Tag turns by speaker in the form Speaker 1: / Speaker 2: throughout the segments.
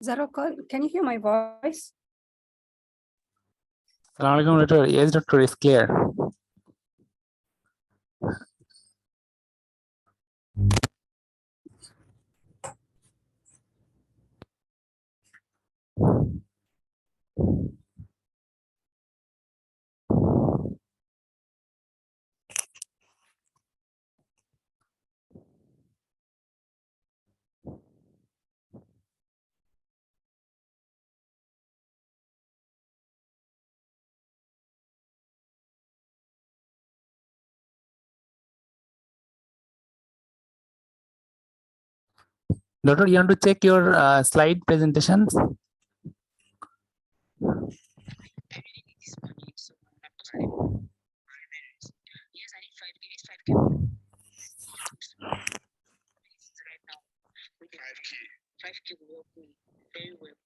Speaker 1: Is that okay? Can you hear my voice?
Speaker 2: Assalamualaikum, doctor. Yes, doctor, is clear. Doctor, you want to check your slide presentations?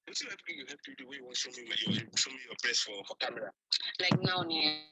Speaker 3: What's the thing you have to do? You want to show me your press for camera? Like now, yeah.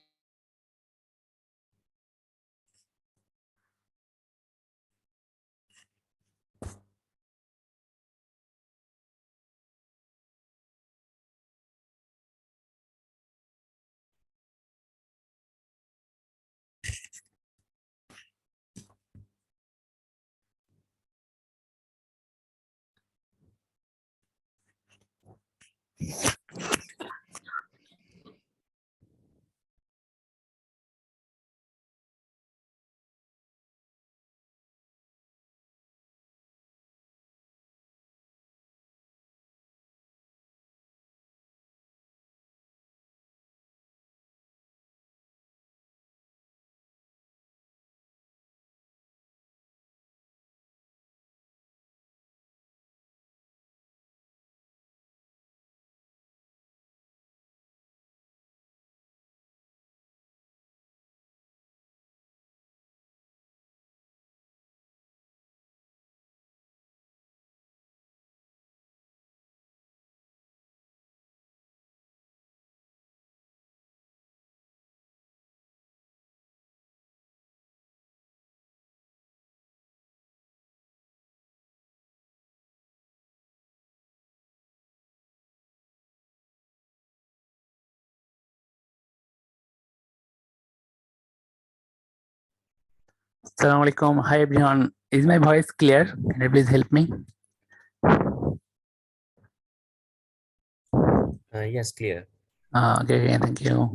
Speaker 2: Assalamualaikum. Hi, everyone. Is my voice clear? Can you please help me?
Speaker 4: Yes, clear.
Speaker 2: Okay, thank you.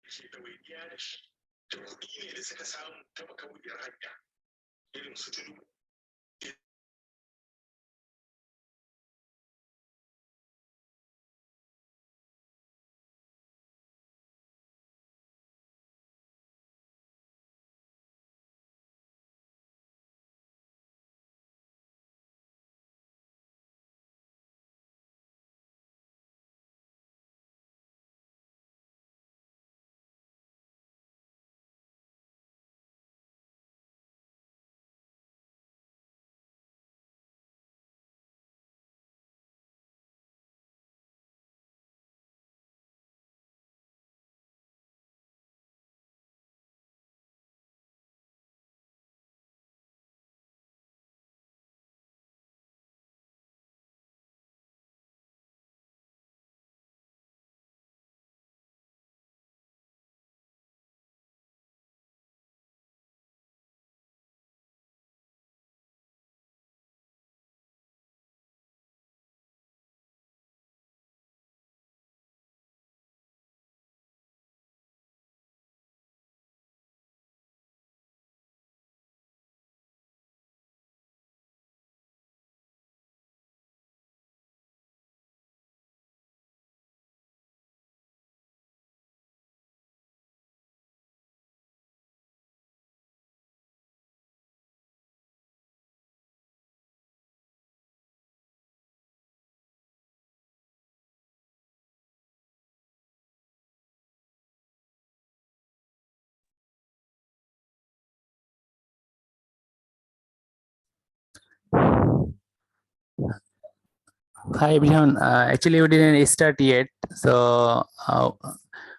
Speaker 3: ke ɗawainiya da shi da kuɗi ne da suka samu ta makauniyar hanya irin su tudu.
Speaker 2: Hi everyone. Actually, we didn't start yet, so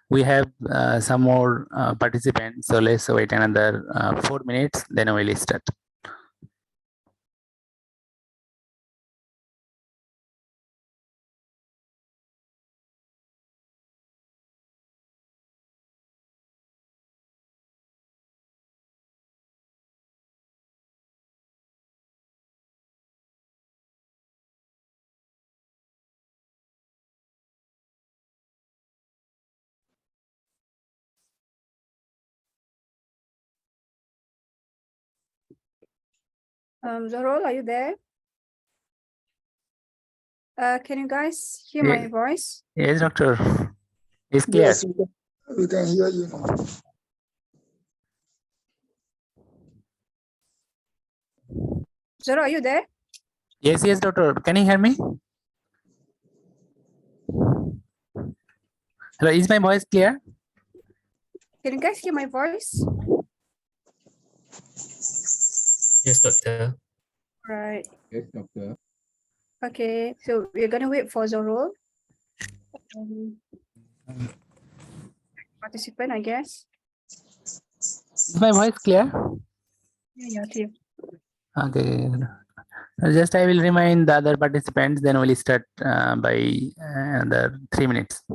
Speaker 2: we have some more participants. So let's wait another 4 minutes, then we'll start.
Speaker 1: Zarol, are you there? Can you guys hear
Speaker 2: Yeah.
Speaker 1: my voice?
Speaker 2: Yes, doctor. It's clear.
Speaker 4: Yes, we can hear you now.
Speaker 1: Zarol, are you there?
Speaker 2: Yes, yes, doctor. Can you hear me? Hello, is my voice clear?
Speaker 1: Can you guys hear my voice?
Speaker 5: Yes, doctor.
Speaker 1: Right.
Speaker 6: Yes, doctor.
Speaker 1: Okay, so we're gonna wait for Zarol. Participant, I guess.
Speaker 2: Is my voice clear?
Speaker 1: Yeah, clear.
Speaker 2: Okay. Just I will remind the other participants, then we'll start by another 3 minutes.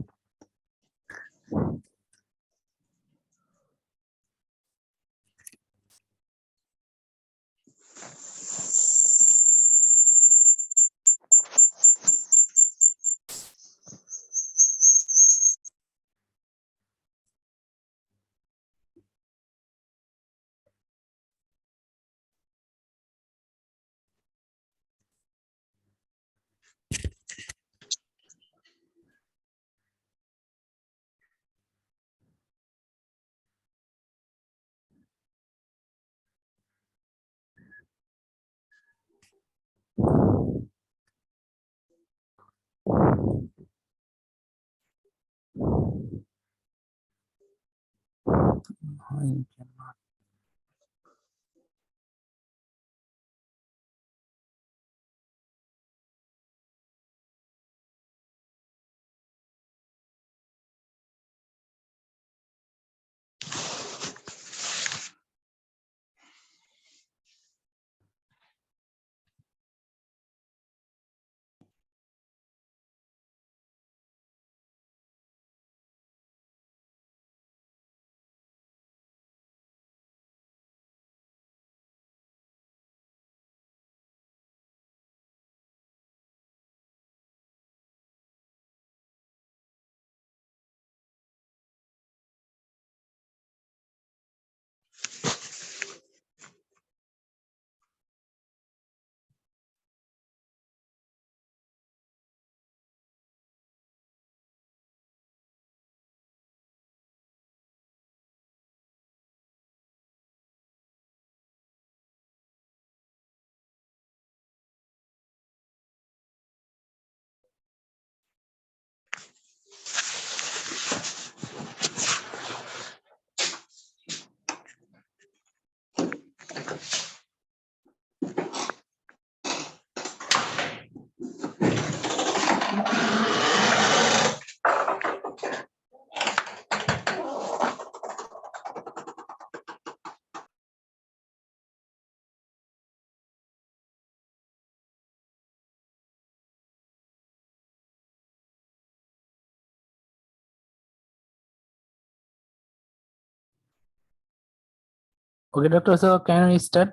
Speaker 2: Okay, doctor, so can we start?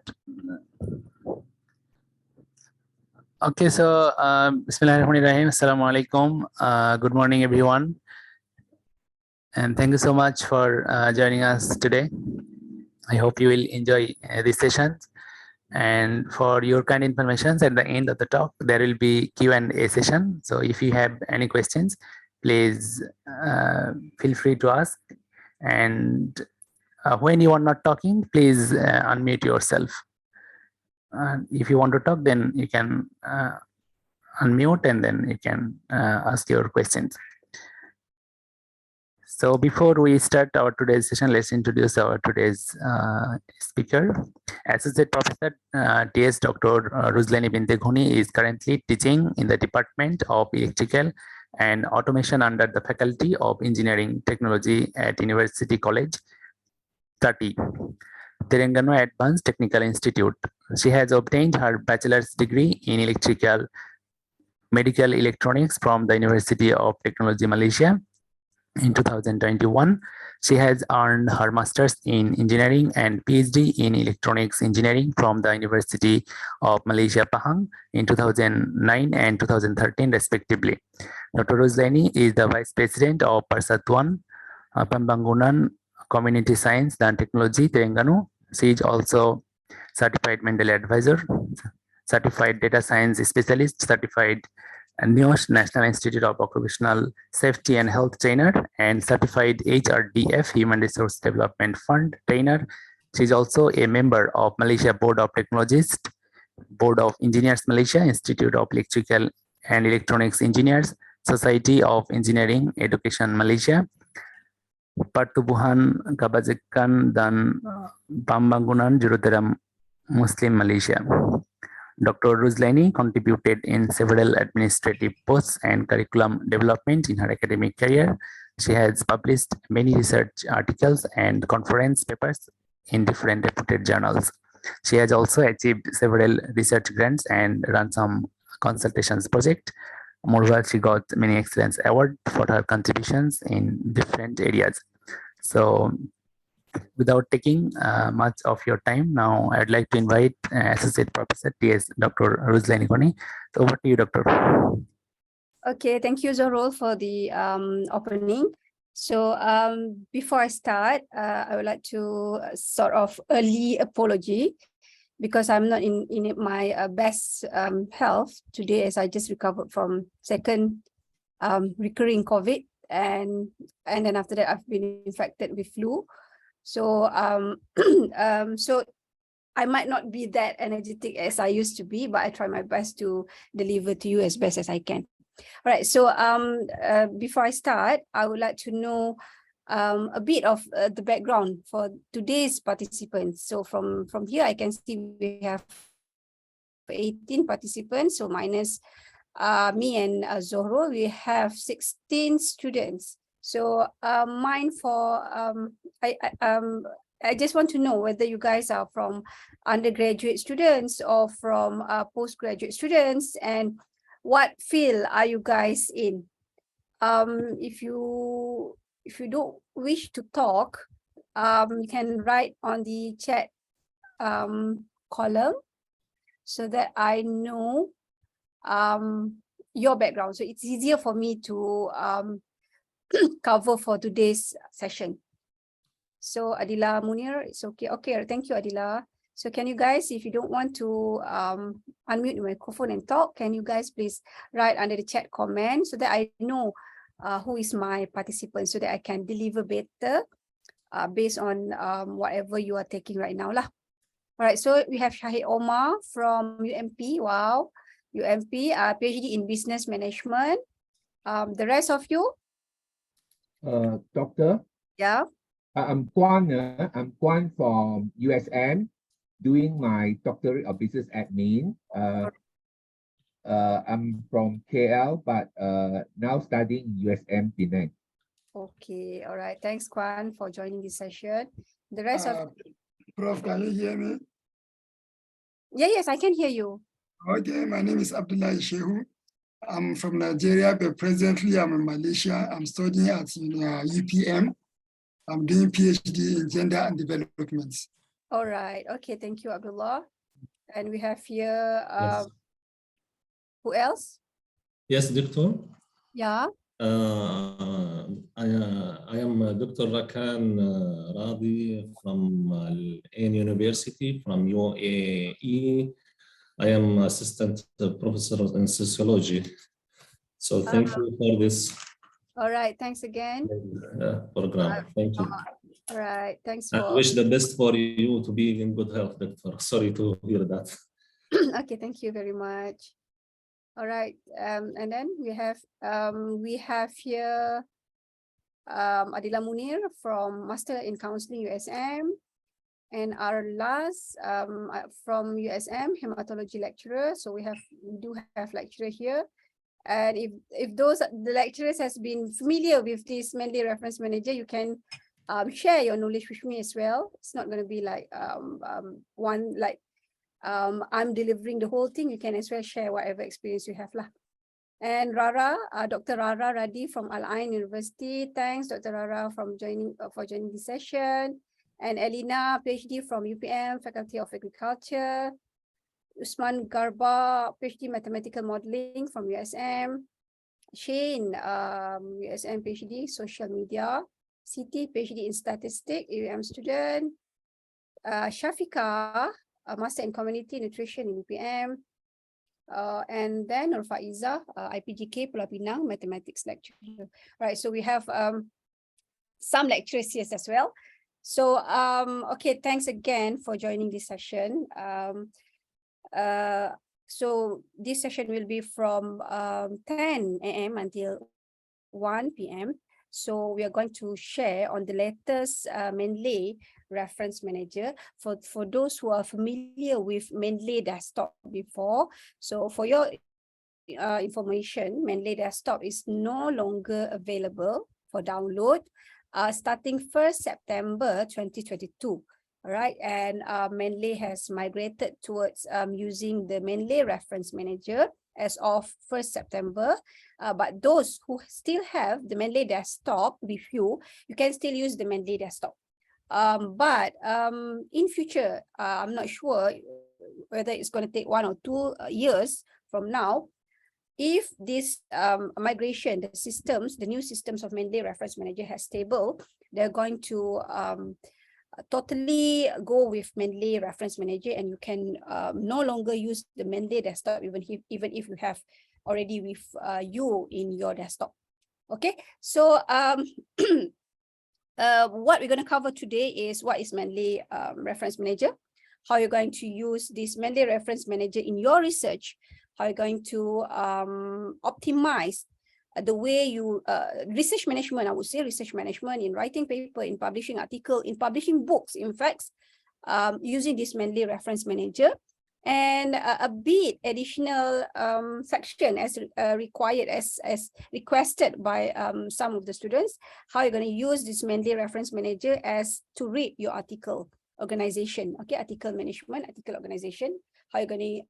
Speaker 2: Okay, so Bismillahirrahmanirrahim. Assalamualaikum. Good morning, everyone. And thank you so much for joining us today. I hope you will enjoy this session. And for your kind information, at the end of the talk, there will be Q&A session. So if you have any questions, please feel free to ask. And when you are not talking, please unmute yourself. If you want to talk, then you can unmute and then you can ask your questions. So before we start our today's session, let's introduce our today's speaker. Associate Professor T.S. Dr. Ruzlani Binte Ghoni is currently teaching in the Department of Electrical and Automation under the Faculty of Engineering Technology at University College 30, Telangana Advanced Technical Institute. She has obtained her bachelor's degree in electrical medical electronics from the University of Technology Malaysia. In 2021, she has earned her master's in engineering and PhD in electronics engineering from the University of Malaysia Pahang in 2009 and 2013 respectively. Dr. Ruzlani is the Vice President of Persatuan Pembangunan Community Science and Technology Terengganu. She is also Certified Mendeley Advisor, Certified Data Science Specialist, Certified NIOSH National Institute of Occupational Safety and Health Trainer, and Certified HRDF Human Resource Development Fund Trainer. She is also a member of Malaysia Board of Technologists, Board of Engineers Malaysia, Institute of Electrical and Electronics Engineers, Society of Engineering Education Malaysia, Pertubuhan Kebajikan dan Pembangunan Juruterm Muslim Malaysia. Dr. Ruzlani contributed in several administrative posts and curriculum development in her academic career. She has published many research articles and conference papers in different reputed journals. She has also achieved several research grants and run some consultations projects. Moreover, she got many excellence awards for her contributions in different areas. So, without taking much of your time, now I'd like to invite Associate Professor T.S. Dr. Ruzlani Ghoni. So over to you, Doctor.
Speaker 1: Okay, thank you, Zorol, for the opening. So before I start, I would like to sort of early apology because I'm not in my best health today, as I just recovered from second recurring COVID, and then after that I've been infected with flu. So so I might not be that energetic as I used to be, but I try my best to deliver to you as best as I can. All right, so before I start, I would like to know a bit of the background for today's participants. So from here, I can see we have 18 participants, so minus me and Zohro, we have 16 students. So mine for I just want to know whether you guys are from undergraduate students or from postgraduate students, and what field are you guys in? If you don't wish to talk, you can write on the chat column so that I know your background. So it's easier for me to cover for today's session. So Adila Munir, it's okay. Okay, thank you, Adila. So can you guys, if you don't want to unmute your microphone and talk, can you guys please write under the chat comment so that I know who is my participant, so that I can deliver better based on whatever you are taking right now lah. All right, so we have Shahid Omar from UMP. Wow, UMP, PhD in Business Management. The rest of you?
Speaker 6: Doctor?
Speaker 1: Yeah.
Speaker 6: I'm Kwan. I'm Kwan from USM, doing my doctorate of business admin. I'm from KL, but now studying USM Penang. Okay,
Speaker 1: all right. Thanks, Kwan, for joining this session. The rest of
Speaker 4: Prof, can you hear me?
Speaker 1: yes, I can hear you.
Speaker 4: Okay, my name is Abdullah Shehu. I'm from Nigeria, but presently I'm in Malaysia. I'm studying at UPM. I'm doing PhD in gender and development.
Speaker 1: All right. Okay. Thank you, Abdullah. And we have here,
Speaker 5: Yes.
Speaker 1: who else?
Speaker 5: Yes, Doctor.
Speaker 1: Yeah.
Speaker 5: I am Dr. Rakan Radi from Ain University from UAE. I am assistant professor in sociology. So thank you for this
Speaker 1: All right. Thanks again.
Speaker 5: program. Thank you.
Speaker 1: All right. Thanks
Speaker 5: I
Speaker 1: for.
Speaker 5: wish the best for you to be in good health, Doctor. Sorry to hear that.
Speaker 1: Okay. Thank you very much. All right. And then we have here Adila Munir from Master in Counseling USM, and our last from USM Hematology lecturer. So we do have lecturer here, and if the lecturers has been familiar with this Mendeley Reference Manager, you can share your knowledge with me as well. It's not going to be like I'm delivering the whole thing. You can as well share whatever experience you have lah. And Rara, Dr. Rara Radi from Al Ain University. Thanks, Dr. Rara, for joining this session. And Elina, PhD from UPM, Faculty of Agriculture. Usman Garba, PhD Mathematical Modeling from USM. Shane, USM PhD, Social Media. Siti, PhD in Statistics, UM student. Shafika, Master in Community Nutrition in UPM. And then Nurfaiza, IPGK Pulau Pinang, Mathematics lecturer. Right, so we have some lecturers here as well. So, okay, thanks again for joining this session. So this session will be from 10 a.m. until 1 p.m. So we are going to share on the latest Mendeley Reference Manager for those who are familiar with Mendeley Desktop before. So for your information, Mendeley Desktop is no longer available for download starting 1st September 2022. All right, and Mendeley has migrated towards using the Mendeley Reference Manager as of 1st September. But those who still have the Mendeley Desktop with you, you can still use the Mendeley Desktop. But in future, I'm not sure whether it's going to take 1 or 2 years from now. If this migration, the new systems of Mendeley Reference Manager has stable, they're going to totally go with Mendeley Reference Manager, and you can no longer use the Mendeley Desktop even if you have already with you in your desktop. Okay, so what we're going to cover today is what is Mendeley Reference Manager, how you're going to use this Mendeley Reference Manager in your research, how you're going to optimize the way you research management, I would say research management in writing paper, in publishing article, in publishing books, in fact, using this Mendeley Reference Manager, and a bit additional section as required, as requested by some of the students, how you're going to use this Mendeley Reference Manager as to read your article organization, okay, article management, article organization, how you're going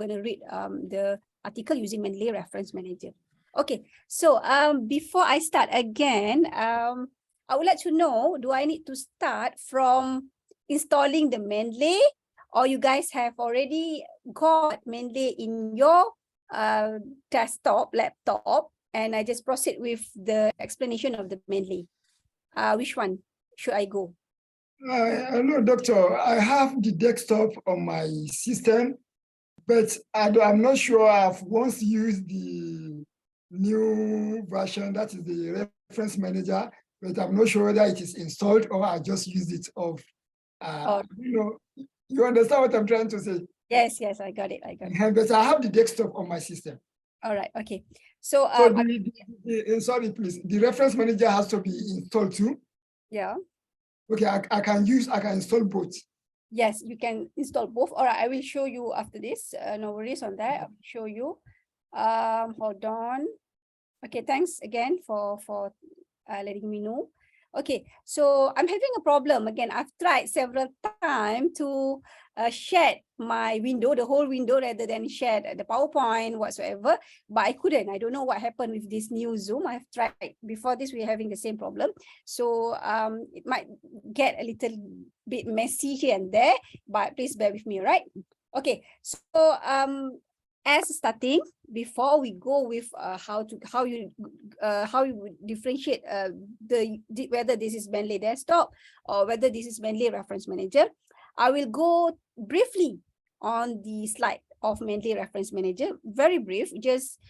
Speaker 1: to read the article using Mendeley Reference Manager. Okay, so before I start again, I would like to know, do I need to start from installing the Mendeley, or you guys have already got Mendeley in your desktop, laptop, and I just proceed with the explanation of the Mendeley? Which one should I go?
Speaker 4: Hello, Doctor. I have the desktop on my system, but I'm not sure I've once used the new version, that is the reference manager, but I'm not sure whether it is installed or I just used it off. You understand what I'm trying to say?
Speaker 1: Yes, I got it.
Speaker 4: But I have the desktop on my system.
Speaker 1: All right, okay. So,
Speaker 4: sorry, please. The reference manager has to be installed too.
Speaker 1: Yeah.
Speaker 4: Okay, I can install both.
Speaker 1: Yes, you can install both. All right, I will show you after this. No worries on that. I will show you. Hold on. Okay, thanks again for letting me know. Okay, so I'm having a problem again. I've tried several times to share my window, the whole window, rather than share the PowerPoint whatsoever, but I couldn't. I don't know what happened with this new Zoom. I've tried before this. We're having the same problem, so it might get a little bit messy here and there, but please bear with me, right? Okay, so as starting, before we go with how you would differentiate whether this is Mendeley Desktop or whether this is Mendeley Reference Manager, I will go briefly on the slide of Mendeley Reference Manager, very brief, just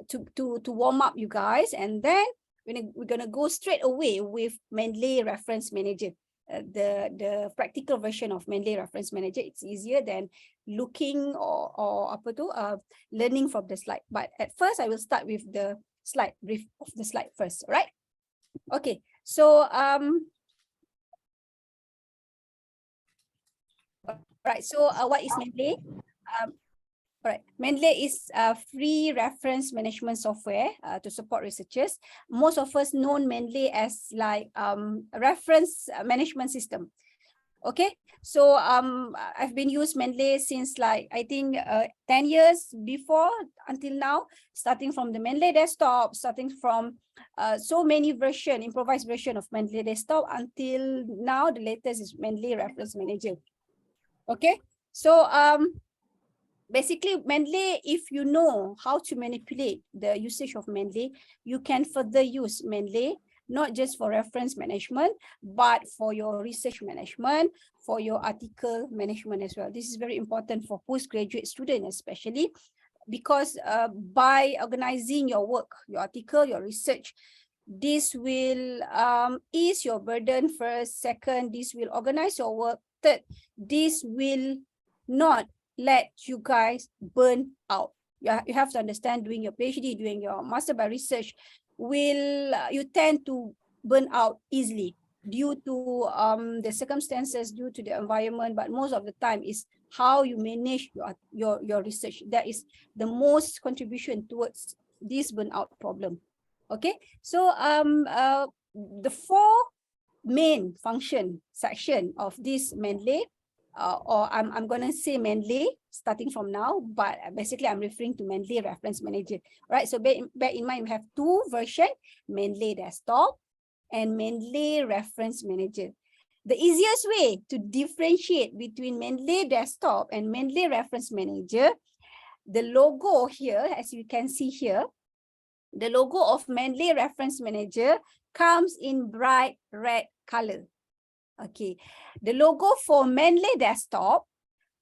Speaker 1: to warm up you guys, and then we're gonna go straight away with Mendeley Reference Manager. The practical version of Mendeley Reference Manager. It's easier than looking or learning from the slide. But at first, I will start with the slide, brief of the slide first, right? Okay, so right. So what is Mendeley? All right, Mendeley is a free reference management software to support researchers. Most of us know Mendeley as like a reference management system. Okay, so I've been used Mendeley since like I think 10 years before until now, starting from the Mendeley Desktop, starting from so many improvised version of Mendeley Desktop until now. The latest is Mendeley Reference Manager. Okay, so basically, Mendeley, if you know how to manipulate the usage of Mendeley, you can further use Mendeley, not just for reference management, but for your research management, for your article management as well. This is very important for postgraduate students, especially because by organizing your work, your article, your research, this will ease your burden first. Second, this will organize your work. Third, this will not let you guys burn out. You have to understand, doing your PhD, doing your master by research, you tend to burn out easily due to the circumstances, due to the environment, but most of the time is how you manage your research. That is the most contribution towards this burnout problem. Okay, so the four main function section of this Mendeley, or I'm going to say Mendeley starting from now, but basically I'm referring to Mendeley Reference Manager. Right, so bear in mind we have two versions, Mendeley Desktop and Mendeley Reference Manager. The easiest way to differentiate between Mendeley Desktop and Mendeley Reference Manager, the logo here, as you can see here, the logo of Mendeley Reference Manager comes in bright red color. Okay, the logo for Mendeley Desktop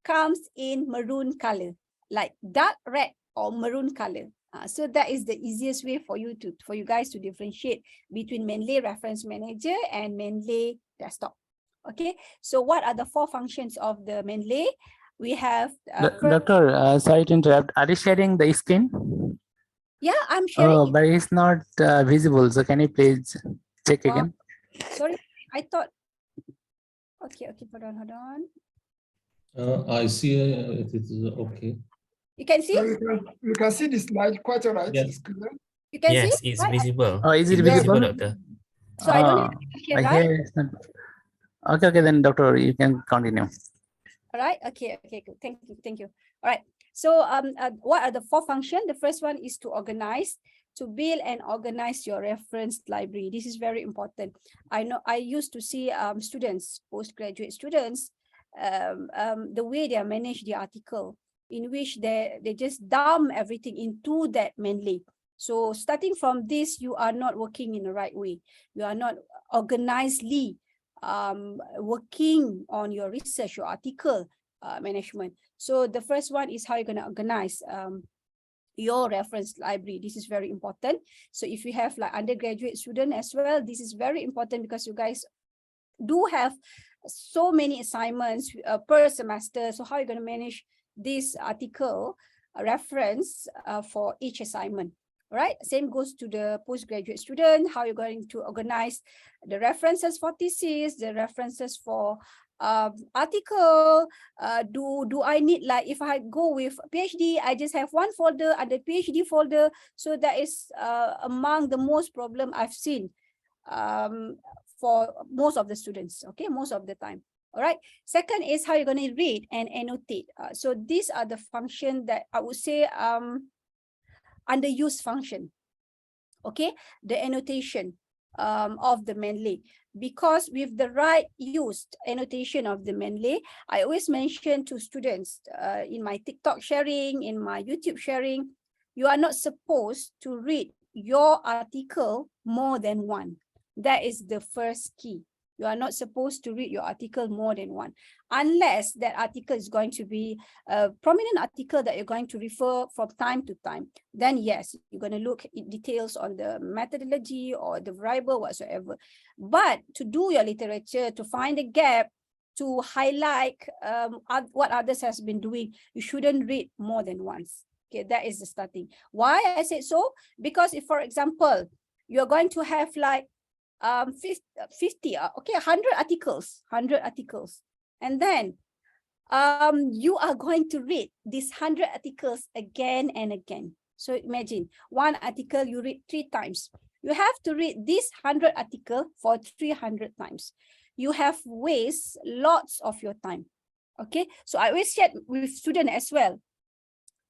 Speaker 1: comes in maroon color, like dark red or maroon color. So that is the easiest way for you guys to differentiate between Mendeley Reference Manager and Mendeley Desktop. Okay, so what are the four functions of the Mendeley? We have
Speaker 2: Doctor, sorry to interrupt. Are you sharing the screen?
Speaker 1: Yeah, I'm sharing.
Speaker 2: Oh, but it's not visible. So can you please check again?
Speaker 1: Sorry, I thought. Okay, hold on.
Speaker 5: I see it is okay.
Speaker 1: You can see?
Speaker 4: So you can see the slide quite all right.
Speaker 5: Yes.
Speaker 4: It's clear.
Speaker 1: You can
Speaker 7: Yes,
Speaker 1: see?
Speaker 7: it's
Speaker 1: Right?
Speaker 7: visible.
Speaker 2: Oh, is it
Speaker 7: It's
Speaker 2: visible?
Speaker 7: Doctor?
Speaker 1: So I don't have to share, right?
Speaker 2: Here it's not. Okay, then doctor, you can continue.
Speaker 1: All right. Okay, good. Thank you. All right. So what are the four functions? The first one is to organize, to build and organize your reference library. This is very important. I know I used to see students, postgraduate students, the way they manage the article, in which they just dump everything into that Mendeley. So starting from this, you are not working in the right way. You are not organizedly working on your research, your article management. So the first one is how you're going to organize your reference library. This is very important. So if you have like undergraduate student as well, this is very important because you guys do have so many assignments per semester. So how are you going to manage this article reference for each assignment? Right, same goes to the postgraduate student, how you're going to organize the references for thesis, the references for article. Do I need, like if I go with PhD, I just have one folder under PhD folder. So that is among the most problem I've seen for most of the students, okay, most of the time. All right, second is how you're going to read and annotate. So these are the function that I would say underused function. Okay, the annotation of the Mendeley. because with the right used annotation of the Mendeley, I always mention to students in my TikTok sharing, in my YouTube sharing, you are not supposed to read your article more than one. That is the first key. You are not supposed to read your article more than one, unless that article is going to be a prominent article that you're going to refer from time to time. Then yes, you're going to look at details on the methodology or the variable whatsoever. But to do your literature, to find a gap, to highlight what others has been doing, you shouldn't read more than once. Okay, that is the starting. Why I said so? Because if, for example, you're going to have like 50, 100 articles, and then you are going to read these 100 articles again and again. So imagine one article you read 3 times. You have to read this 100 article for 300 times. You have wasted lots of your time. Okay, so I always share with students as well.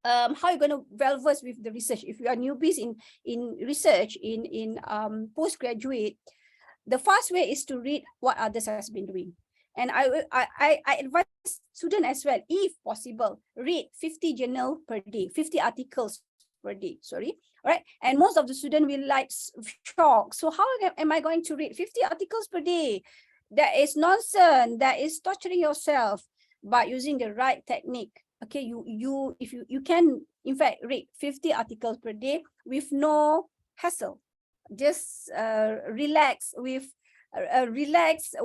Speaker 1: How are you going to well versed with the research? If you are newbies in research, in postgraduate, the fast way is to read what others has been doing. And I advise students as well, if possible, read 50 journal per day, 50 articles per day, sorry. All right. And most of the students will like shock. So how am I going to read 50 articles per day? That is nonsense. That is torturing yourself. But using the right technique, okay, you can in fact read 50 articles per day with no hassle. Just relax while relaxing,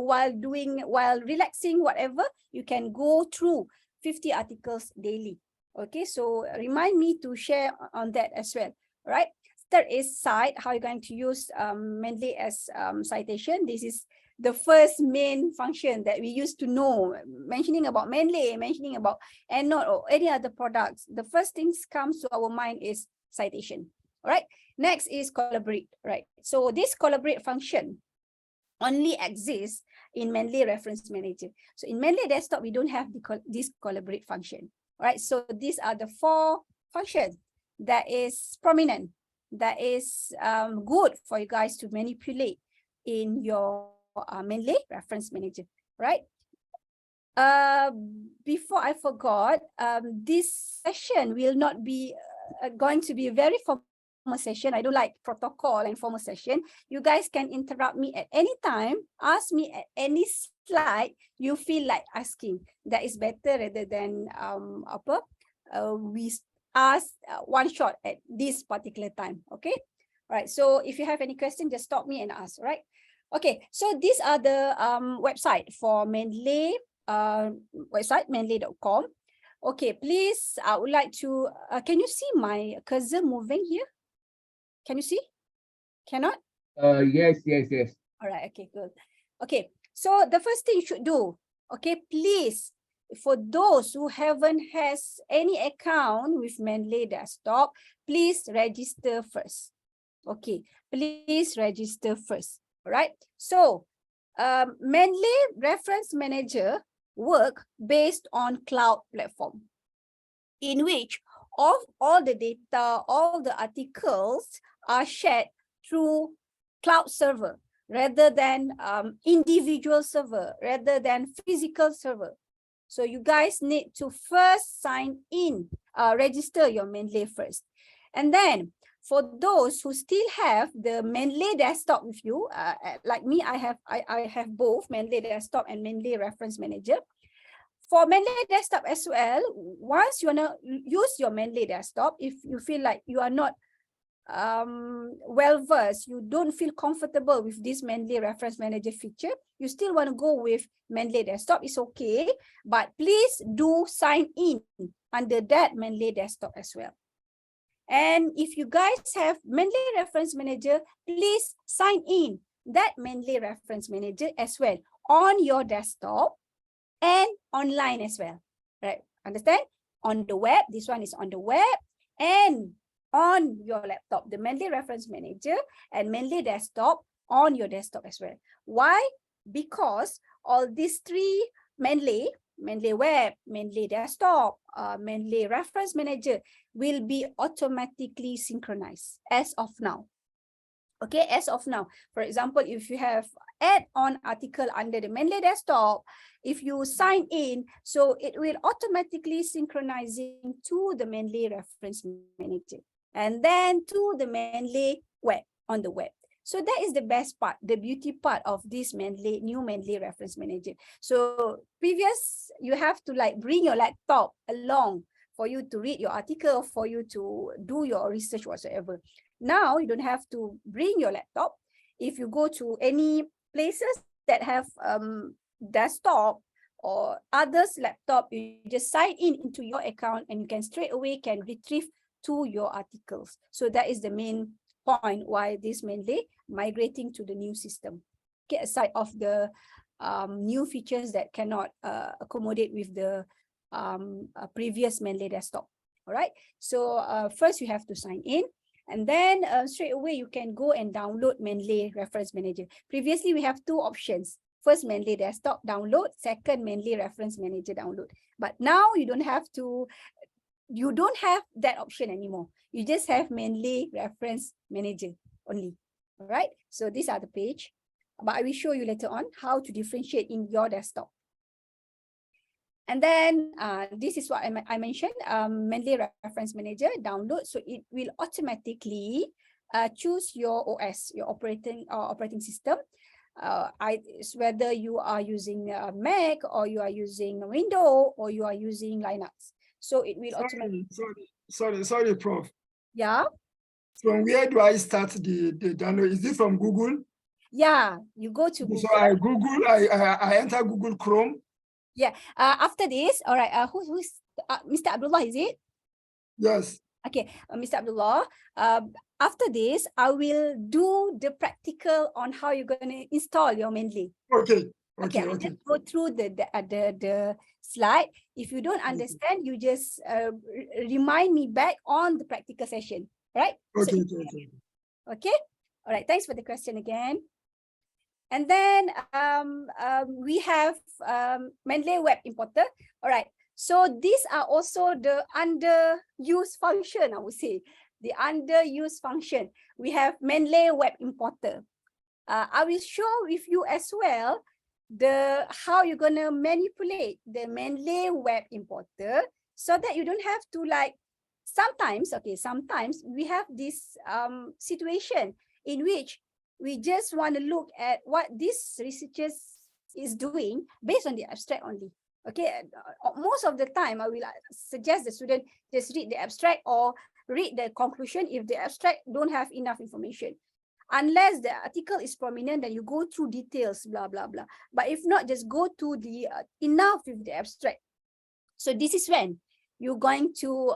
Speaker 1: whatever, you can go through 50 articles daily. Okay, so remind me to share on that as well. Right. Third is cite, how you're going to use Mendeley as citation. This is the first main function that we used to know. Mentioning about Mendeley, mentioning about EndNote or any other products, the first things comes to our mind is citation. All right. Next is collaborate. Right. So this collaborate function only exists in Mendeley Reference Manager. So in Mendeley Desktop, we don't have this collaborate function. All right. So these are the 4 functions that is prominent, that is good for you guys to manipulate in your Mendeley Reference Manager, right? Before I forgot, this session will not be going to be a very formal session. I don't like protocol and formal session. You guys can interrupt me at any time, ask me at any slide you feel like asking. That is better rather than we ask one shot at this particular time. Okay. All right. So if you have any question, just stop me and ask. Right. Okay. So these are the website for Mendeley website, mendeley.com. Okay. Please, I would like to. Can you see my cursor moving here? Can you see? Cannot?
Speaker 6: Yes.
Speaker 1: All right. Okay. Good. Okay. So the first thing you should do. Okay. Please, for those who haven't has any account with Mendeley Desktop, please register first. Okay, please register first. All right. So Mendeley Reference Manager work based on cloud platform, in which all the data, all the articles are shared through cloud server rather than individual server, rather than physical server. So you guys need to first sign in, register your Mendeley first. And then for those who still have the Mendeley Desktop with you, like me, I have both Mendeley Desktop and Mendeley Reference Manager. For Mendeley Desktop as well, once you want to use your Mendeley Desktop, if you feel like you are not well versed, you don't feel comfortable with this Mendeley Reference Manager feature, you still want to go with Mendeley Desktop, it's okay, but please do sign in under that Mendeley Desktop as well. And if you guys have Mendeley Reference Manager, please sign in that Mendeley Reference Manager as well on your desktop and online as well, right? Understand? On the web, this one is on the web, and on your laptop, the Mendeley Reference Manager and Mendeley Desktop on your desktop as well. Why? Because all these 3 Mendeley Web, Mendeley Desktop, Mendeley Reference Manager will be automatically synchronized as of now. Okay, as of now. For example, if you have add-on article under the Mendeley desktop, if you sign in, so it will automatically synchronizing to the Mendeley Reference Manager and then to the Mendeley web on the web. So that is the best part, the beauty part of this new Mendeley Reference Manager. So previous, you have to like bring your laptop along for you to read your article, for you to do your research whatsoever. Now you don't have to bring your laptop. If you go to any places that have desktop or others laptop, you just sign in into your account and you can straight away can retrieve to your articles. So that is the main point why this Mendeley migrating to the new system. Okay, aside of the new features that cannot accommodate with the previous Mendeley desktop. All right, so first you have to sign in, and then straight away you can go and download Mendeley Reference Manager. Previously we have two options: first Mendeley desktop download, second Mendeley Reference Manager download. But now you don't have that option anymore. You just have Mendeley Reference Manager only. All right, so these are the page, but I will show you later on how to differentiate in your desktop. And then this is what I mentioned, Mendeley Reference Manager download. So it will automatically choose your OS, your operating system. Whether you are using Mac or you are using Windows or you are using Linux. So it will automatically.
Speaker 4: Sorry, Prof.
Speaker 1: Yeah.
Speaker 4: From where do I start the download? Is it from Google?
Speaker 1: Yeah, you go to Google.
Speaker 4: So I enter Google Chrome.
Speaker 1: Yeah. After this, all right. Who's Mr. Abdullah? Is it?
Speaker 4: Yes.
Speaker 1: Okay, Mr. Abdullah. After this, I will do the practical on how you're going to install your Mendeley.
Speaker 4: Okay.
Speaker 1: I'll just go through the slide. If you don't understand, you just remind me back on the practical session, right?
Speaker 4: Okay.
Speaker 1: Okay. All right. Thanks for the question again. And then we have Mendeley Web Importer. All right. So these are also the underused function, I would say. The underused function. We have Mendeley Web Importer. I will show with you as well how you're gonna manipulate the Mendeley Web Importer so that you don't have to like sometimes we have this situation in which we just want to look at what this researchers is doing based on the abstract only. Okay, most of the time I will suggest the student just read the abstract or read the conclusion if the abstract don't have enough information. Unless the article is prominent, then you go through details, blah, blah, blah. But if not, just go to the enough with the abstract. So this is when you're going to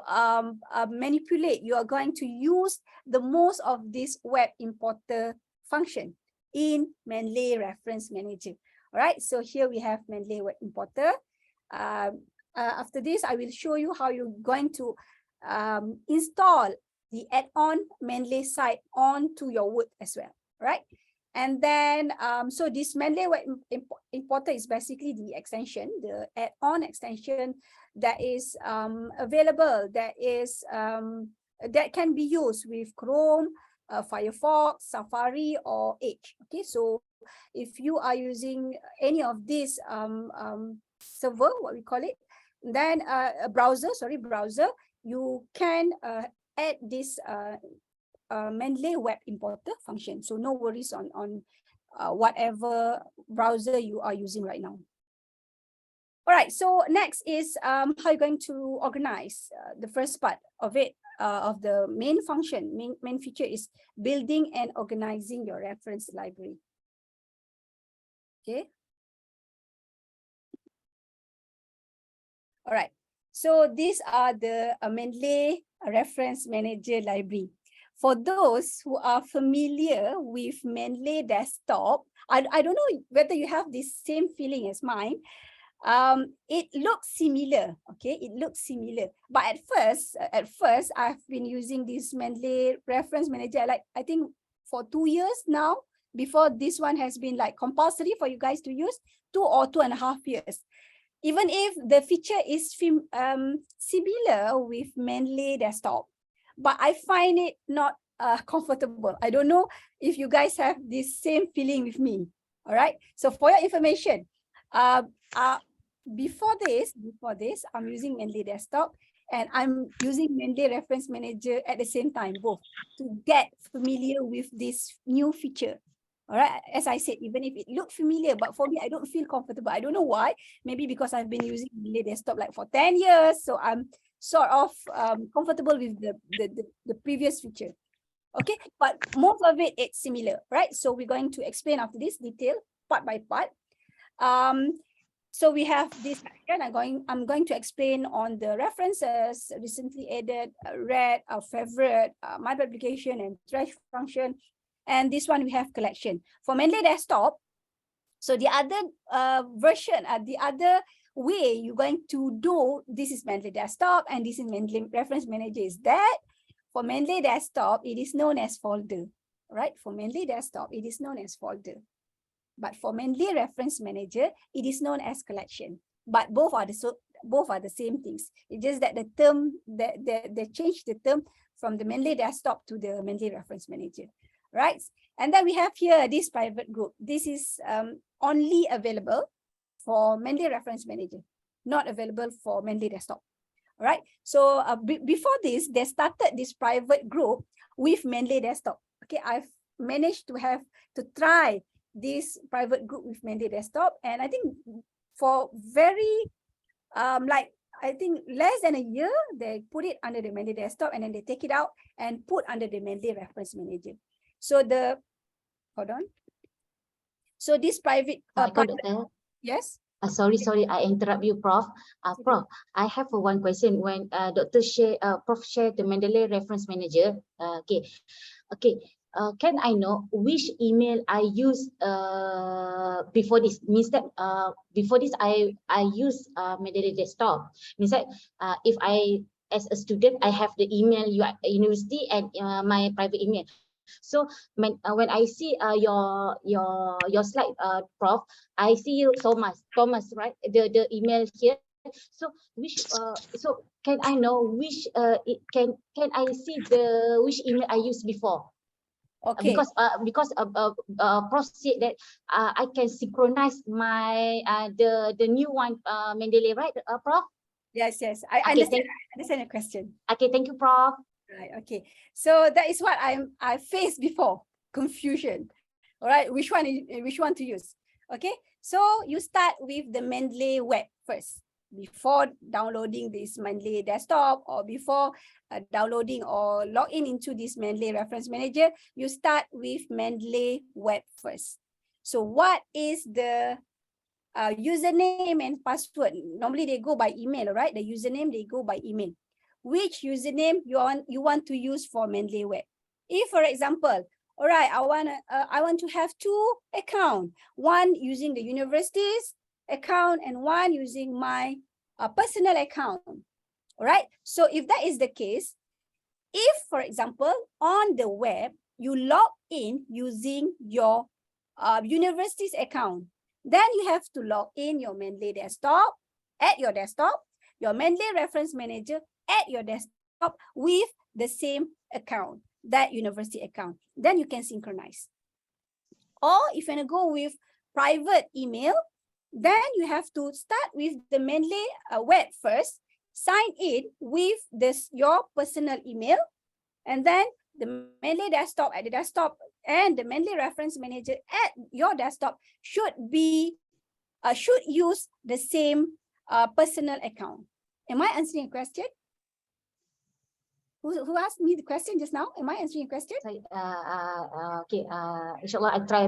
Speaker 1: manipulate, you are going to use the most of this web importer function in Mendeley Reference Manager. All right, so here we have Mendeley Web Importer. After this, I will show you how you're going to install the add-on Mendeley site onto your Word as well, right? And then, so this Mendeley Web Importer is basically the extension, the add-on extension that is available, that can be used with Chrome, Firefox, Safari, or Edge. Okay, so if you are using any of these server, what we call it, then a browser, you can add this Mendeley Web Importer function. So no worries on whatever browser you are using right now. All right, so next is how you're going to organize the first part of it, of the main function, main feature is building and organizing your reference library. Okay. All right, so these are the Mendeley Reference Manager library. For those who are familiar with Mendeley Desktop, I don't know whether you have the same feeling as mine. It looks similar, okay? It looks similar. But at first, I've been using this Mendeley Reference Manager, like I think for 2 years now, before this one has been like compulsory for you guys to use, 2 or 2.5 years. Even if the feature is similar with Mendeley Desktop, but I find it not comfortable. I don't know if you guys have this same feeling with me. All right. So for your information, before this, I'm using Mendeley Desktop and I'm using Mendeley Reference Manager at the same time, both, to get familiar with this new feature. All right. As I said, even if it looked familiar, but for me, I don't feel comfortable. I don't know why. Maybe because I've been using Mendeley Desktop like for 10 years. So I'm sort of comfortable with the previous feature. Okay, but most of it, it's similar, right? So we're going to explain after this detail part by part. So we have this section. I'm going to explain on the references, recently added, read, our favorite, my publication, and trash function. And this one we have collection. For Mendeley Desktop, so the other version, the other way you're going to do, this is Mendeley Desktop and this is Mendeley Reference Manager, is that for Mendeley Desktop, it is known as folder, right? For Mendeley Desktop, it is known as folder. But for Mendeley Reference Manager, it is known as collection. But both are the same things. It's just that the term, they changed the term from the Mendeley Desktop to the Mendeley Reference Manager, right? And then we have here this private group. This is only available for Mendeley Reference Manager, not available for Mendeley Desktop. All right. So before this, they started this private group with Mendeley Desktop. Okay, I've managed to try this private group with Mendeley Desktop, and I think for very I think less than a year, they put it under the Mendeley Desktop, and then they take it out and put under the Mendeley Reference Manager. So hold on. So this private, yes.
Speaker 7: Sorry, I interrupt you, Prof. Prof, I have one question. When Prof shared the Mendeley Reference Manager, can I know which email I use before this? Means that before this I use Mendeley Desktop. Means that if I, as a student, I have the email university and my private email. So when I see your slide, Prof, I see you Thomas, right? The email here. So so can I know which can I see which email I used before? Okay. Because Prof said that I can synchronize my the new one Mendeley, right, Prof?
Speaker 1: Yes. I understand your question.
Speaker 7: Okay, thank you, Prof.
Speaker 1: Right. Okay. So that is what I faced before, confusion. All right. Which one to use? Okay. So you start with the Mendeley web first before downloading this Mendeley Desktop, or before downloading or login into this Mendeley Reference Manager. You start with Mendeley web first. So what is the username and password? Normally they go by email, right? The username, they go by email. Which username you want to use for Mendeley web? If, for example, all right, I want to have two accounts, one using the university's account and one using my personal account. All right. So if that is the case, if, for example, on the web you log in using your university's account, then you have to log in your Mendeley Desktop at your desktop, your Mendeley Reference Manager at your desktop with the same account, that university account. Then you can synchronize. Or if you want to go with private email, then you have to start with the Mendeley web first, sign in with your personal email, and then the Mendeley Desktop at the desktop and the Mendeley Reference Manager at your desktop should use the same personal account. Am I answering a question? Who asked me the question just now? Am I answering a question?
Speaker 7: Okay. Inshallah, I try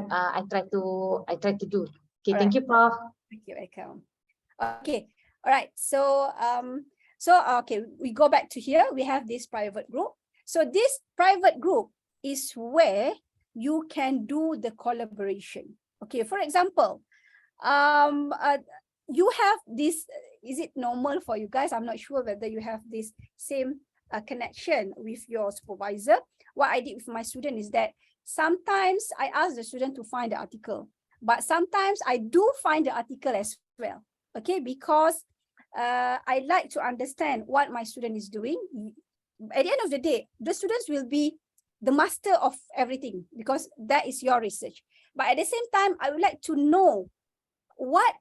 Speaker 7: to do. Okay. Thank you, Prof.
Speaker 1: Thank you, welcome. Okay. All right. So okay, we go back to here. We have this private group. So this private group is where you can do the collaboration. Okay. For example, you have this. Is it normal for you guys? I'm not sure whether you have this same connection with your supervisor. What I did with my student is that sometimes I ask the student to find the article, but sometimes I do find the article as well. Okay, because I like to understand what my student is doing. At the end of the day, the students will be the master of everything because that is your research. But at the same time, I would like to know what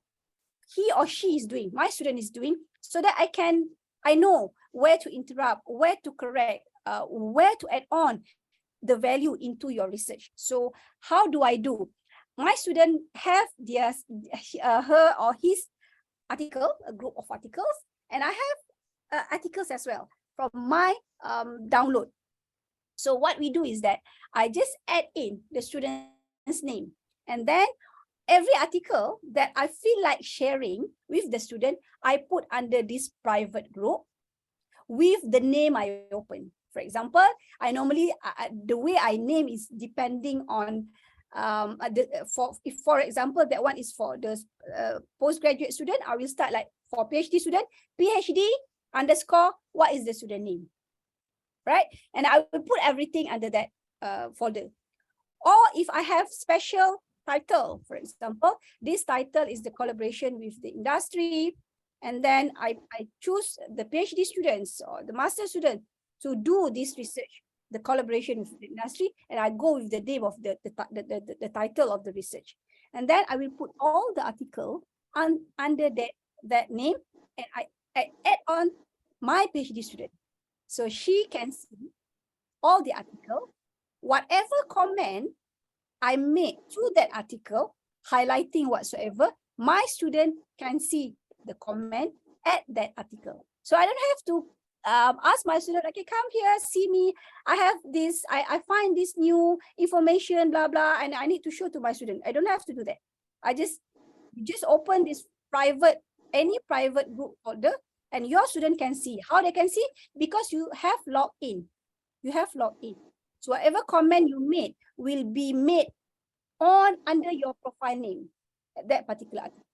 Speaker 1: he or she is doing, my student is doing, so that I know where to interrupt, where to correct, where to add on the value into your research. So how do I do? My student have their her or his article, a group of articles, and I have articles as well from my download. So what we do is that I just add in the student's name, and then every article that I feel like sharing with the student, I put under this private group with the name I open. For example, I normally, the way I name is depending on, for example, that one is for the postgraduate student, I will start like for PhD student, PhD underscore, what is the student name, right? And I will put everything under that folder. Or if I have special title, for example, this title is the collaboration with the industry, and then I choose the PhD students or the master student to do this research, the collaboration with the industry, and I go with the name of the title of the research. And then I will put all the article under that name, and I add on my PhD student. So she can see all the article, whatever comment I made to that article, highlighting whatsoever, my student can see the comment at that article. So I don't have to ask my student, okay, come here, see me. I have this, I find this new information, blah, blah, and I need to show to my student. I don't have to do that. I just open this private, any private group folder, and your student can see. How they can see? Because you have logged in. You have logged in. So whatever comment you made will be made under your profile name at that particular article.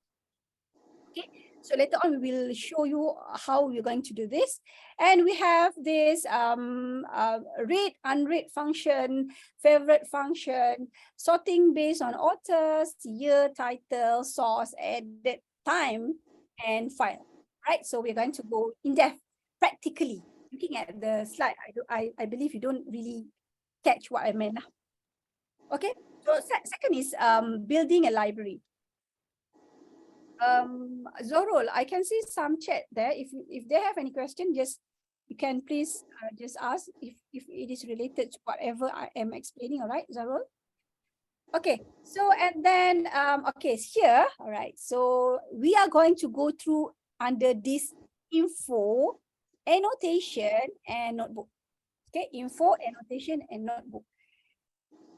Speaker 1: Okay, so later on we will show you how we're going to do this. And we have this read, unread function, favorite function, sorting based on authors, year, title, source, edit, time, and file. Right, so we're going to go in depth practically. Looking at the slide, I believe you don't really catch what I meant. Okay, so second is building a library. Zorul, I can see some chat there. If they have any question, you can please just ask if it is related to whatever I am explaining. All right, Zorul. Okay, so and then okay, here, all right. So we are going to go through under this info, annotation, and notebook. Okay, info, annotation, and notebook.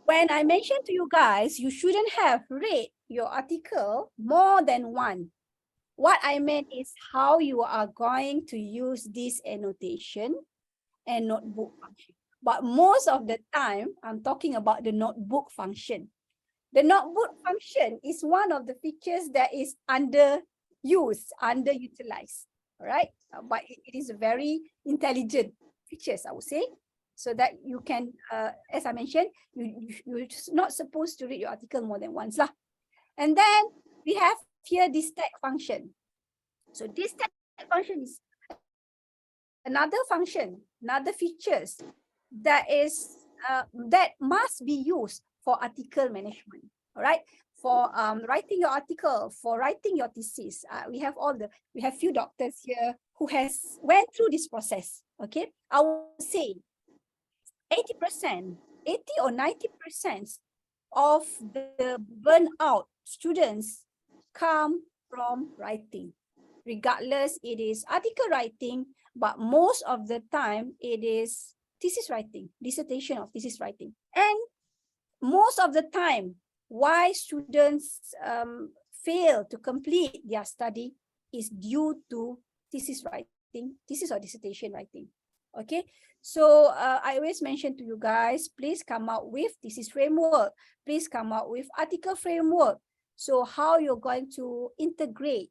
Speaker 1: When I mentioned to you guys, you shouldn't have read your article more than one. What I meant is how you are going to use this annotation and notebook function. But most of the time, I'm talking about the notebook function. The notebook function is one of the features that is underused, underutilized. All right, but it is a very intelligent features, I would say. So that you can, as I mentioned, you're not supposed to read your article more than once. And then we have here this tag function. So this tag function is another function, another features that is that must be used for article management. All right, for writing your article, for writing your thesis. We have few doctors here who has went through this process. Okay, I would say 80%, 80 or 90% of the burnout students come from writing. Regardless, it is article writing, but most of the time it is thesis writing, dissertation of thesis writing. And most of the time, why students fail to complete their study is due to thesis writing, thesis or dissertation writing. Okay, so I always mention to you guys, please come out with thesis framework, please come out with article framework. So how you're going to integrate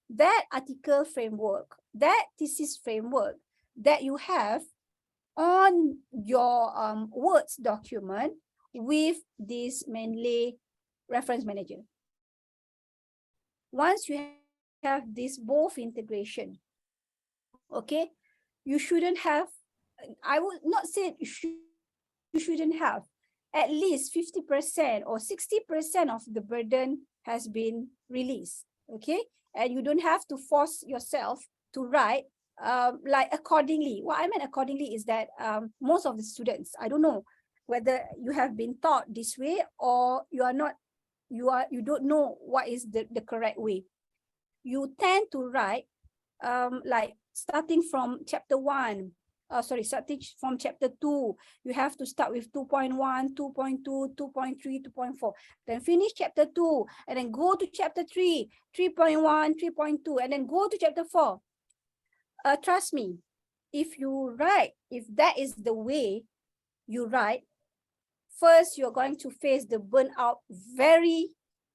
Speaker 1: that article framework, that thesis framework that you have on your Words document with this Mendeley Reference Manager. Once you have this both integration, okay, you shouldn't have, I would not say you shouldn't have. at least 50% or 60% of the burden has been released. Okay, and you don't have to force yourself to write like accordingly. What I meant accordingly is that most of the students, I don't know whether you have been taught this way or you are not, you don't know what is the correct way. You tend to write like starting from chapter 1, starting from chapter 2, you have to start with 2.1, 2.2, 2.3, 2.4, then finish chapter 2, and then go to chapter 3, 3.1, 3.2, and then go to chapter 4. Trust me, if you write, if that is the way you write, first you're going to face the burnout very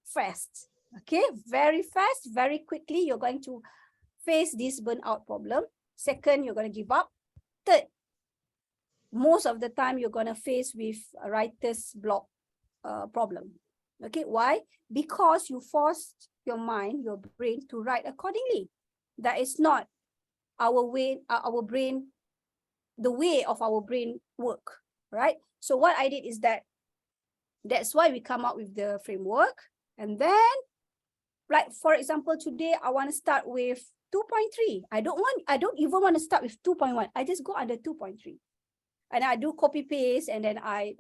Speaker 1: fast. Okay, very fast, very quickly, you're going to face this burnout problem. Second, you're going to give up. Third, most of the time you're going to face with a writer's block problem. Okay, why? Because you forced your mind, your brain to write accordingly. That is not our way, our brain, the way of our brain work, right? So what I did is that's why we come up with the framework. And then, like for example, today I want to start with 2.3. I don't even want to start with 2.1. I just go under 2.3. And I do copy paste, and then I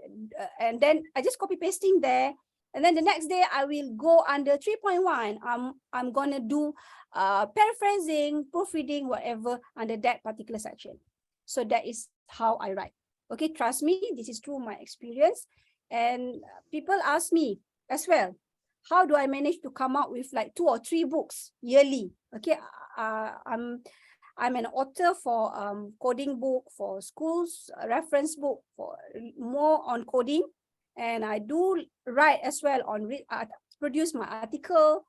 Speaker 1: just copy pasting there. And then the next day I will go under 3.1. I'm gonna do paraphrasing, proofreading, whatever under that particular section. So that is how I write. Okay, trust me, this is through my experience. And people ask me as well, how do I manage to come out with like 2 or 3 books yearly? Okay, I'm an author for coding book, for schools, reference book, for more on coding. And I do write as well on produce my article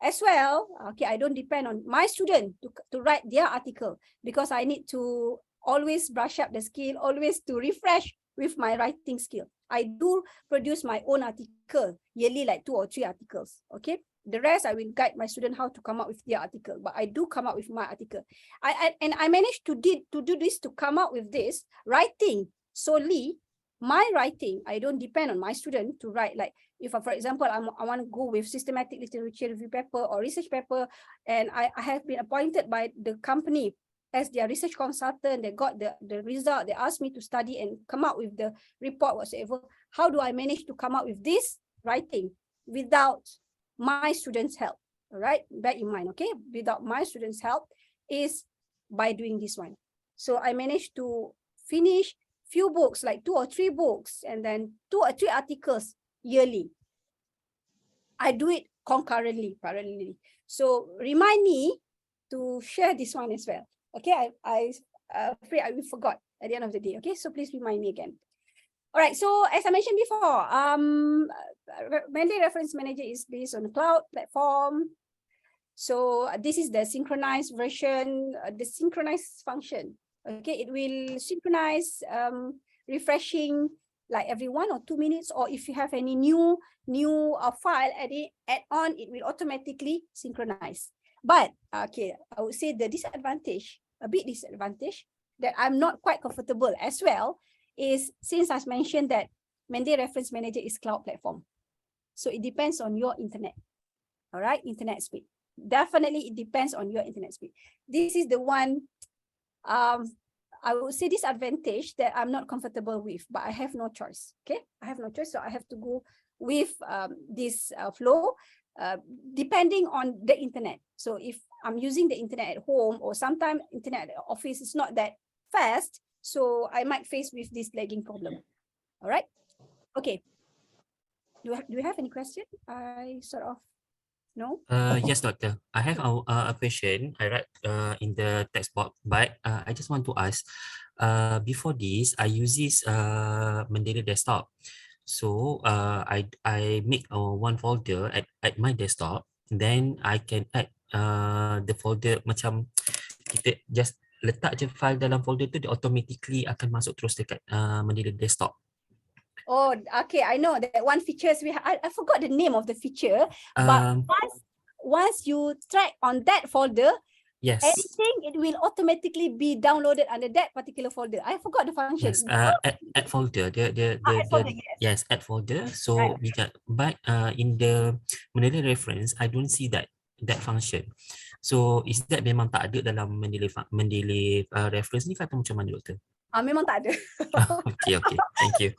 Speaker 1: as well. Okay, I don't depend on my student to write their article, because I need to always brush up the skill, always to refresh with my writing skill. I do produce my own article yearly, like 2 or 3 articles. Okay, the rest I will guide my student how to come up with their article, but I do come up with my article. I managed to do this, to come up with this writing solely. My writing, I don't depend on my student to write. Like if, for example, I want to go with systematic literature review paper or research paper, and I have been appointed by the company as their research consultant, they got the result, they asked me to study and come up with the report whatsoever. How do I manage to come up with this writing without my students' help? All right, bear in mind, okay, without my students' help is by doing this one. So I managed to finish few books, like 2 or 3 books, and then 2 or 3 articles yearly. I do it concurrently, parallelly. So remind me to share this one as well. Okay, I afraid I will forgot at the end of the day. Okay, so please remind me again. All right, so as I mentioned before, Mendeley Reference Manager is based on a cloud platform. So this is the synchronized version, the synchronized function. Okay, it will synchronize, refreshing like every 1 or 2 minutes, or if you have any new file add on, it will automatically synchronize. But okay, I would say the disadvantage, a bit disadvantage, that I'm not quite comfortable as well, is since I've mentioned that Mendeley Reference Manager is cloud platform. So it depends on your internet. All right, internet speed. Definitely it depends on your internet speed. This is the one, I would say disadvantage that I'm not comfortable with, but I have no choice. Okay, I have no choice, so I have to go with this flow, depending on the internet. So if I'm using the internet at home, or sometimes internet at the office is not that fast, so I might face with this lagging problem. All right, okay. Do you have any question? I sort of no.
Speaker 8: Yes, doctor. I have a question. I read in the text box, but I just want to ask. Before this, I use this Mendeley desktop. So I make one folder at my desktop. Then I can add the folder, macam kita just letak je file dalam folder tu, dia automatically akan masuk terus dekat Mendeley desktop.
Speaker 1: Oh, okay. I know that one features we have. I forgot the name of the feature, but once you track on that folder,
Speaker 8: Yes.
Speaker 1: anything, it will automatically be downloaded under that particular folder. I forgot the function.
Speaker 8: Yes, add folder.
Speaker 1: Add folder, yes.
Speaker 8: Yes, add folder. So
Speaker 1: Right.
Speaker 8: we got, but in the Mendeley reference, I don't see that function. So is that memang tak ada dalam Mendeley reference ni, atau macam mana, doktor?
Speaker 1: Memang tak ada.
Speaker 8: Okay, thank you.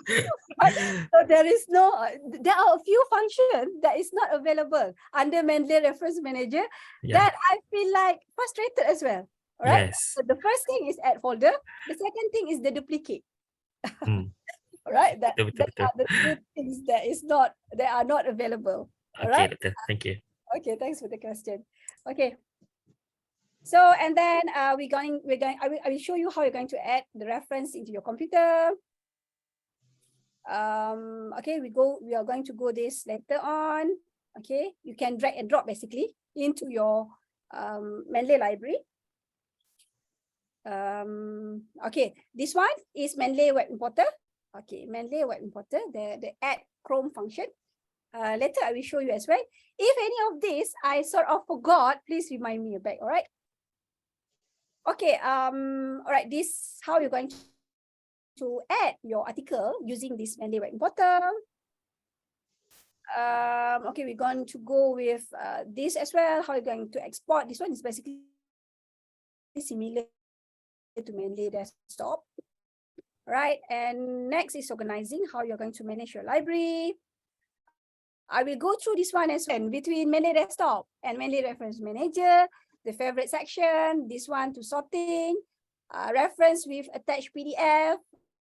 Speaker 1: So there is no, there are a few functions that is not available under Mendeley Reference Manager that I feel like frustrated as well. All right.
Speaker 8: Yes.
Speaker 1: So the first thing is add folder. The second thing is the duplicate. All right. That are the two things that are not available. All
Speaker 8: Okay,
Speaker 1: right.
Speaker 8: doctor. Thank you.
Speaker 1: Okay, thanks for the question. Okay. So, and then I will show you how you're going to add the reference into your computer. Okay, we are going to go this later on. Okay, you can drag and drop basically into your Mendeley library. Okay, this one is Mendeley Web Importer. Okay, Mendeley Web Importer, the add Chrome function. Later I will show you as well. If any of this I sort of forgot, please remind me back. All right. Okay. All right. This how you're going to add your article using this Mendeley Web Importer. Okay, we're going to go with this as well. How you're going to export. This one is basically similar to Mendeley Desktop. Right. And next is organizing, how you're going to manage your library. I will go through this one as well between Mendeley Desktop and Mendeley Reference Manager, the favorite section, this one to sorting, reference with attached PDF.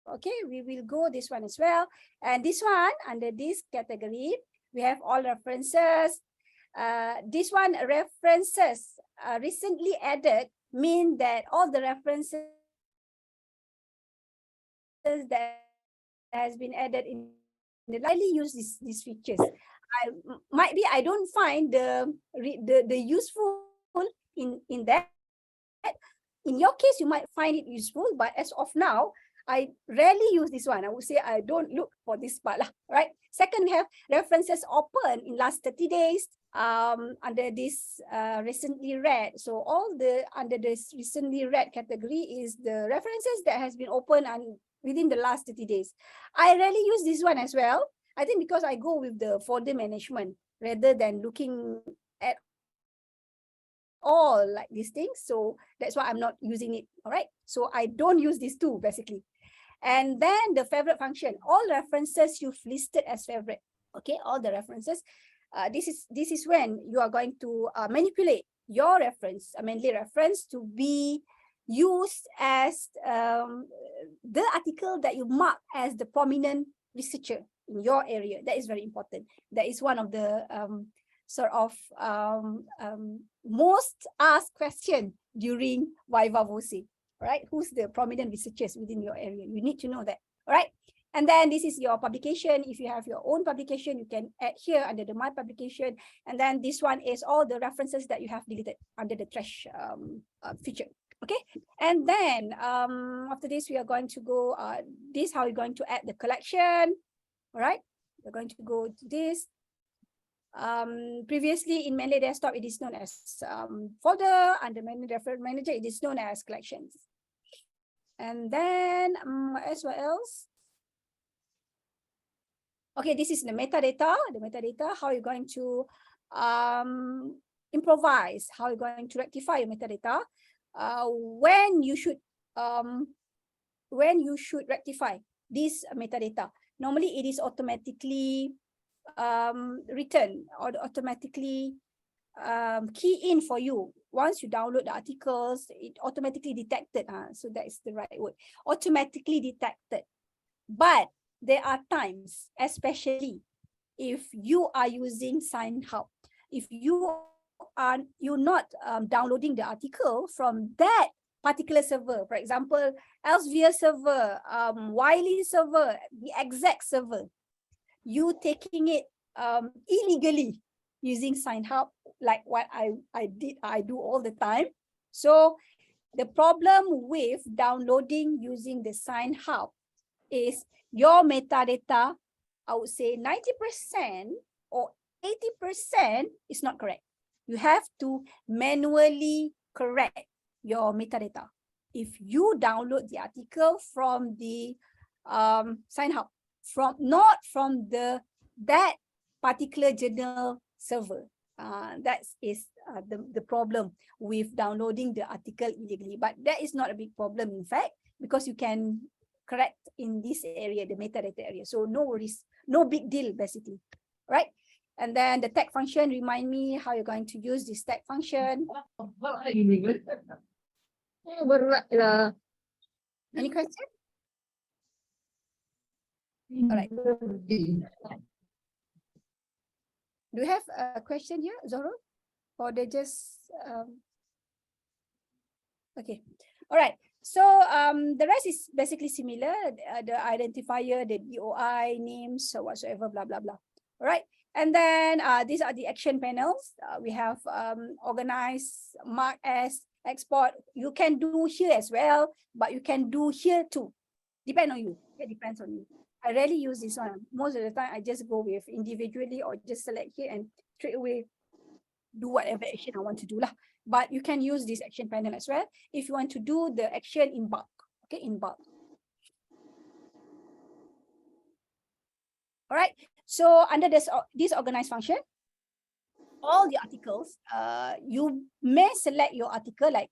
Speaker 1: Okay, we will go this one as well. And this one, under this category, we have all references. This one, references recently added, mean that all the references that has been added in the highly use these features. I don't find the useful in that. In your case, you might find it useful, but as of now, I rarely use this one. I would say I don't look for this part lah, right? Second, we have references open in last 30 days under this recently read. So all under this recently read category is the references that has been opened and within the last 30 days. I rarely use this one as well. I think because I go with the folder management rather than looking at all like these things. So that's why I'm not using it. All right. So I don't use these two basically. And then the favorite function, all references you've listed as favorite. Okay, all the references. This is when you are going to manipulate your reference, a Mendeley reference, to be used as the article that you mark as the prominent researcher in your area. That is very important. That is one of the sort of most asked question during Viva Voce, right? Who's the prominent researchers within your area? You need to know that, all right? And then this is your publication. If you have your own publication, you can add here under the My Publication. And then this one is all the references that you have deleted under the trash feature. Okay, and then after this, we are going to go, this how you're going to add the collection. All right, we're going to go to this. Previously in Mendeley Desktop, it is known as folder. Under Mendeley Reference Manager, it is known as collections. And then as well else. Okay, this is the metadata. The metadata, how you're going to improvise, how you're going to rectify your metadata. When you should rectify this metadata. Normally, it is automatically written or automatically key in for you. Once you download the articles, it automatically detected. So that is the right word. Automatically detected. But there are times, especially if you are using SignHub, if you're not downloading the article from that particular server, for example, Elsevier server, Wiley server, the exact server, you taking it illegally using SignHub, like what I do all the time. So the problem with downloading using the SignHub is your metadata, I would say 90% or 80% is not correct. You have to manually correct your metadata. If you download the article from the sign hub, not from that particular journal server. That is the problem with downloading the article illegally. But that is not a big problem, in fact, because you can correct in this area, the metadata area. So no worries, no big deal, basically, right? And then the tag function, remind me how you're going to use this tag function. Any question? All right. Do you have a question here, Zoro? Or they just okay. All right. So the rest is basically similar. The identifier, the DOI, names, so whatsoever, blah blah blah. All right. And then these are the action panels. We have organize, mark as, export. You can do here as well, but you can do here too. Depend on you. It depends on you. I rarely use this one. Most of the time, I just go with individually or just select here and straight away do whatever action I want to do lah. But you can use this action panel as well if you want to do the action in bulk. Okay, in bulk. All right. So under this organize function, all the articles, you may select your article, like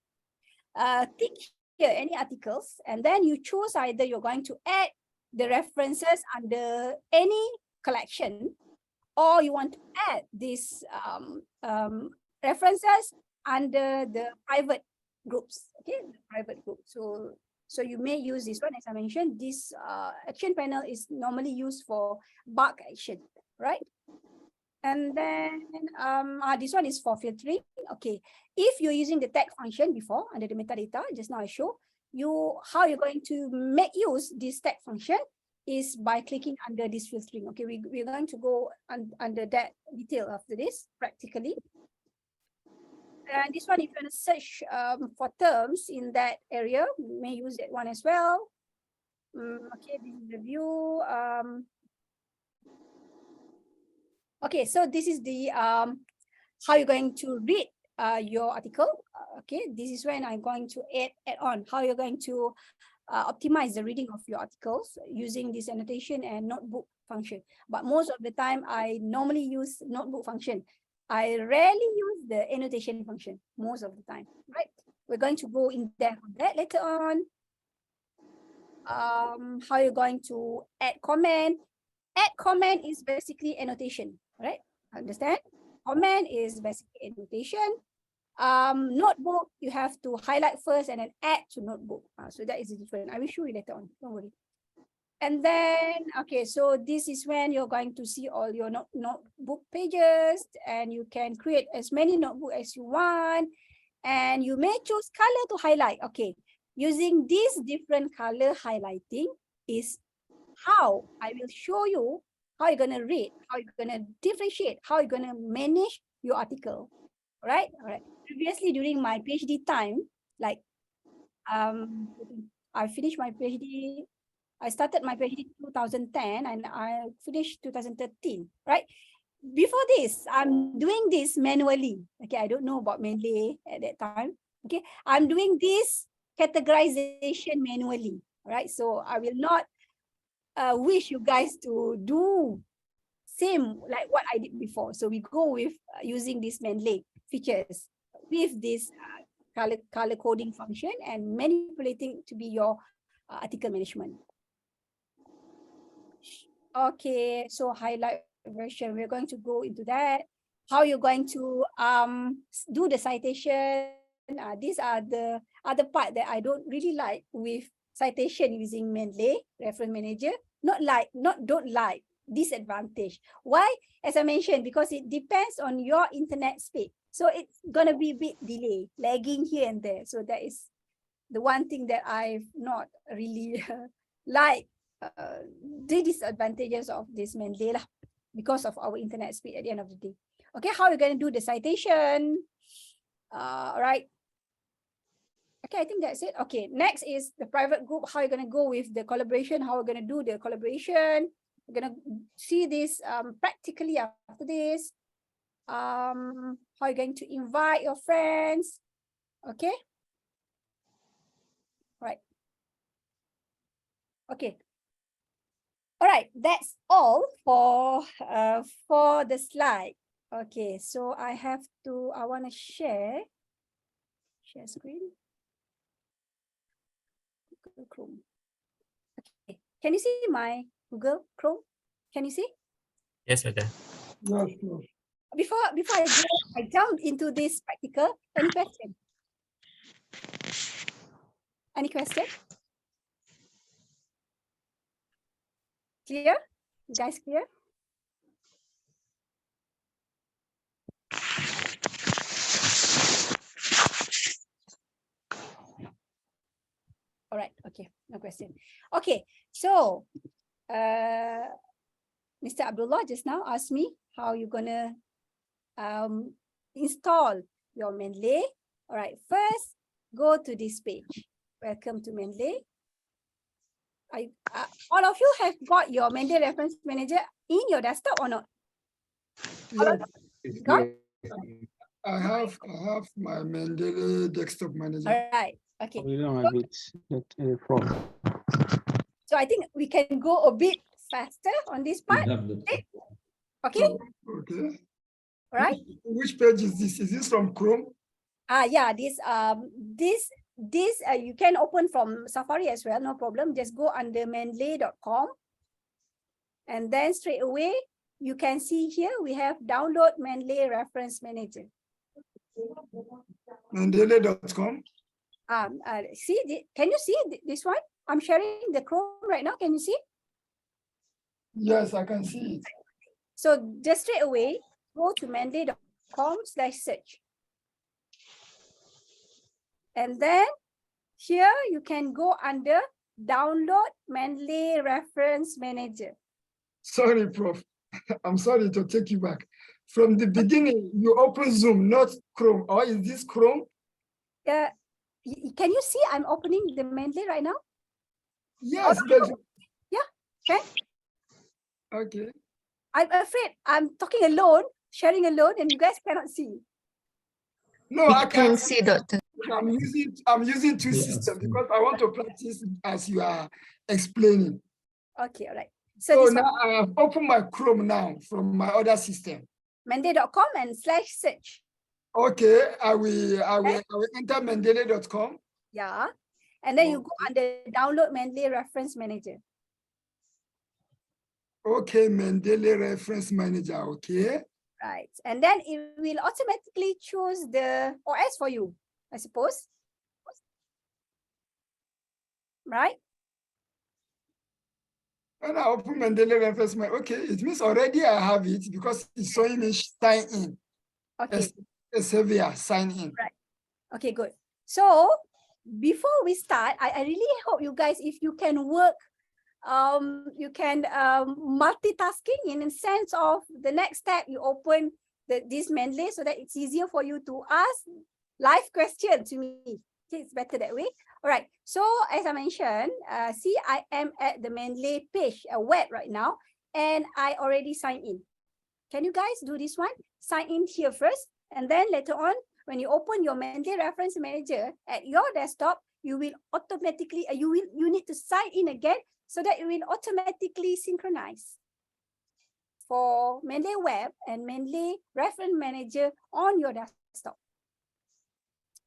Speaker 1: tick here any articles, and then you choose either you're going to add the references under any collection, or you want to add these references under the private groups. Okay, the private group. So you may use this one, as I mentioned. This action panel is normally used for bulk action, right? And then this one is for filtering. Okay, if you're using the tag function before under the metadata, just now I show you how you're going to make use this tag function is by clicking under this filtering. Okay, we're going to go under that detail after this practically. And this one, if you want to search for terms in that area, you may use that one as well. Okay, this is the view. Okay, so this is the how you're going to read your article. Okay, this is when I'm going to add on how you're going to optimize the reading of your articles using this annotation and notebook function. But most of the time, I normally use notebook function. I rarely use the annotation function most of the time, right? We're going to go in depth on that later on. How you're going to add comment. Add comment is basically annotation, right? Understand? Comment is basically annotation. Notebook, you have to highlight first and then add to notebook. So that is different. I will show you later on, don't worry. And then, okay, so this is when you're going to see all your notebook pages, and you can create as many notebook as you want. And you may choose color to highlight. Okay, using this different color highlighting is how I will show you how you're going to read, how you're going to differentiate, how you're going to manage your article. All right. Previously, during my PhD time, like I finished my PhD. I started my PhD 2010 and I finished 2013, right? Before this, I'm doing this manually. Okay, I don't know about Mendeley at that time. Okay, I'm doing this categorization manually, right? So I will not wish you guys to do same like what I did before. So we go with using this Mendeley features with this color coding function and manipulating to be your article management. Okay, so highlight version, we're going to go into that. How you're going to do the citation. These are the other part that I don't really like with citation using Mendeley Reference Manager. Don't like, disadvantage. Why? As I mentioned, because it depends on your internet speed. So it's gonna be a bit delay, lagging here and there. So that is the one thing that I've not really like. The disadvantages of this Mendeley lah, because of our internet speed at the end of the day. Okay, how you're going to do the citation? All right. Okay, I think that's it. Okay, next is the private group. How you're going to go with the collaboration? How we're going to do the collaboration? We're going to see this practically after this. How you're going to invite your friends? Okay. Right. Okay. All right, that's all for the slide. Okay, so I want to share screen. Google Chrome. Okay, can you see my Google Chrome? Can you see?
Speaker 8: Yes, madam.
Speaker 4: Yes, yes.
Speaker 1: Before I jump into this practical, any question? Any question? Clear? You guys clear? All right, okay, no question. Okay, so Mr. Abdullah just now asked me how you're gonna install your Mendeley. All right, first go to this page. Welcome to Mendeley. All of you have got your Mendeley Reference Manager in your desktop or not?
Speaker 4: Yes,
Speaker 1: Got?
Speaker 4: I have my Mendeley desktop manager.
Speaker 1: All right, okay.
Speaker 2: We don't have it from.
Speaker 1: So I think we can go a bit faster on this
Speaker 5: We
Speaker 1: part.
Speaker 5: have the
Speaker 1: Okay,
Speaker 4: Okay.
Speaker 1: all right.
Speaker 4: Which page is this? Is this from Chrome?
Speaker 1: Yeah, this you can open from Safari as well, no problem. Just go under mendeley.com, and then straight away you can see here we have download Mendeley Reference Manager.
Speaker 4: Mendeley.com.
Speaker 1: Can you see this one? I'm sharing the Chrome right now. Can you see?
Speaker 4: Yes, I can see it.
Speaker 1: So just straight away go to mendeley.com/search. And then here you can go under download Mendeley Reference Manager.
Speaker 4: Sorry, Prof. I'm sorry to take you back. From the beginning, you open Zoom, not Chrome. Or is this Chrome?
Speaker 1: Can you see I'm opening the Mendeley right now?
Speaker 4: Yes, but
Speaker 1: Yeah, okay.
Speaker 4: okay.
Speaker 1: I'm afraid I'm talking alone, sharing alone, and you guys cannot see.
Speaker 4: No, I can
Speaker 9: see, Doctor.
Speaker 4: I'm using two systems because I want to practice as you are explaining.
Speaker 1: Okay, all right.
Speaker 4: So
Speaker 1: So this
Speaker 4: now
Speaker 1: one,
Speaker 4: I have opened my Chrome now from my other system.
Speaker 1: mendeley.com and /search.
Speaker 4: Okay, I will enter mendeley.com.
Speaker 1: Yeah. And then you go under download Mendeley Reference Manager.
Speaker 4: Okay, Mendeley Reference Manager, okay.
Speaker 1: Right. And then it will automatically choose the OS for you, I suppose. Right?
Speaker 4: When I open Mendeley Reference Manager, okay, it means already I have it because it's showing me sign in.
Speaker 1: Okay.
Speaker 4: Severe, sign in.
Speaker 1: Right. Okay, good. So before we start, I really hope you guys, if you can work, you can multitasking in the sense of the next step, you open this Mendeley so that it's easier for you to ask live questions to me. Okay, it's better that way. All right. So as I mentioned, see, I am at the Mendeley page, web right now, and I already signed in. Can you guys do this one? Sign in here first, and then later on, when you open your Mendeley Reference Manager at your desktop, you will automatically, you need to sign in again so that it will automatically synchronize for Mendeley Web and Mendeley Reference Manager on your desktop.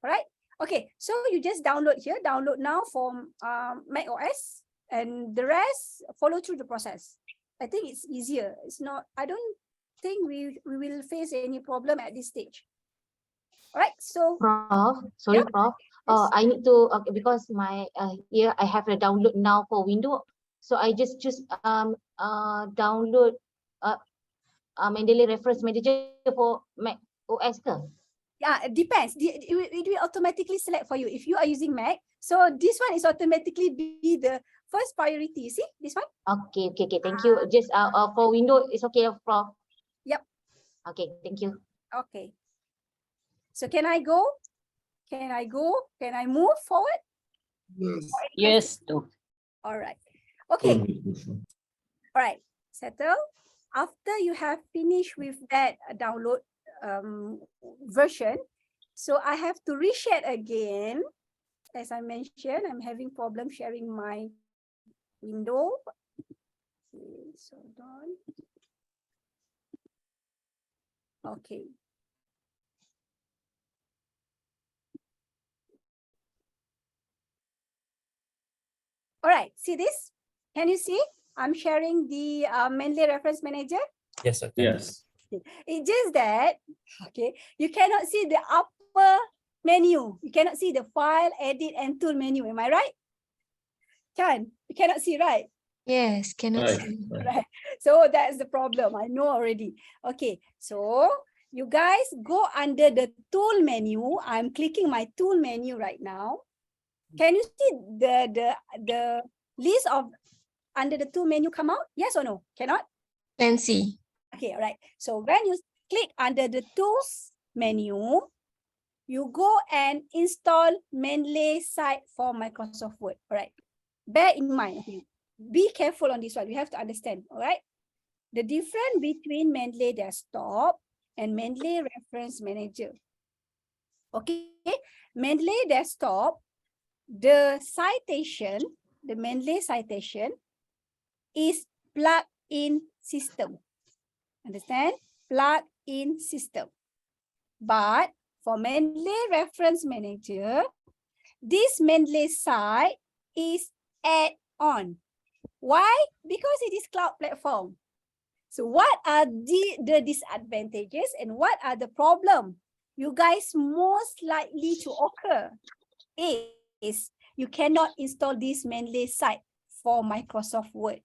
Speaker 1: All right. Okay, so you just download here, download now from Mac OS, and the rest follow through the process. I think it's easier. It's not, I don't think we will face any problem at this stage. All right, so
Speaker 7: Prof, sorry,
Speaker 1: yeah.
Speaker 7: Prof.
Speaker 1: Yes.
Speaker 7: I need to because my here I have a download now for Windows, so I just choose download Mendeley Reference Manager for Mac OS.
Speaker 1: Yeah, it depends. It will automatically select for you if you are using Mac. So this one is automatically be the first priority. See this one?
Speaker 7: Okay. Thank you. Just for Windows, it's okay, Prof.
Speaker 1: Yep.
Speaker 7: Okay, thank you.
Speaker 1: Okay. So can I go? Can I go? Can I move forward?
Speaker 4: Yes.
Speaker 9: Yes.
Speaker 1: All right. Okay. All right. Settle. After you have finished with that download version, So I have to reshare again. As I mentioned, I'm having problem sharing my window. Okay, so on. Okay. All right, see this? Can you see? I'm sharing the Mendeley Reference Manager.
Speaker 8: Yes, sir.
Speaker 5: Yes.
Speaker 1: It's just that, okay, you cannot see the upper menu. You cannot see the file, edit, and tool menu. Am I right? Can you cannot see, right?
Speaker 9: Yes, cannot
Speaker 5: Right.
Speaker 9: see.
Speaker 1: Right. So that's the problem. I know already. Okay. So you guys go under the tool menu. I'm clicking my tool menu right now. Can you see the list of under the tool menu come out? Yes or no? Cannot?
Speaker 9: Can see.
Speaker 1: Okay, all right. So when you click under the tools menu, you go and install Mendeley site for Microsoft Word. All right. Bear in mind, okay. Be careful on this one. We have to understand, all right? The difference between Mendeley Desktop and Mendeley Reference Manager. Okay, Mendeley Desktop, the citation, the Mendeley citation is plug-in system. Understand? Plug-in system. But for Mendeley Reference Manager, this Mendeley site is add-on. Why? Because it is cloud platform. So what are the disadvantages and what are the problem you guys most likely to occur is you cannot install this Mendeley site for Microsoft Word.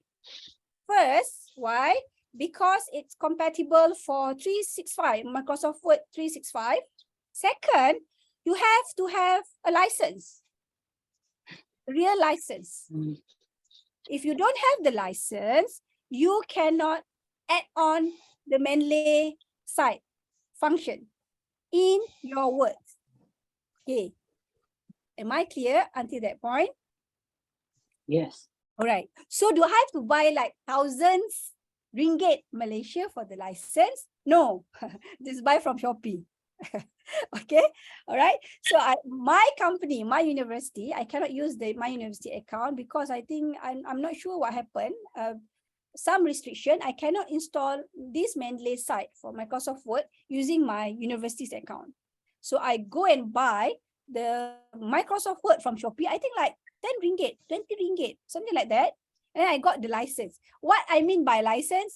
Speaker 1: First, why? Because it's compatible for 365, Microsoft Word 365. Second, you have to have a license, real license. If you don't have the license, you cannot add on the Mendeley site function in your words. Okay. Am I clear until that point?
Speaker 10: Yes.
Speaker 1: All right. So do I have to buy like thousands ringgit Malaysia for the license? No, just buy from Shopee. Okay. All right. So my company, my university, I cannot use my university account because I think I'm not sure what happened. Some restriction, I cannot install this Mendeley site for Microsoft Word using my university's account. So I go and buy the Microsoft Word from Shopee. I think like 10 ringgit, 20 ringgit, something like that. And I got the license. What I mean by license,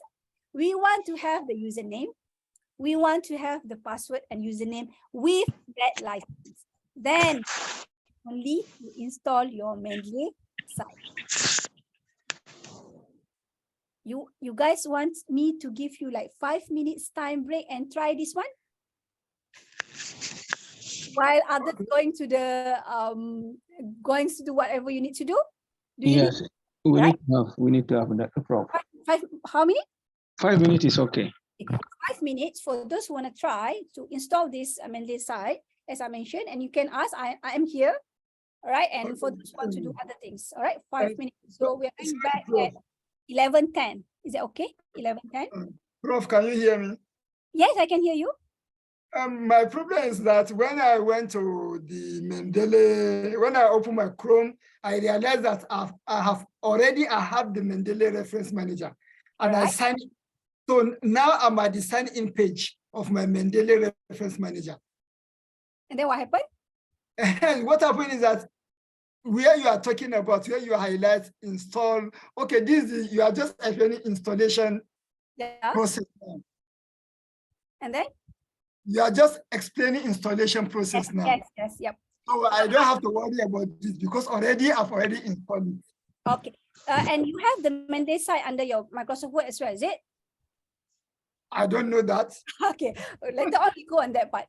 Speaker 1: we want to have the username. We want to have the password and username with that license. Then only you install your Mendeley site. You guys want me to give you like 5 minutes time break and try this one? While others going to the going to do whatever you need to do? Do you
Speaker 10: Yes,
Speaker 1: need,
Speaker 10: we need to have that approach.
Speaker 1: how many?
Speaker 10: 5 minutes is okay.
Speaker 1: 5 minutes for those who want to try to install this Mendeley site, as I mentioned, and you can ask, I am here, all right, and for those who want to do other things, all right, 5 minutes. So we are going back at 11:10. Is that okay? 11:10?
Speaker 4: Prof, can you hear me?
Speaker 1: Yes, I can hear you.
Speaker 4: My problem is that when I went to the Mendeley, when I opened my Chrome, I realized that I have the Mendeley Reference Manager, and I signed. So now I'm at the sign-in page of my Mendeley Reference Manager.
Speaker 1: And then what happened?
Speaker 4: And what happened is that where you are talking about, where you highlight install, okay, this is, you are just explaining installation process.
Speaker 1: And then?
Speaker 4: You are just explaining installation process now.
Speaker 1: Yes, yep.
Speaker 4: So I don't have to worry about this because I've already installed it.
Speaker 1: Okay. And you have the Mendeley site under your Microsoft Word as well, is it?
Speaker 4: I don't know that.
Speaker 1: Okay, later on we go on that part.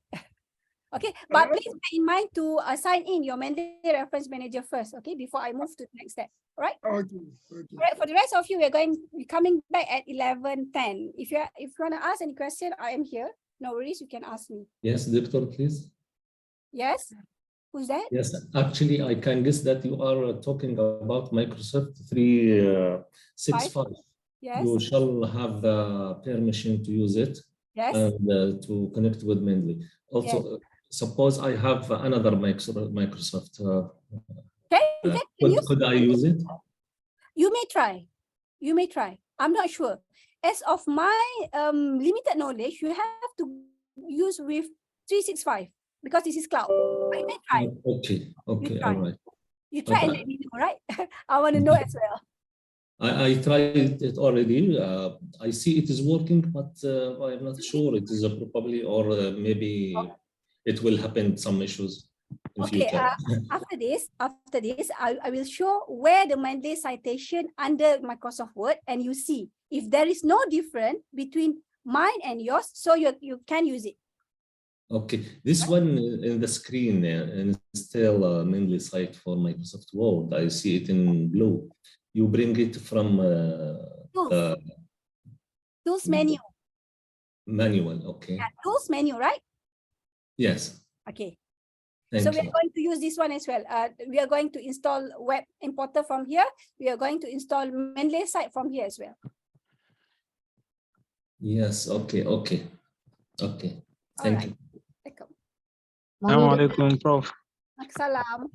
Speaker 1: Okay, but please bear in mind to sign in your Mendeley Reference Manager first, okay, before I move to the next step. All right?
Speaker 4: Okay.
Speaker 1: All right, for the rest of you, we're coming back at 11:10. If you want to ask any question, I am here. No worries, you can ask me.
Speaker 5: Yes, doctor, please.
Speaker 1: Yes? Who's that?
Speaker 5: Yes, actually, I can guess that you are talking about Microsoft 365.
Speaker 1: Yes.
Speaker 5: You shall have the permission to use it.
Speaker 1: Yes.
Speaker 5: And to connect with Mendeley. Also, suppose I have another Microsoft.
Speaker 1: Can
Speaker 5: Could I use it?
Speaker 1: You may try. You may try. I'm not sure. As of my limited knowledge, you have to use with 365 because this is cloud. But you may try.
Speaker 5: Okay. Okay.
Speaker 1: try.
Speaker 5: All right.
Speaker 1: You try and
Speaker 5: Okay.
Speaker 1: let me know, right? I want to know as well.
Speaker 5: I tried it already. I see it is working, but I'm not sure it is probably, or maybe it will happen some issues in
Speaker 1: Okay,
Speaker 5: future.
Speaker 1: after this, I will show where the Mendeley citation under Microsoft Word, and you see if there is no difference between mine and yours, so you can use it.
Speaker 5: Okay, this one in the screen and still Mendeley site for Microsoft Word. I see it in blue. You bring it from
Speaker 1: Tools menu.
Speaker 5: Manual. Okay.
Speaker 1: Yeah, tools menu, right?
Speaker 5: Yes.
Speaker 1: Okay.
Speaker 5: Thank
Speaker 1: So we
Speaker 5: you.
Speaker 1: are going to use this one as well. We are going to install web importer from here. We are going to install Mendeley site from here as well.
Speaker 5: Yes. Okay. Okay. Okay. Thank you.
Speaker 1: Welcome.
Speaker 10: Assalamualaikum, Prof.
Speaker 1: Assalam.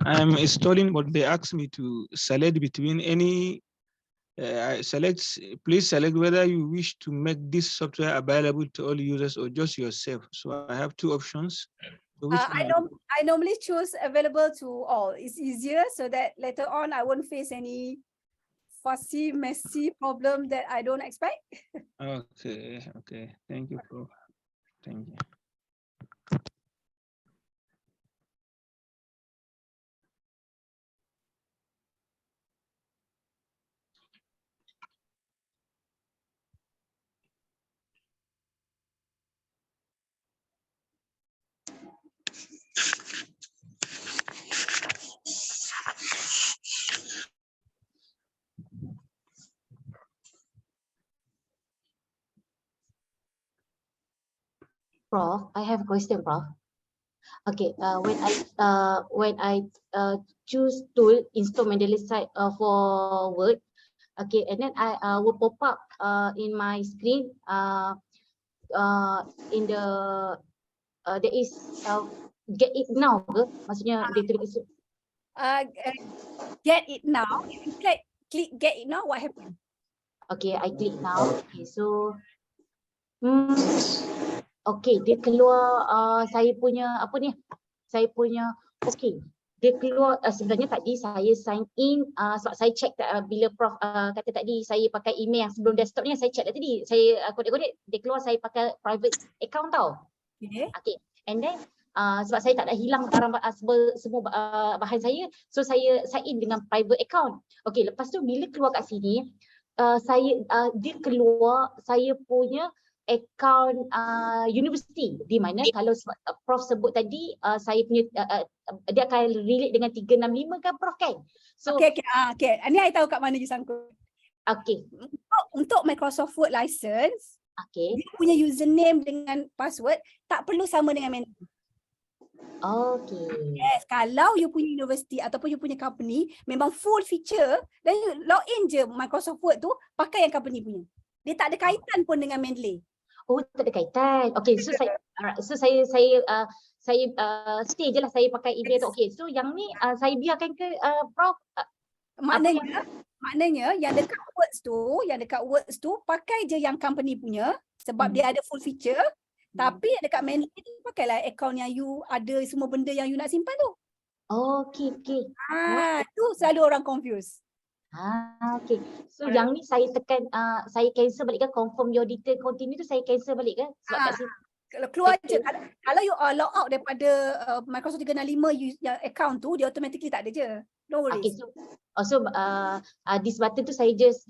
Speaker 10: I am installing, but they asked me to select between any. Please select whether you wish to make this software available to all users or just yourself. So I have two options. So
Speaker 1: I normally choose available to all. It's easier so that later on I won't face any fussy, messy problem that I don't expect.
Speaker 10: Okay. Okay. Thank you, Prof. Thank you.
Speaker 7: Prof, I have a question, Prof. Okay, when I choose tool install Mendeley site for Word, okay, and then I will pop up in my screen in the there is get it now ke? Maksudnya dia tulis
Speaker 1: Get it now. If you click get it now, what happens?
Speaker 7: okay, I click now. Okay, so okay, dia keluar saya punya apa ni? Saya punya okay. Dia keluar sebenarnya tadi saya sign in sebab saya check bila Prof kata tadi saya pakai email yang sebelum desktop ni, saya check tadi. Saya kodek-kodek dia keluar saya pakai private account tau.
Speaker 1: Okay.
Speaker 7: Okay. And then sebab saya tak ada hilang barang semua bahan saya, so saya sign in dengan private account. Okay, lepas tu bila keluar kat sini dia keluar saya punya account university, di mana kalau Prof sebut tadi saya punya dia akan relate dengan 365 kan Prof kan? So
Speaker 1: okay. Ini I tahu kat mana you sangkut.
Speaker 7: Okay.
Speaker 1: Untuk Microsoft Word license,
Speaker 7: okay,
Speaker 1: dia punya username dengan password tak perlu sama dengan Mendeley.
Speaker 7: Okay.
Speaker 1: Yes, kalau you punya university ataupun you punya company memang full feature, dan you log in je Microsoft Word tu pakai yang company punya. Dia tak ada kaitan pun dengan Mendeley.
Speaker 7: Oh, tak ada kaitan. Okay, so saya stay je lah saya pakai email tu. Okay, so yang ni saya biarkan ke Prof?
Speaker 1: Maknanya yang dekat Words tu pakai je yang company punya sebab dia ada full feature. Tapi yang dekat Mendeley tu pakailah account yang you ada semua benda yang you nak simpan tu.
Speaker 7: Okay.
Speaker 1: Tu selalu orang confuse.
Speaker 7: Okay. So yang ni saya tekan saya cancel balik ke confirm your detail continue tu saya cancel balik ke? Sebab kat sini
Speaker 1: kalau keluar je kalau you log out daripada Microsoft 365 yang account tu dia automatically tak ada je. Don't worry.
Speaker 7: Okay, so this button tu saya just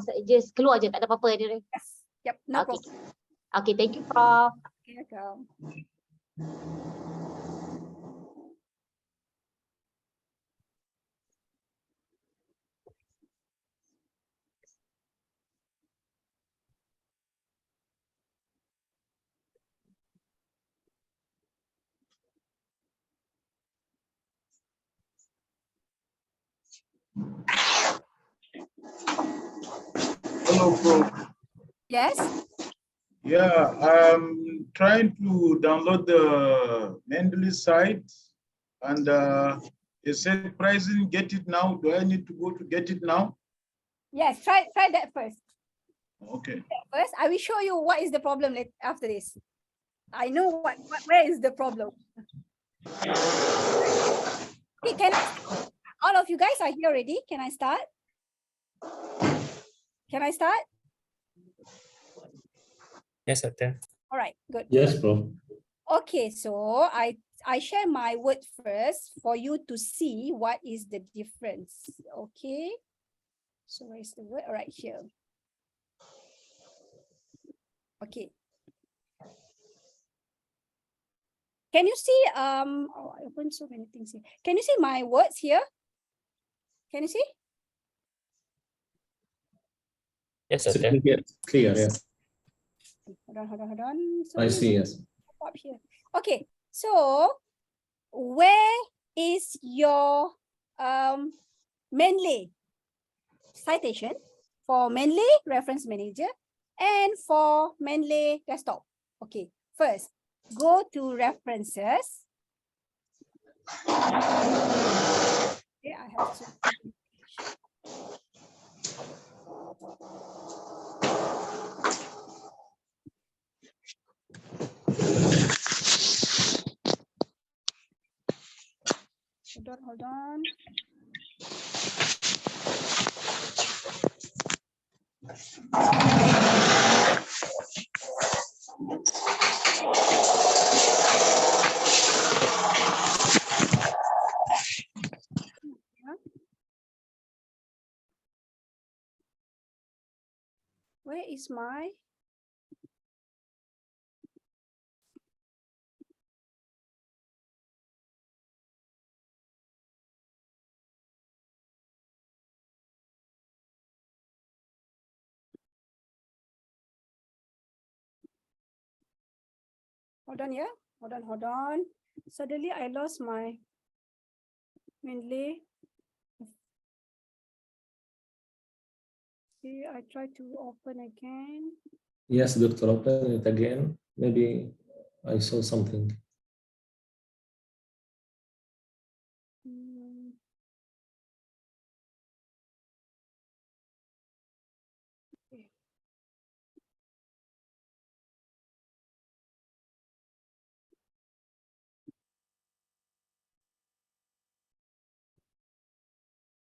Speaker 7: saya just keluar je, tak ada apa-apa dia.
Speaker 1: Yes. Yep, no problem.
Speaker 7: Okay, thank you Prof.
Speaker 1: Okay, welcome.
Speaker 4: Hello, Prof.
Speaker 1: Yes.
Speaker 11: Yeah, I'm trying to download the Mendeley site, and it said pricing, get it now. Do I need to go to get it now?
Speaker 1: Yes, try that first.
Speaker 11: Okay.
Speaker 1: First, I will show you what is the problem after this. I know where is the problem. Okay, can I start? All of you guys are here already. Can I start? Can I start?
Speaker 8: Yes, Doctor.
Speaker 1: All right, good.
Speaker 5: Yes, bro.
Speaker 1: Okay, so I share my word first for you to see what is the difference. Okay. So where is the word? All right, here. Okay. Can you see oh, I opened so many things here. Can you see my words here? Can you see?
Speaker 8: Yes,
Speaker 5: It's
Speaker 8: Doctor.
Speaker 5: clear, yes.
Speaker 1: Hold on. So
Speaker 5: I see, yes.
Speaker 1: up here. Okay, so where is your Mendeley citation for Mendeley Reference Manager and for Mendeley Desktop? Okay, first go to references. Okay, I have to. Hold on. Where is my? Hold on, yeah. Hold on. Suddenly I lost my Mendeley. Okay, I try to open again.
Speaker 5: Yes, Doctor, open it again. Maybe I saw something.
Speaker 1: Okay.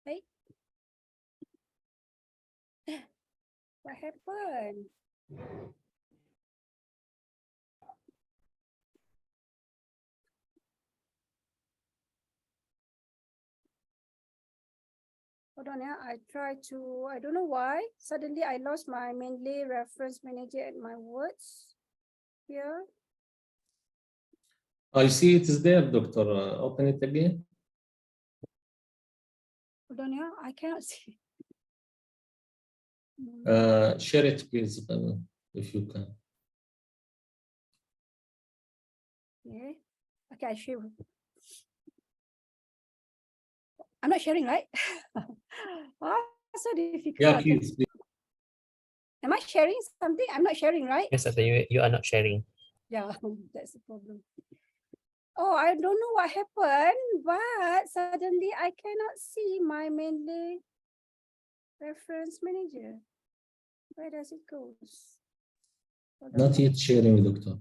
Speaker 1: Hey. What happened? Hold on, yeah. I try to, I don't know why. Suddenly I lost my Mendeley Reference Manager and my words here.
Speaker 5: I see it is there, Doctor. Open it again.
Speaker 1: Hold on, yeah. I cannot see.
Speaker 5: Share it, please, if you can.
Speaker 1: Okay. Okay, I share. I'm not sharing, right? So difficult.
Speaker 5: Yeah, please.
Speaker 1: Am I sharing something? I'm not sharing, right?
Speaker 8: Yes, Doctor. You are not sharing.
Speaker 1: Yeah, that's the problem. Oh, I don't know what happened, but suddenly I cannot see my Mendeley Reference Manager. Where does it go?
Speaker 5: Not yet sharing, Doctor.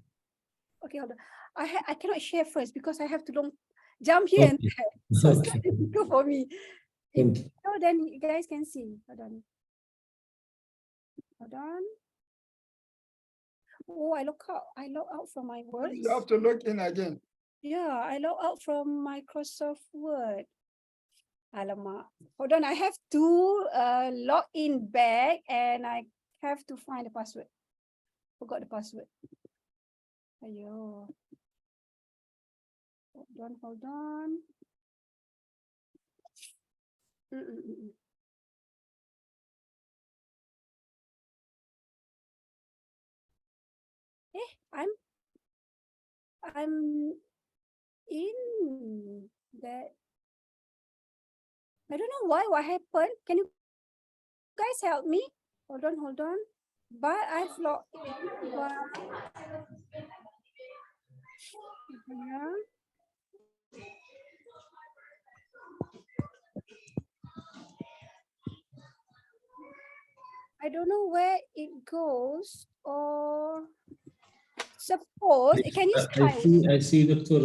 Speaker 1: Okay, hold on. I cannot share first because I have to jump here and there. So it's
Speaker 5: Okay.
Speaker 1: difficult for me.
Speaker 5: Thank you.
Speaker 1: So then you guys can see. Hold on. Hold on. Oh, I log out from my words.
Speaker 4: You have to log in again.
Speaker 1: Yeah, I log out from Microsoft Word. Alamak. Hold on, I have to log in back and I have to find the password. Forgot the password. Ayo. Hold on. I'm in that. I don't know why. What happened? Can you guys help me? Hold on. But I've lost. I don't know where it goes, or suppose can you
Speaker 5: I see Dr.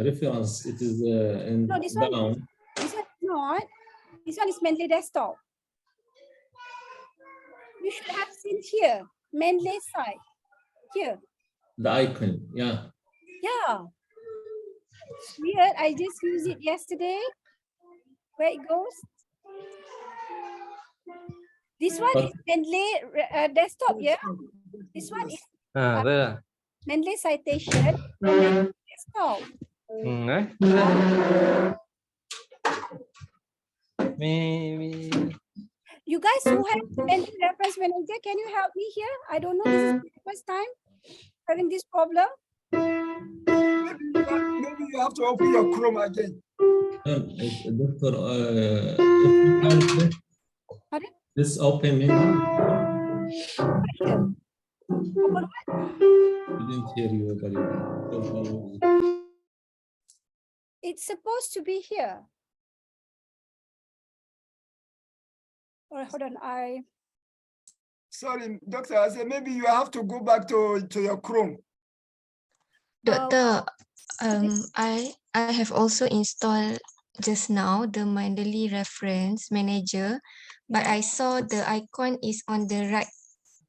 Speaker 5: Reference. It is in
Speaker 1: no, this
Speaker 5: down.
Speaker 1: one is not. This one is Mendeley desktop. You should have seen here, Mendeley side. Here.
Speaker 5: The icon, yeah.
Speaker 1: Yeah. It's weird. I just used it yesterday. Where it goes? This one is Mendeley desktop, yeah. This one is Mendeley citation from desktop. You guys who have Mendeley Reference Manager, can you help me here? I don't know. This is the first time having this problem.
Speaker 4: Maybe you have to open your Chrome again.
Speaker 5: Doctor, this open menu. Didn't hear you very well.
Speaker 1: It's supposed to be here. All right, hold on.
Speaker 4: Sorry, Doctor, I said maybe you have to go back to your Chrome.
Speaker 9: Doctor, I have also installed just now the Mendeley Reference Manager, but I saw the icon is on the right.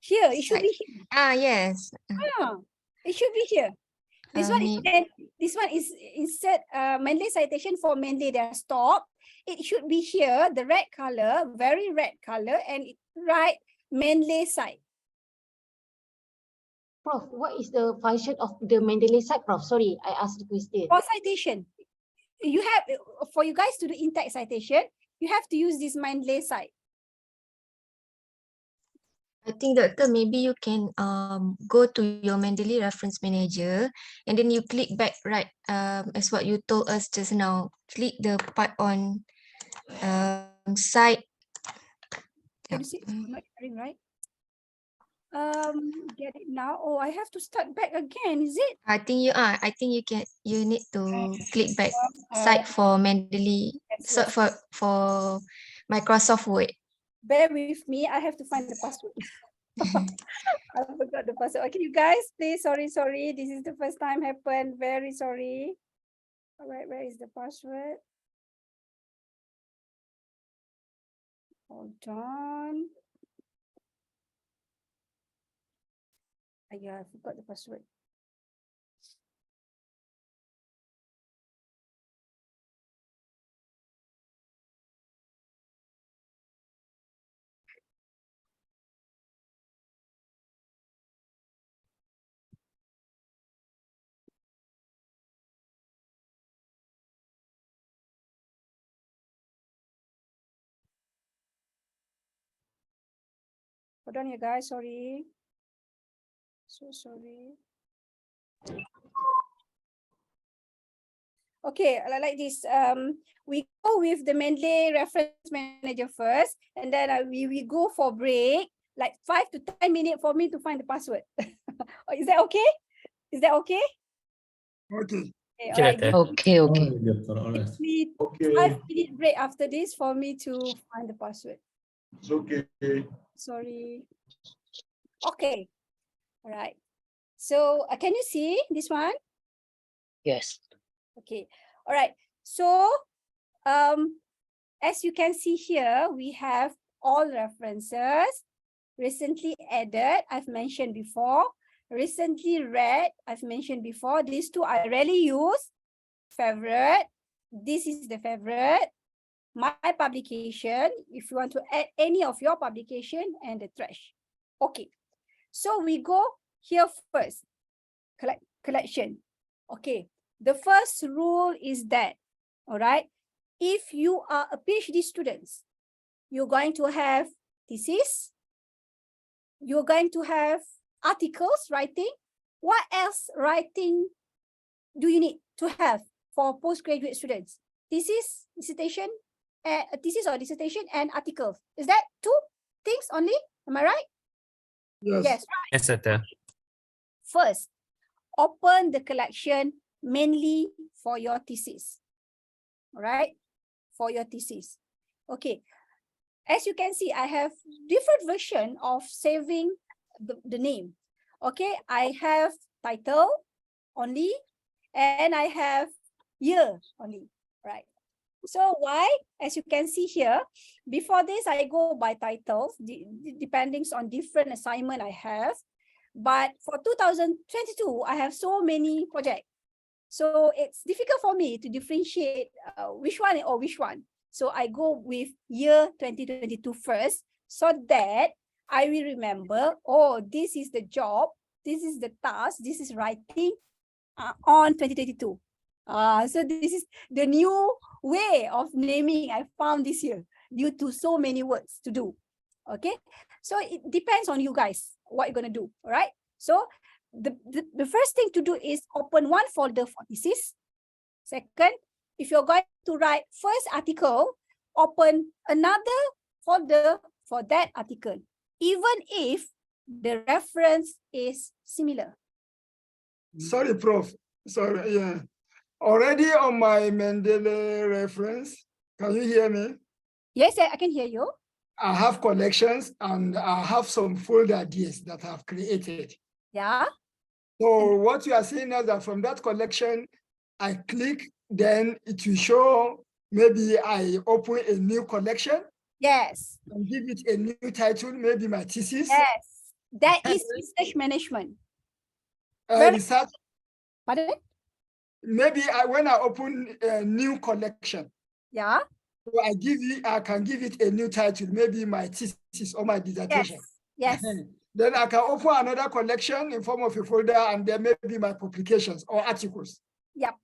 Speaker 1: Here, it should be here.
Speaker 9: Yes.
Speaker 1: It should be here. This one is instead Mendeley citation for Mendeley desktop. It should be here, the red color, very red color, and it right Mendeley side.
Speaker 7: Prof, what is the function of the Mendeley side, Prof? Sorry, I asked the question.
Speaker 1: For citation, you have, for you guys to do in-text citation, you have to use this Mendeley side.
Speaker 9: I think, Doctor, maybe you can go to your Mendeley Reference Manager and then you click back right as what you told us just now. Click the part on side.
Speaker 1: Can you see? I'm not hearing, right? Get it now. Oh, I have to start back again, is it?
Speaker 9: I think you are. I think you need to click back site for Mendeley, search for Microsoft Word.
Speaker 1: Bear with me, I have to find the password. I forgot the password. Okay, you guys, please, sorry. This is the first time happened. Very sorry. All right, where is the password? Hold on. Yeah, I forgot the password. Hold on, you guys, sorry. So sorry. Okay, like this. We go with the Mendeley Reference Manager first, and then we go for break, like 5 to 10 minutes for me to find the password. Is that okay? Is that okay?
Speaker 4: Okay.
Speaker 1: Okay.
Speaker 5: Okay.
Speaker 1: 5-minute break after this for me to find the password.
Speaker 11: It's okay.
Speaker 1: Sorry. Okay. All right. So can you see this one?
Speaker 12: Yes.
Speaker 1: Okay. All right. So as you can see here, we have all references recently added. I've mentioned before. Recently read, I've mentioned before. These two I rarely use. Favorite. This is the favorite. My publication, if you want to add any of your publication, and the trash. Okay. So we go here first. Collection. Okay. The first rule is that, all right, if you are a PhD student, you're going to have thesis, you're going to have articles writing. What else writing do you need to have for postgraduate students? Thesis, dissertation, thesis or dissertation, and articles. Is that 2 things only? Am I right?
Speaker 4: Yes.
Speaker 1: Yes, right.
Speaker 8: Yes, sir.
Speaker 1: First, open the collection mainly for your thesis. All right, for your thesis. Okay. As you can see, I have different version of saving the name. Okay, I have title only, and I have year only, right? So why? As you can see here, before this, I go by titles, depending on different assignment I have. But for 2022, I have so many projects. So it's difficult for me to differentiate which one or which one. So I go with year 2022 first, so that I will remember, oh, this is the job, this is the task, this is writing on 2022. So this is the new way of naming I found this year due to so many words to do. Okay, so it depends on you guys what you're gonna do. All right. So the first thing to do is open one folder for thesis. Second, if you're going to write first article, open another folder for that article, even if the reference is similar.
Speaker 4: Sorry, Prof. Sorry, yeah. Already on my Mendeley reference, can you hear me?
Speaker 1: Yes, I can hear you.
Speaker 4: I have collections and I have some folder ideas that I've created.
Speaker 1: Yeah.
Speaker 4: So what you are seeing is that from that collection, I click, then it will show, maybe I open a new collection.
Speaker 1: Yes.
Speaker 4: And give it a new title, maybe my thesis.
Speaker 1: Yes, that is research management.
Speaker 4: Research.
Speaker 1: Pardon?
Speaker 4: Maybe when I open a new collection.
Speaker 1: Yeah.
Speaker 4: So I can give it a new title, maybe my thesis or my dissertation.
Speaker 1: Yes.
Speaker 4: Then I can open another collection in form of a folder, and then maybe my publications or articles.
Speaker 1: Yep.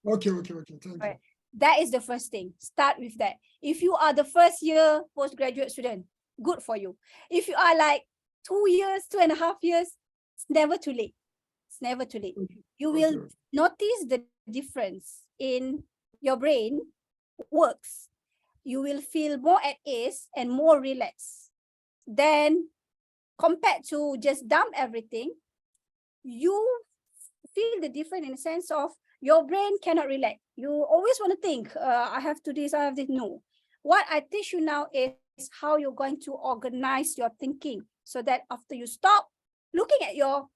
Speaker 4: Okay, thank you.
Speaker 1: That is the first thing. Start with that. If you are the first year postgraduate student, good for you. If you are like 2 years, 2.5 years, it's never too late. It's never too late. You will notice the difference in your brain works. You will feel more at ease and more relaxed. Then compared to just dump everything, you feel the difference in the sense of your brain cannot relax. You always want to think, I have to do this, I have this. No. What I teach you now is how you're going to organize your thinking so that after you stop looking at your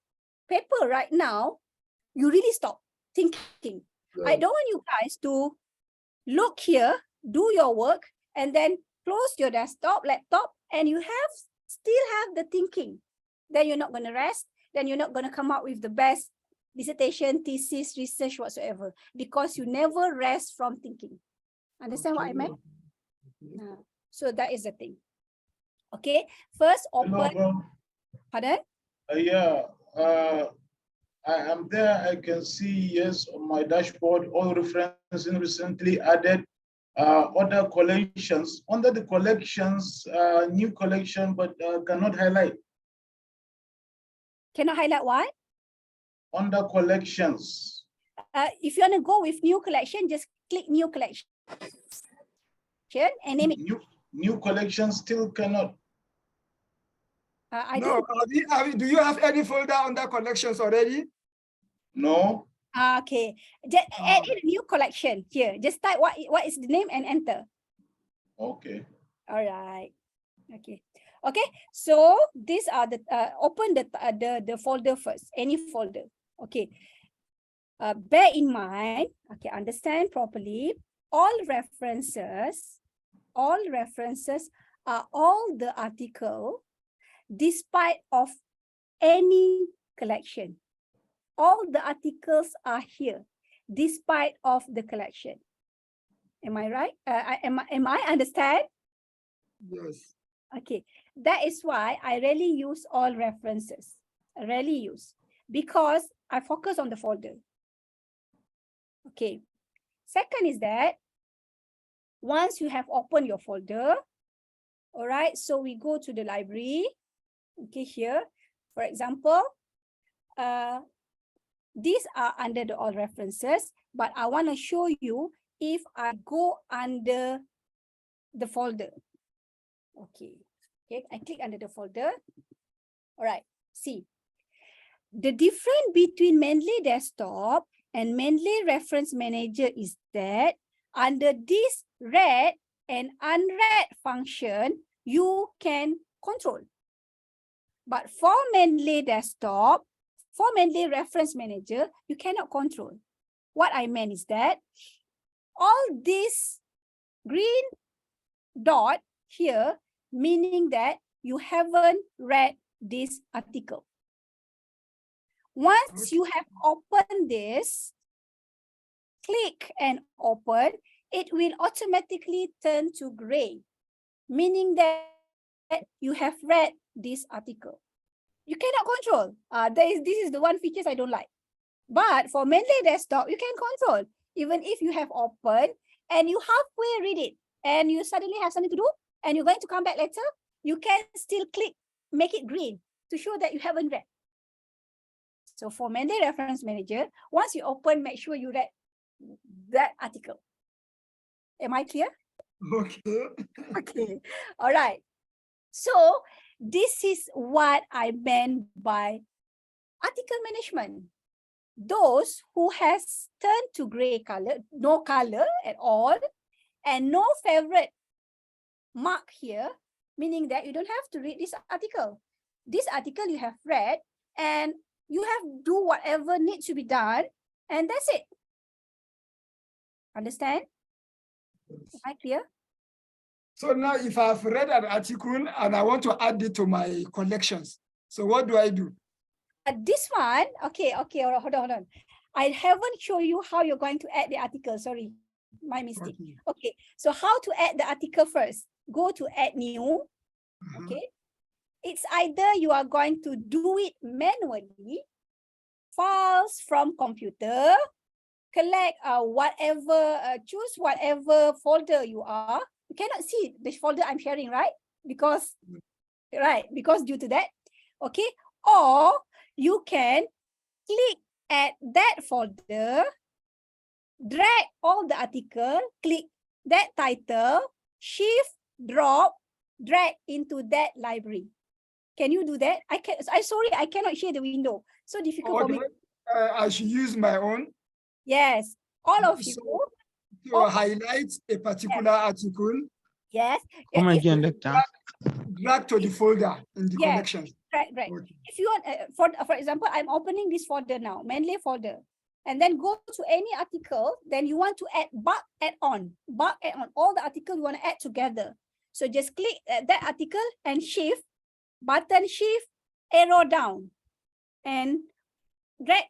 Speaker 1: paper right now, you really stop thinking. Yeah. I don't want you guys to look here, do your work, and then close your desktop, laptop, and you still have the thinking. Then you're not going to rest. Then you're not going to come out with the best dissertation, thesis, research, whatsoever, because you never rest from thinking. Understand what I meant? So that is the thing. Okay, first open. Pardon?
Speaker 11: I am there. I can see, yes, on my dashboard, all references recently added, other collections. Under the collections, new collection, but cannot highlight.
Speaker 1: Cannot highlight what?
Speaker 11: Under collections.
Speaker 1: If you want to go with new collection, just click new collection and name it.
Speaker 11: New collection still cannot.
Speaker 4: Do you have any folder under collections already?
Speaker 11: No.
Speaker 1: Okay, just add in a new collection here. Just type what is the name and enter.
Speaker 11: Okay.
Speaker 1: All right. Okay. Okay. So these are the open the folder first. Any folder. Okay. Bear in mind. Okay. Understand properly. All references are all the article, despite of any collection. All the articles are here, despite of the collection. Am I right? Am I understand?
Speaker 4: Yes.
Speaker 1: Okay. That is why I rarely use all references. I rarely use, because I focus on the folder. Okay. Second is that once you have opened your folder, all right, so we go to the library. Okay, here, for example, these are under the all references, but I want to show you if I go under the folder. Okay, I click under the folder. All right, see. The difference between Mendeley Desktop and Mendeley Reference Manager is that under this read and unread function, you can control. But for Mendeley Desktop, for Mendeley Reference Manager, you cannot control. What I meant is that all this green dot here, meaning that you haven't read this article. Once you have opened this, click and open, it will automatically turn to gray, meaning that you have read this article. You cannot control. This is the one features I don't like. But for Mendeley Desktop, you can control. Even if you have opened and you halfway read it and you suddenly have something to do and you're going to come back later, you can still click, make it green to show that you haven't read. So for Mendeley Reference Manager, once you open, make sure you read that article. Am I clear?
Speaker 4: Okay.
Speaker 1: Okay. All right. So this is what I meant by article management. Those who has turned to gray color, no color at all, and no favorite mark here, meaning that you don't have to read this article. This article you have read and you have do whatever needs to be done, and that's it. Understand? Am I clear?
Speaker 4: So now if I've read an article and I want to add it to my collections, so what do I do?
Speaker 1: This one, okay, hold on. I haven't shown you how you're going to add the article. Sorry, my mistake. Okay, so how to add the article first? Go to add new. Okay, it's either you are going to do it manually, files from computer, collect whatever, choose whatever folder you are. You cannot see the folder I'm sharing, right? Because due to that, okay, or you can click at that folder, drag all the article, click that title, shift, drop, drag into that library. Can you do that? Sorry, I cannot share the window. So difficult for me.
Speaker 4: I should use my own.
Speaker 1: Yes, all of you.
Speaker 4: So highlight a particular article.
Speaker 1: Yes.
Speaker 10: Come again, Doctor.
Speaker 4: Drag to the folder in the collection.
Speaker 1: Right. Okay. If you want, for example, I'm opening this folder now, Mendeley folder, and then go to any article. Then you want to add bulk add-on, all the articles you want to add together. So just click that article and shift, button shift, arrow down, and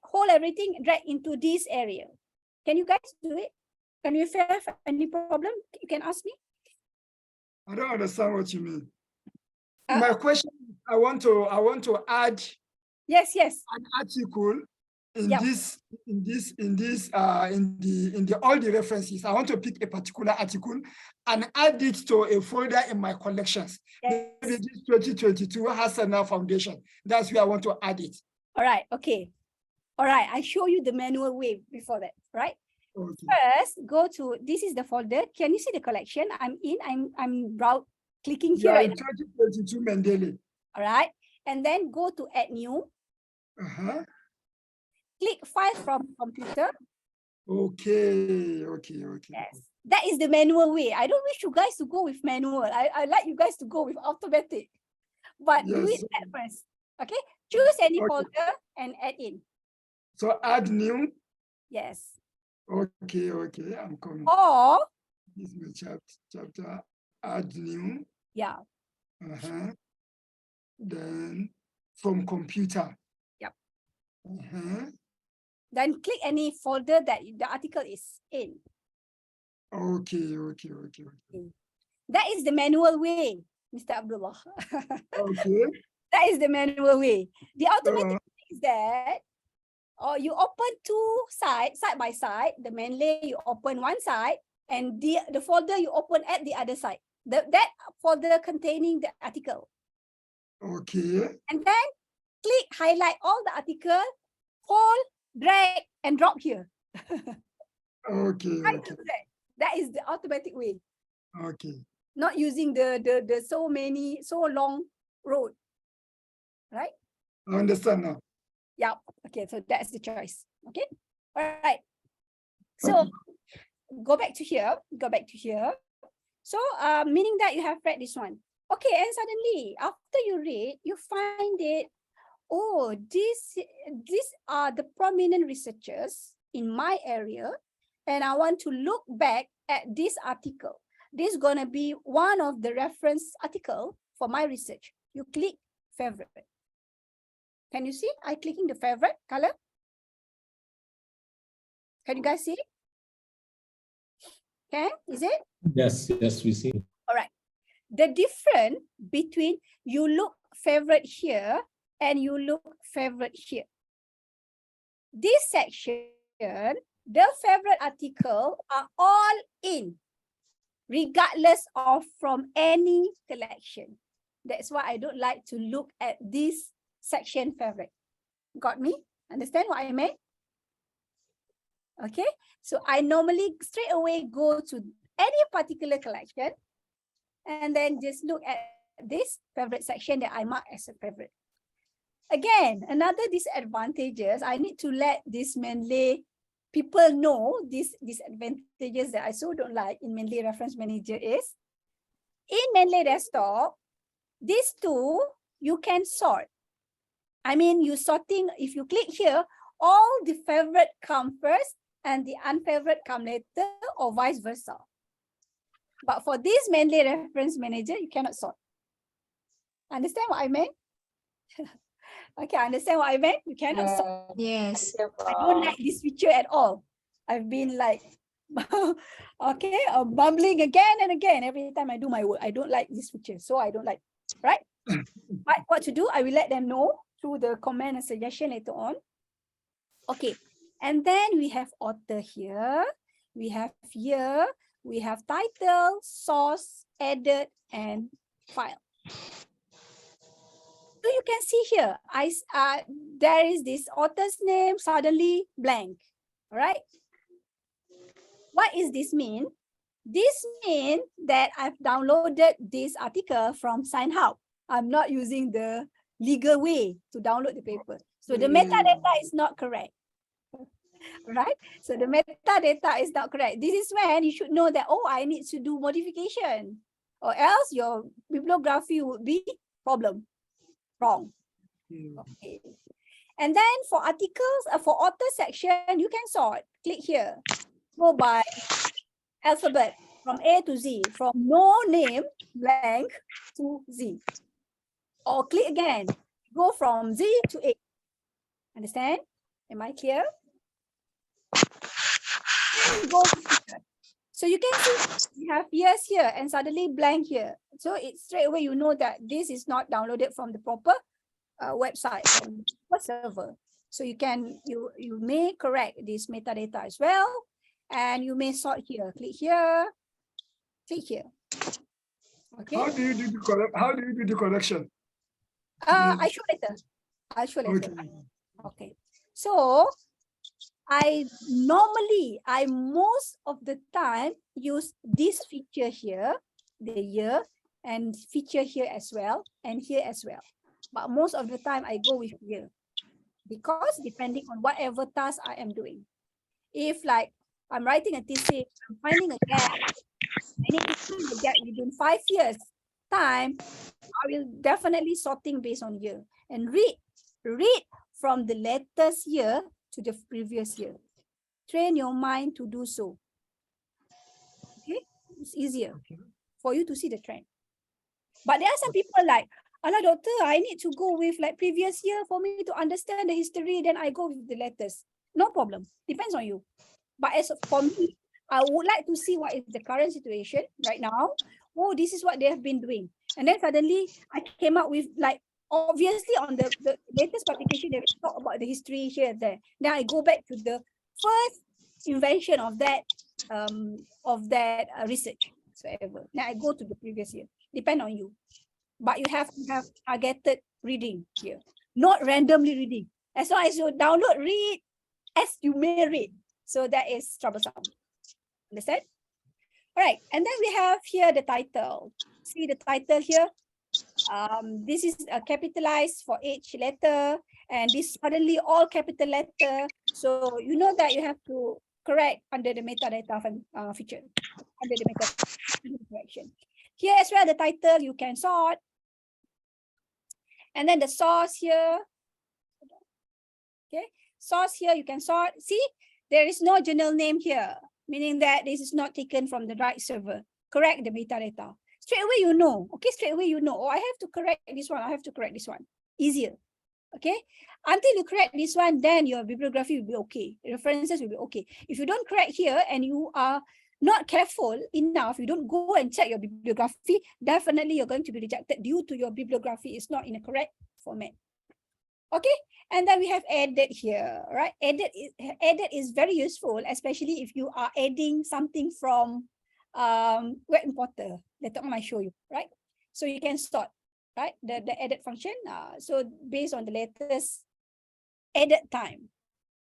Speaker 1: hold everything, drag into this area. Can you guys do it? Can you have any problem? You can ask me.
Speaker 4: I don't understand what you mean. My question, I want to add
Speaker 1: yes
Speaker 4: an article in all the references. I want to pick a particular article and add it to a folder in my collections. Maybe this 2022 Hassana Foundation. That's where I want to add it.
Speaker 1: All right, okay. All right, I show you the manual way before that, right?
Speaker 4: Okay.
Speaker 1: First, go to, this is the folder. Can you see the collection? I'm clicking here.
Speaker 4: Yeah,
Speaker 1: Right
Speaker 4: 2022 Mendeley.
Speaker 1: All right, and then go to add new. Click file from computer.
Speaker 4: Okay.
Speaker 1: Yes, that is the manual way. I don't wish you guys to go with manual. I like you guys to go with automatic. But do it at first. Okay, choose any folder and add in.
Speaker 4: So add new.
Speaker 1: Yes.
Speaker 4: Okay, I'm coming.
Speaker 1: Or
Speaker 4: this is the chapter. Add new.
Speaker 1: Yeah.
Speaker 4: Then from computer.
Speaker 1: Yep. Then click any folder that the article is in.
Speaker 4: Okay.
Speaker 1: That is the manual way, Mr. Abdullah.
Speaker 4: Okay.
Speaker 1: That is the manual way. The automatic is that you open two sides, side by side. The Mendeley, you open one side, and the folder you open at the other side. That folder containing the article.
Speaker 4: Okay.
Speaker 1: And then click, highlight all the article, hold, drag, and drop here.
Speaker 4: Okay.
Speaker 1: That is the automatic way.
Speaker 4: Okay.
Speaker 1: Not using the so long road. right?
Speaker 4: I understand now.
Speaker 1: Yeah. Okay. So that's the choice. Okay. All right. So go back to here. Go back to here. So meaning that you have read this one. Okay. And suddenly after you read, you find it. Oh, these are the prominent researchers in my area, and I want to look back at this article. This is going to be one of the reference article for my research. You click favorite. Can you see? I clicking the favorite color. Can you guys see? Okay, is it?
Speaker 5: Yes, yes, we see.
Speaker 1: All right. The difference between you look favorite here and you look favorite here. This section, the favorite article are all in, regardless of from any collection. That's why I don't like to look at this section favorite. Got me? Understand what I meant? Okay, so I normally straight away go to any particular collection and then just look at this favorite section that I mark as a favorite. Again, another disadvantages, I need to let this Mendeley people know these disadvantages that I so don't like in Mendeley Reference Manager is, in Mendeley Desktop, these two, you can sort. I mean, you sorting, if you click here, all the favorite come first and the unfavorite come later, or vice versa. But for this Mendeley Reference Manager, you cannot sort. Understand what I meant? Okay, understand what I meant? You cannot sort.
Speaker 9: Yes.
Speaker 1: I don't like this feature at all. I've been like, okay, bumbling again and again every time I do my work. I don't like this feature, so I don't like, right? But what to do, I will let them know through the comment and suggestion later on. Okay, and then we have author here. We have here, we have title, source, edit, and file. So you can see here, there is this author's name suddenly blank, all right? What is this mean? This means that I've downloaded this article from SignHub. I'm not using the legal way to download the paper. So the metadata is not correct, right? So the metadata is not correct. This is when you should know that, oh, I need to do modification, or else your bibliography would be wrong. Okay. And then for articles, for author section, you can sort. Click here. Go by alphabet from A to Z, from no name blank to Z. Or click again. Go from Z to A. Understand? Am I clear? Go here. So you can see we have yes here and suddenly blank here. So it's straight away you know that this is not downloaded from the proper website, from the server. So you may correct this metadata as well, and you may sort here. Click here, click here. Okay.
Speaker 4: How do you do the correction?
Speaker 1: I show later. I'll show later. Okay. So I most of the time use this feature here, the year, and feature here as well, and here as well. But most of the time I go with year, because depending on whatever task I am doing. If like I'm writing a thesis, I'm finding a gap, I need to fill the gap within 5 years time, I will definitely sorting based on year and read from the latest year to the previous year. Train your mind to do so. Okay, it's easier for you to see the trend. But there are some people like, "Ala doctor, I need to go with like previous year for me to understand the history, then I go with the latest." No problem, depends on you. But as for me, I would like to see what is the current situation right now. Oh, this is what they have been doing. And then suddenly I came up with like, obviously on the latest publication, they talk about the history here and there. Then I go back to the first invention of that research. So ever. Now I go to the previous year. Depend on you. But you have to have targeted reading here, not randomly reading. As long as you download, read as you may read. So that is troublesome. Understand? All right. And then we have here the title. See the title here? This is capitalized for each letter, and this suddenly all capital letter. So you know that you have to correct under the metadata feature, under the meta correction. Here as well, the title you can sort, and then the source here. Okay, source here you can sort. See, there is no journal name here, meaning that this is not taken from the right server. Correct the metadata. Straight away you know. Okay, straight away you know. Oh, I have to correct this one. I have to correct this one. Easier. Okay, until you correct this one, then your bibliography will be okay. References will be okay. If you don't correct here and you are not careful enough, you don't go and check your bibliography, definitely you're going to be rejected due to your bibliography is not in a correct format. Okay, and then we have edit here, right? Edit is very useful, especially if you are adding something from web importer. Later on I show you, right? So you can sort, right? The edit function. So based on the latest edit time,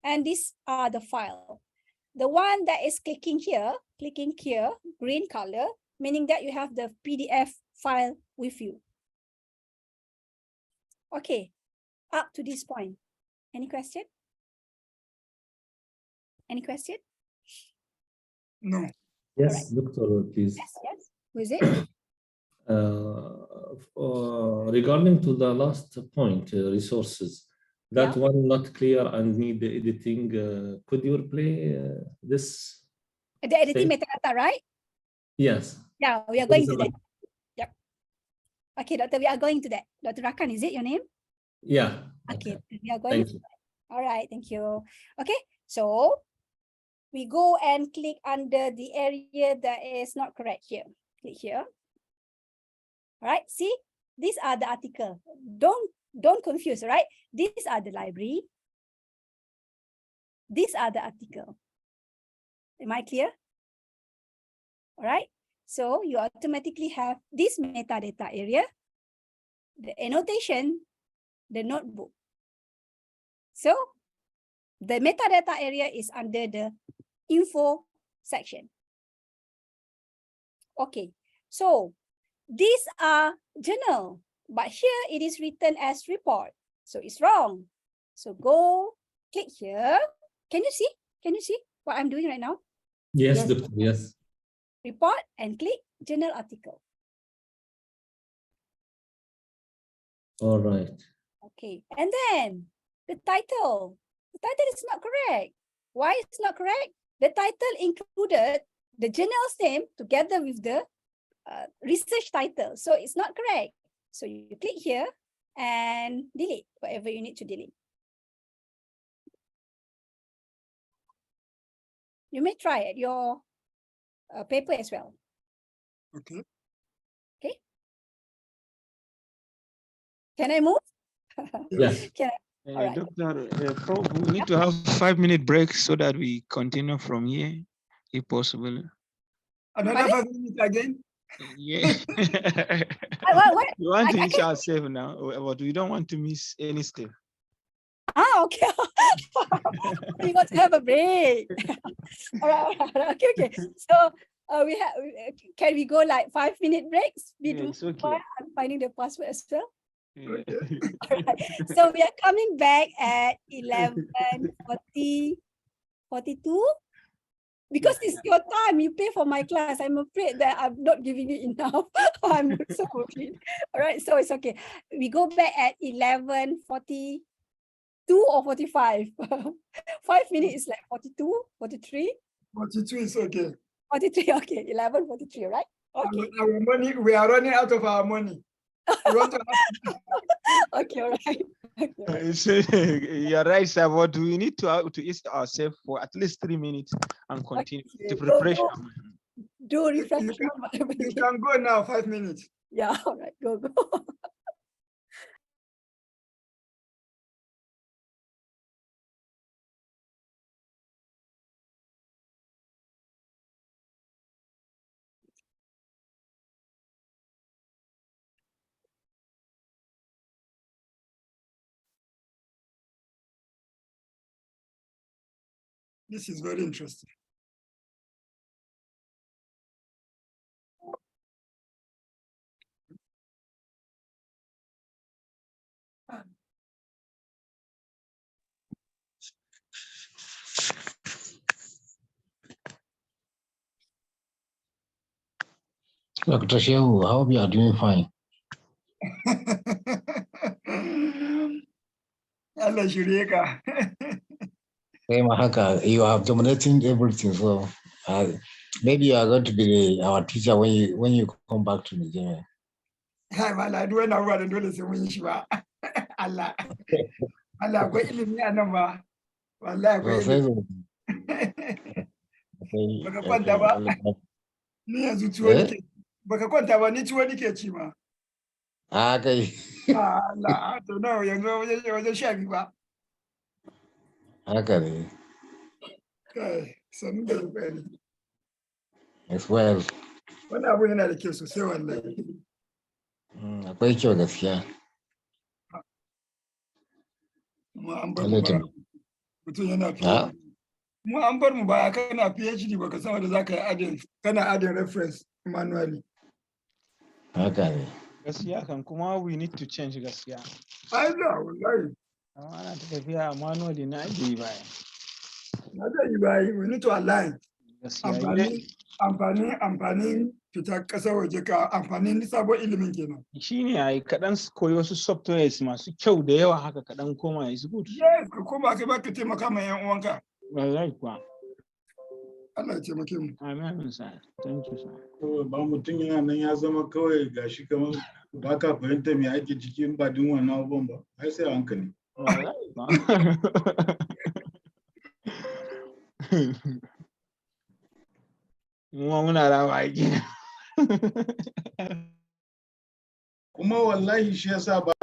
Speaker 1: and these are the file. The one that is clicking here, green color, meaning that you have the PDF file with you. Okay, up to this point. Any question? Any question?
Speaker 4: No.
Speaker 5: Yes, Doctor, please.
Speaker 1: Yes. Who is it?
Speaker 5: Regarding to the last point, resources, that one not clear and need the editing. Could you replay this?
Speaker 1: The editing metadata, right?
Speaker 5: Yes.
Speaker 1: Yeah, we are going to that. Yep. Okay, Doctor, we are going to that. Dr. Rakan, is it your name?
Speaker 5: Yeah.
Speaker 1: Okay, we are going
Speaker 5: to
Speaker 1: that. All right, thank you. Okay, so we go and click under the area that is not correct here. Click here. All right, see, these are the article. Don't confuse, right? These are the library. These are the article. Am I clear? All right, so you automatically have this metadata area, the annotation, the notebook. So the metadata area is under the info section. Okay, so these are journal, but here it is written as report. So it's wrong. So go click here. Can you see? Can you see what I'm doing right now?
Speaker 5: Yes, Doctor, yes.
Speaker 1: Report and click journal article.
Speaker 5: All right.
Speaker 1: Okay, and then the title. The title is not correct. Why it's not correct? The title included the journal's name together with the research title. So it's not correct. So you click here and delete whatever you need to delete. You may try at your paper as well.
Speaker 4: Okay.
Speaker 1: Okay. Can I move?
Speaker 5: Yes.
Speaker 1: Can I? All right.
Speaker 10: Doctor, we need to have 5-minute break so that we continue from here, if possible.
Speaker 4: Another 5 minutes again?
Speaker 10: Yeah.
Speaker 1: What?
Speaker 10: We want to reach ourselves now, but we don't want to miss any step.
Speaker 1: Ah, okay. You got to have a break. All right. Okay. So we have. Can we go like 5-minute breaks?
Speaker 10: Yeah, it's okay.
Speaker 1: I'm finding the password as well.
Speaker 10: Yeah.
Speaker 1: All right. So we are coming back at 11:42 because it's your time. You pay for my class. I'm afraid that I'm not giving you enough. I'm so worried. All right. So it's okay. We go back at 11:42 or 45. 5 minutes is like 42, 43.
Speaker 4: 42 is okay.
Speaker 1: 43. Okay. 11:43. Right. Okay.
Speaker 4: Our money. We are running out of our money. We want to
Speaker 1: Okay. All right.
Speaker 10: You're right, sir. But we need to ease ourselves for at least 3 minutes and continue to preparation.
Speaker 1: Do reflection.
Speaker 4: You can go now. 5 minutes.
Speaker 1: Yeah. All right. Go.
Speaker 4: This is very interesting.
Speaker 13: Dr. Shehu, I hope you are doing fine.
Speaker 4: Allah shirye ka.
Speaker 13: You have dominating everything, so maybe you are going to be our teacher when you come back to Nigeria.
Speaker 4: Hai mala duk wani abubuwa da dole sai mun yi shi ba. Allah. Allah akwai ilimi a nan ba. Wallahi akwai ilimi. Baka kwanta ba. Ni yanzu tuwo nike. Baka kwanta ba ni tuwo nike ci ma.
Speaker 13: Okay.
Speaker 4: Allah, to nawa yanzu wajen 12 ba.
Speaker 13: Haka ne.
Speaker 4: Kai, sannu da kokari.
Speaker 13: As well.
Speaker 4: Wani abu yana da kyau sosai wallahi.
Speaker 13: Akwai kyau gaskiya.
Speaker 4: Mu an bar mu ba. Mutum yana PhD. Mu an bar mu baya kana PhD baka san wanda zaka yi adin kana adin reference manually.
Speaker 13: Haka ne.
Speaker 10: Gaskiya kan kuma we need to change gaskiya.
Speaker 4: Ai da wallahi.
Speaker 10: Ana ta tafiya manually na ake yi baya.
Speaker 4: Na da yi bayi, we need to align. Amfanin fita ƙasar waje ka amfanin sabon ilimin kenan.
Speaker 10: Shi ne a yi kaɗan koyi wasu softwares masu kyau da yawa haka kaɗan koma is good.
Speaker 4: Yes, ka koma kai baka taimaka ma yan uwanka.
Speaker 10: Wallahi kuwa.
Speaker 4: Allah ya taimake mu.
Speaker 10: Amin sa. Thank you sir.
Speaker 11: Ba mutum yana nan ya zama kawai gashi kamar ba ka fahimta me ake cikin ba din wannan abubuwan ba. Ai sai hankali.
Speaker 10: Muna rawa aiki.
Speaker 11: Kuma wallahi shi yasa ba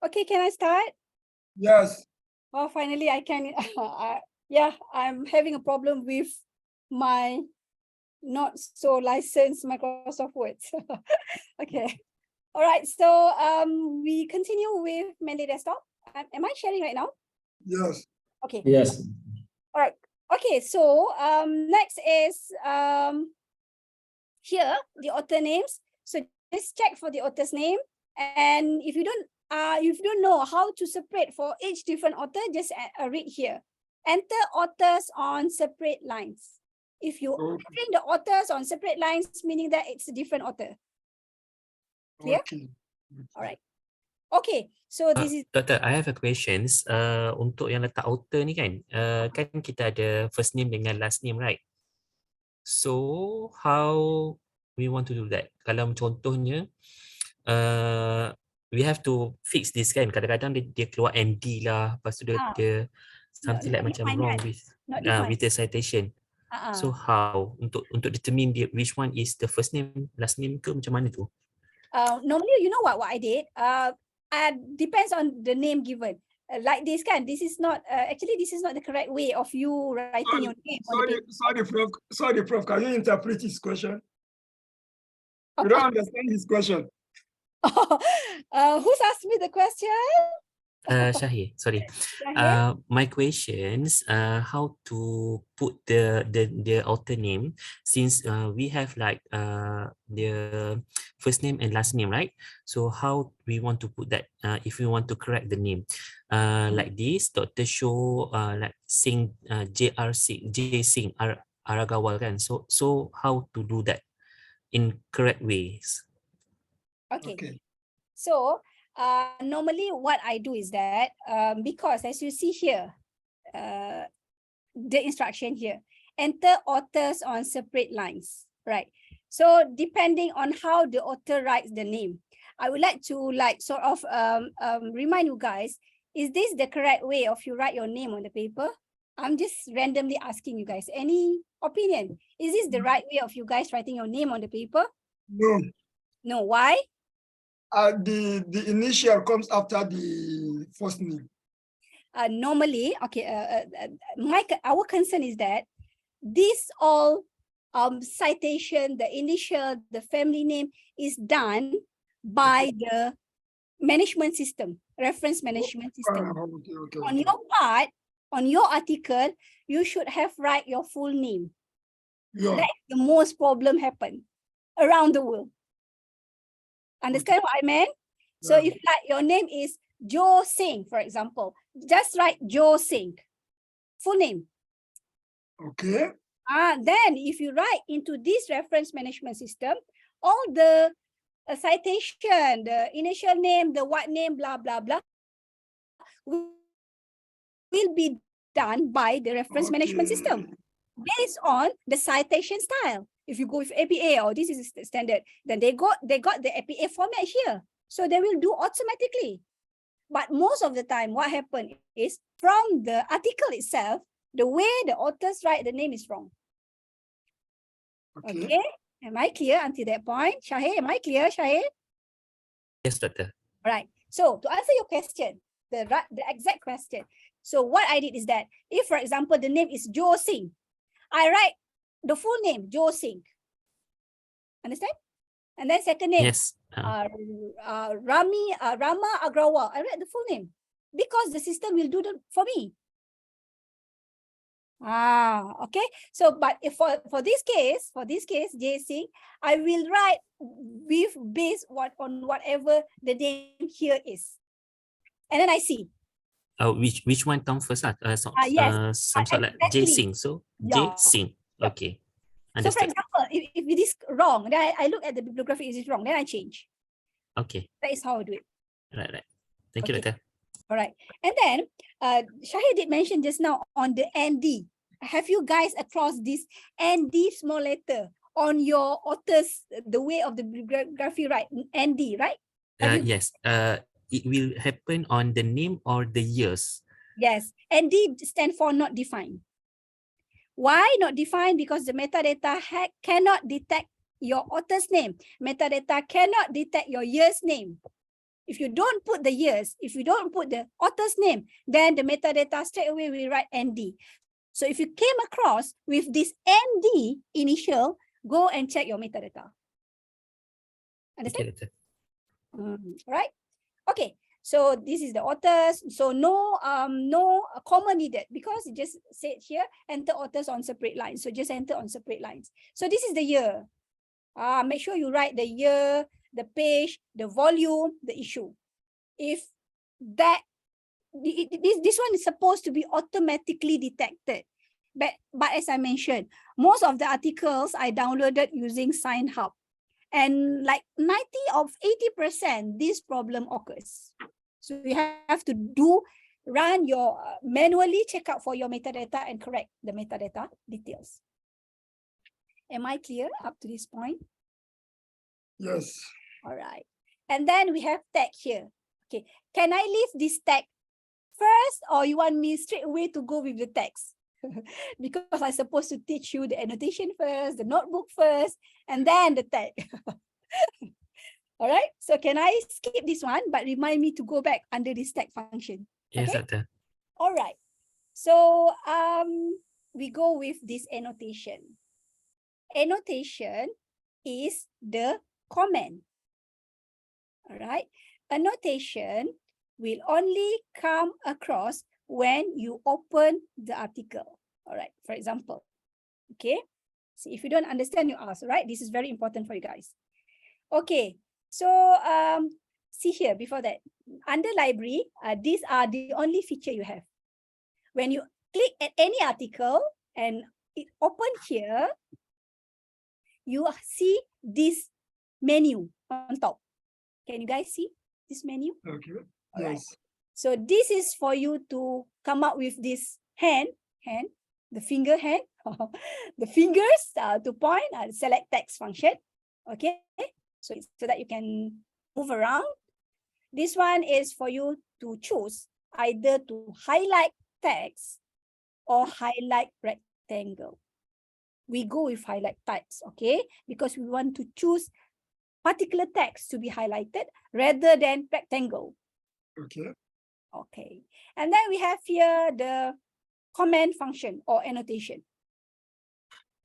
Speaker 1: Okay, can I start?
Speaker 4: Yes.
Speaker 1: Oh, finally I can. Yeah, I'm having a problem with my not so licensed Microsoft Word. Okay. All right. So we continue with Mendeley Desktop. Am I sharing right now?
Speaker 4: Yes.
Speaker 1: Okay.
Speaker 5: Yes.
Speaker 1: All right. Okay. So next is here the author names. So just check for the author's name, and if you don't know how to separate for each different author, just read here. Enter authors on separate lines. If you bring the authors on separate lines, meaning that it's a different author. Clear?
Speaker 4: Okay.
Speaker 1: All right. Okay, so this is
Speaker 8: Doctor, I have a questions. Untuk yang letak author ni kan, kan kita ada first name dengan last name, right? So how we want to do that? Kalau contohnya, we have to fix this kan. Kadang-kadang dia keluar MD lah, lepas tu dia something like macam wrong with the citation. So how untuk determine which one is the first name, last name ke macam mana tu?
Speaker 1: Normally, you know what I did? Depends on the name given. Like this kan, this is not actually this is not the correct way of you writing your name.
Speaker 4: Sorry, Prof. Can you interpret his question? You don't understand his question.
Speaker 1: Who's asked me the question?
Speaker 8: Shahir, sorry. My questions, how to put the author name, since we have like the first name and last name, right? So how we want to put that if we want to correct the name, like this, Dr. Show, like Singh, J.R. Singh, J. Singh, Aragawal kan. So how to do that in correct ways?
Speaker 1: Okay. So normally what I do is that because as you see here, the instruction here, enter authors on separate lines, right? So depending on how the author writes the name, I would like to sort of remind you guys, is this the correct way of you write your name on the paper? I'm just randomly asking you guys, any opinion? Is this the right way of you guys writing your name on the paper?
Speaker 4: No.
Speaker 1: No, why?
Speaker 4: The initial comes after the first name.
Speaker 1: Normally, okay, our concern is that this all citation, the initial, the family name is done by the management system, reference management system.
Speaker 4: Okay.
Speaker 1: On your part, on your article, you should have write your full name.
Speaker 4: Yeah.
Speaker 1: That's the most problem happen around the world. Understand what I meant? So if like your name is Joe Singh, for example, just write Joe Singh, full name.
Speaker 4: Okay.
Speaker 1: Then if you write into this reference management system, all the citation, the initial name, the what name, blah, blah, blah, will be done by the reference management system based on the citation style. If you go with APA or this is standard, then they got the APA format here. So they will do automatically. But most of the time, what happened is from the article itself, the way the authors write the name is wrong. Okay. Am I clear until that point? Shahir, am I clear, Shahir?
Speaker 8: Yes, Doctor.
Speaker 1: All right. So to answer your question, the exact question. So what I did is that if, for example, the name is Joe Singh, I write the full name, Joe Singh. Understand? And then second name,
Speaker 8: yes.
Speaker 1: Rama Agrawal. I write the full name because the system will do that for me. Okay. So, but if for this case, J Singh, I will write based on whatever the name here is, and then I see.
Speaker 8: Which one comes first?
Speaker 1: Yes.
Speaker 8: Some sort like J Singh. So J Singh. Okay.
Speaker 1: So for example, if it is wrong, then I look at the bibliography, is it wrong? Then I change.
Speaker 8: Okay.
Speaker 1: That is how I do it.
Speaker 8: Right. Thank you, Doctor.
Speaker 1: All right. And then Shahir did mention just now on the ND. Have you guys across this ND small letter on your authors, the way of the bibliography, right? ND, right?
Speaker 8: Yes. It will happen on the name or the years.
Speaker 1: Yes. ND stand for not defined. Why not defined? Because the metadata cannot detect your author's name. Metadata cannot detect your year's name. If you don't put the years, if you don't put the author's name, then the metadata straight away will write ND. So if you came across with this ND initial, go and check your metadata. Understand?
Speaker 8: Okay,
Speaker 1: Right? Okay. So this is the authors. So no comma needed because it just said here, enter authors on separate lines. So just enter on separate lines. So this is the year. Make sure you write the year, the page, the volume, the issue. If that, this one is supposed to be automatically detected. But as I mentioned, most of the articles I downloaded using SignHub. And like 90 or 80%, this problem occurs. So you have to run your manually check out for your metadata and correct the metadata details. Am I clear up to this point?
Speaker 4: Yes.
Speaker 1: All right. And then we have tag here. Okay. Can I leave this tag first, or you want me straight away to go with the text? Because I'm supposed to teach you the annotation first, the notebook first, and then the tag. All right. So can I skip this one, but remind me to go back under this tag function?
Speaker 8: Yes,
Speaker 1: Okay?
Speaker 8: Doctor.
Speaker 1: All right. So we go with this annotation. Annotation is the comment. All right. Annotation will only come across when you open the article. All right. For example, okay. So if you don't understand, you ask. Right. This is very important for you guys. Okay. So see here before that, under library, these are the only feature you have. When you click at any article and it open here, you see this menu on top. Can you guys see this menu?
Speaker 4: Okay.
Speaker 1: All right.
Speaker 4: Yes.
Speaker 1: So this is for you to come up with this the finger hand, the fingers to point, select text function. Okay. So that you can move around. This one is for you to choose either to highlight text or highlight rectangle. We go with highlight text, okay? Because we want to choose particular text to be highlighted rather than rectangle.
Speaker 4: Okay.
Speaker 1: Okay. And then we have here the comment function or annotation.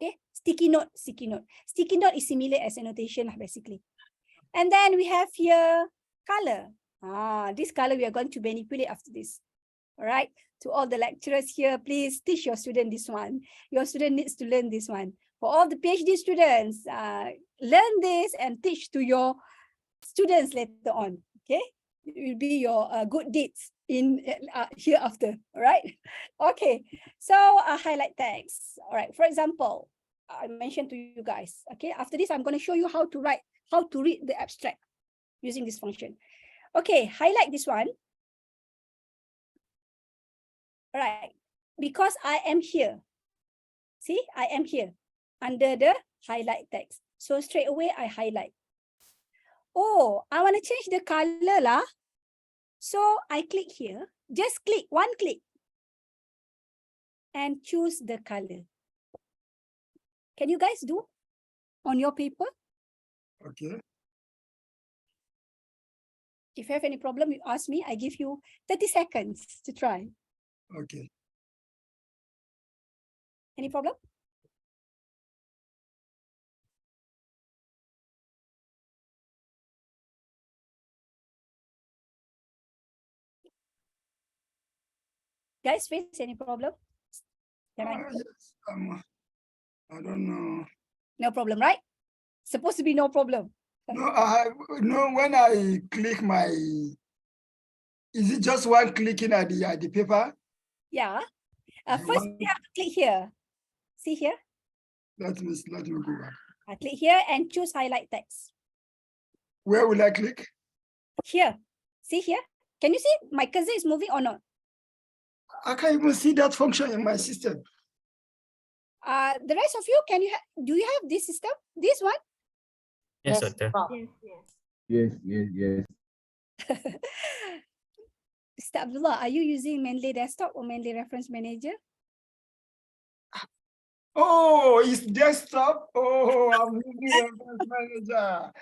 Speaker 1: Okay. Sticky note. Sticky note is similar as annotation basically. And then we have here color. This color we are going to manipulate after this. All right. To all the lecturers here, please teach your student this one. Your student needs to learn this one. For all the PhD students, learn this and teach to your students later on. Okay. It will be your good deeds in hereafter. All right. Okay. So highlight text. All right. For example, I mentioned to you guys. Okay. After this, I'm going to show you how to read the abstract using this function. Okay. Highlight this one. All right. Because I am here. See, I am here under the highlight text. So straight away, I highlight. Oh, I want to change the color lah. So I click here, just click, one click. And choose the color. Can you guys do on your paper?
Speaker 4: Okay.
Speaker 1: If you have any problem, you ask me. I give you 30 seconds to try.
Speaker 4: Okay.
Speaker 1: Any problem? Guys, face any problem?
Speaker 4: Yes, I don't know.
Speaker 1: No problem, right? Supposed to be no problem.
Speaker 4: No, when I click my, is it just one clicking at the paper?
Speaker 1: Yeah. First, you have to click here. See here?
Speaker 4: Let me go back.
Speaker 1: I click here and choose highlight text.
Speaker 4: Where will I click?
Speaker 1: Here. See here? Can you see my cursor is moving or not?
Speaker 4: I can't even see that function in my system.
Speaker 1: The rest of you, do you have this system? This one?
Speaker 8: Yes, Doctor.
Speaker 6: Yes.
Speaker 1: Mr. Abdullah, are you using Mendeley Desktop or Mendeley Reference Manager?
Speaker 4: Oh, it's desktop. Oh, I'm using Reference Manager.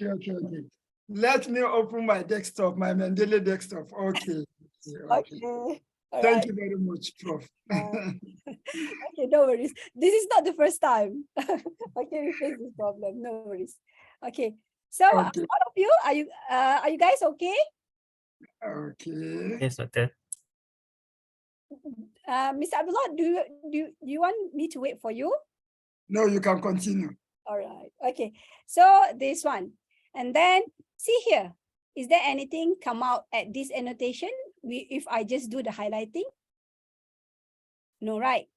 Speaker 4: Okay. Let me open my desktop, my Mendeley desktop. Okay. Thank you very much, Prof.
Speaker 1: Okay, no worries. This is not the first time. Okay, we face this problem. No worries. Okay. So all of you, are you guys okay?
Speaker 4: Okay.
Speaker 8: Yes, Doctor.
Speaker 1: Mr. Abdullah, do you want me to wait for you?
Speaker 4: No, you can continue.
Speaker 1: All right. Okay. So this one. And then see here. Is there anything come out at this annotation if I just do the highlighting? No, right?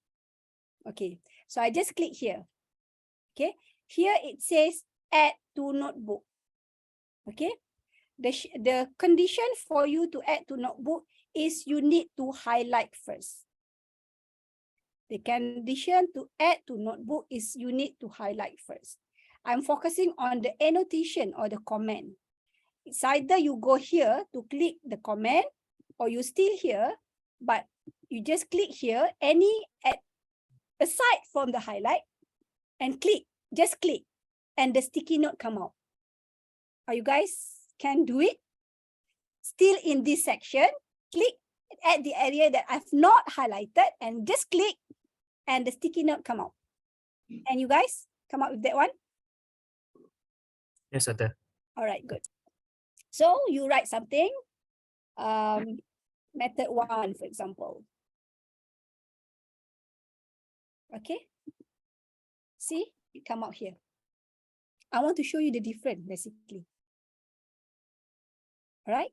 Speaker 1: Okay, so I just click here. Okay, here it says add to notebook. Okay, the condition for you to add to notebook is you need to highlight first. The condition to add to notebook is you need to highlight first. I'm focusing on the annotation or the comment. It's either you go here to click the comment or you still here, but you just click here, aside from the highlight and click, just click and the sticky note come out. Are you guys can do it? Still in this section, click at the area that I've not highlighted and just click and the sticky note come out. And you guys come up with that one?
Speaker 8: Yes, Doctor.
Speaker 1: All right, good. So you write something, method 1, for example. Okay. See, it come out here. I want to show you the difference, basically. All right.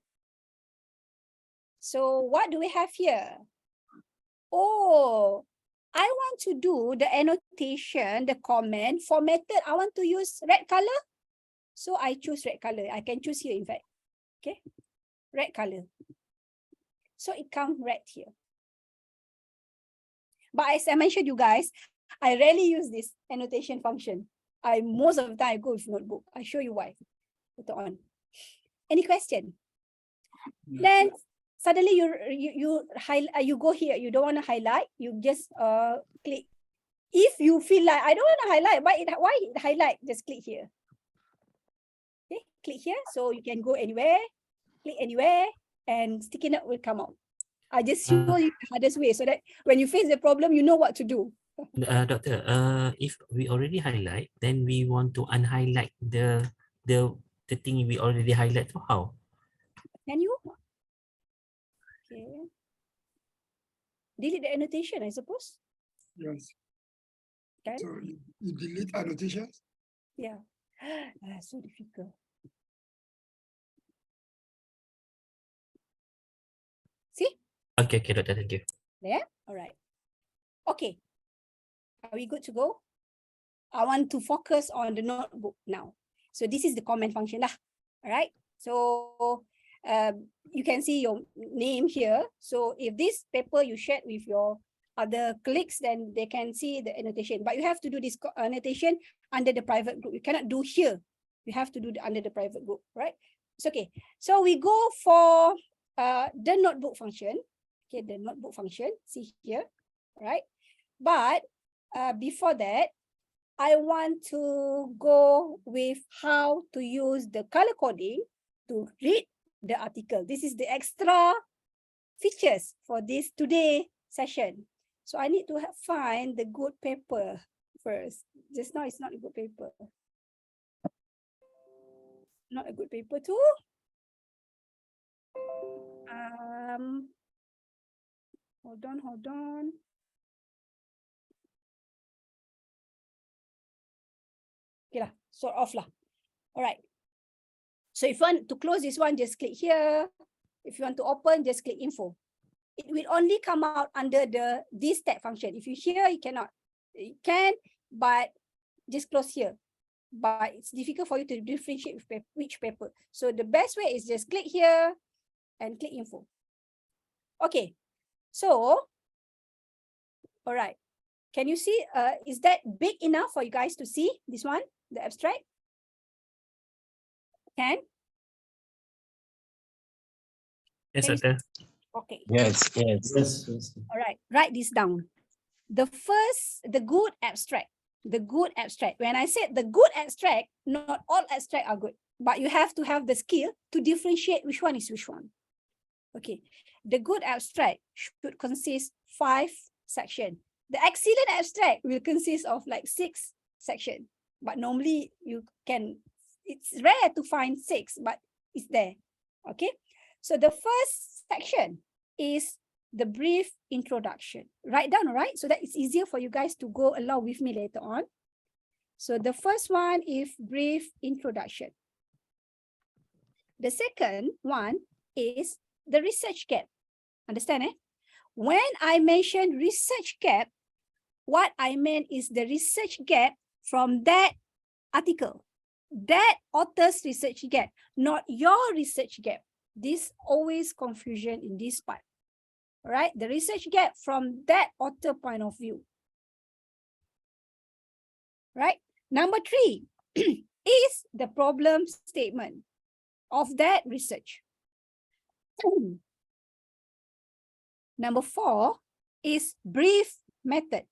Speaker 1: So what do we have here? Oh, I want to do the annotation, the comment for method. I want to use red color. So I choose red color. I can choose here, in fact. Okay. Red color. So it comes red here. But as I mentioned, you guys, I rarely use this annotation function. Most of the time I go with notebook. I show you why later on. Any question? Then suddenly you go here. You don't want to highlight. You just click. If you feel like I don't want to highlight, but why it highlight? Just click here. Okay, click here. So you can go anywhere. Click anywhere, and sticky note will come out. I just show you the hardest way so that when you face the problem, you know what to do.
Speaker 8: Doctor, if we already highlight, then we want to unhighlight the thing we already highlight. So how?
Speaker 1: Can you? Okay. Delete the annotation, I suppose.
Speaker 4: Yes.
Speaker 1: Okay.
Speaker 4: So you delete annotations?
Speaker 1: Yeah. So difficult. See?
Speaker 8: Okay, Doctor, thank you.
Speaker 1: There? All right. Okay. Are we good to go? I want to focus on the notebook now. So this is the comment function lah. All right. So you can see your name here. So if this paper you shared with your other colleagues, then they can see the annotation. But you have to do this annotation under the private group. You cannot do here. You have to do under the private group, right? It's okay. So we go for the notebook function. Okay, the notebook function. See here, right? But before that, I want to go with how to use the color coding to read the article. This is the extra features for this today session. So I need to find the good paper first. Just now it's not a good paper. Not a good paper too. Hold on. Okay lah, sort of lah. All right. So if you want to close this one, just click here. If you want to open, just click info. It will only come out under this tab function. If you here, you cannot. You can, but just close here. But it's difficult for you to differentiate which paper. So the best way is just click here and click info. Okay. So, all right. Can you see, is that big enough for you guys to see this one, the abstract? Can?
Speaker 8: Yes, Doctor.
Speaker 1: Okay.
Speaker 13: Yes.
Speaker 1: All right, write this down. The good abstract. The good abstract. When I said the good abstract, not all abstract are good, but you have to have the skill to differentiate which one is which one. Okay. The good abstract should consist 5 sections. The excellent abstract will consist of like 6 sections. But normally it's rare to find 6, but it's there. Okay. So the first section is the brief introduction. Write down, all right? So that it's easier for you guys to go along with me later on. So the first one is brief introduction. The second one is the research gap. Understand, eh? When I mentioned research gap, what I meant is the research gap from that article, that author's research gap, not your research gap. This always confusion in this part, right? The research gap from that author point of view, right? Number 3 is the problem statement of that research. Number 4 is brief method.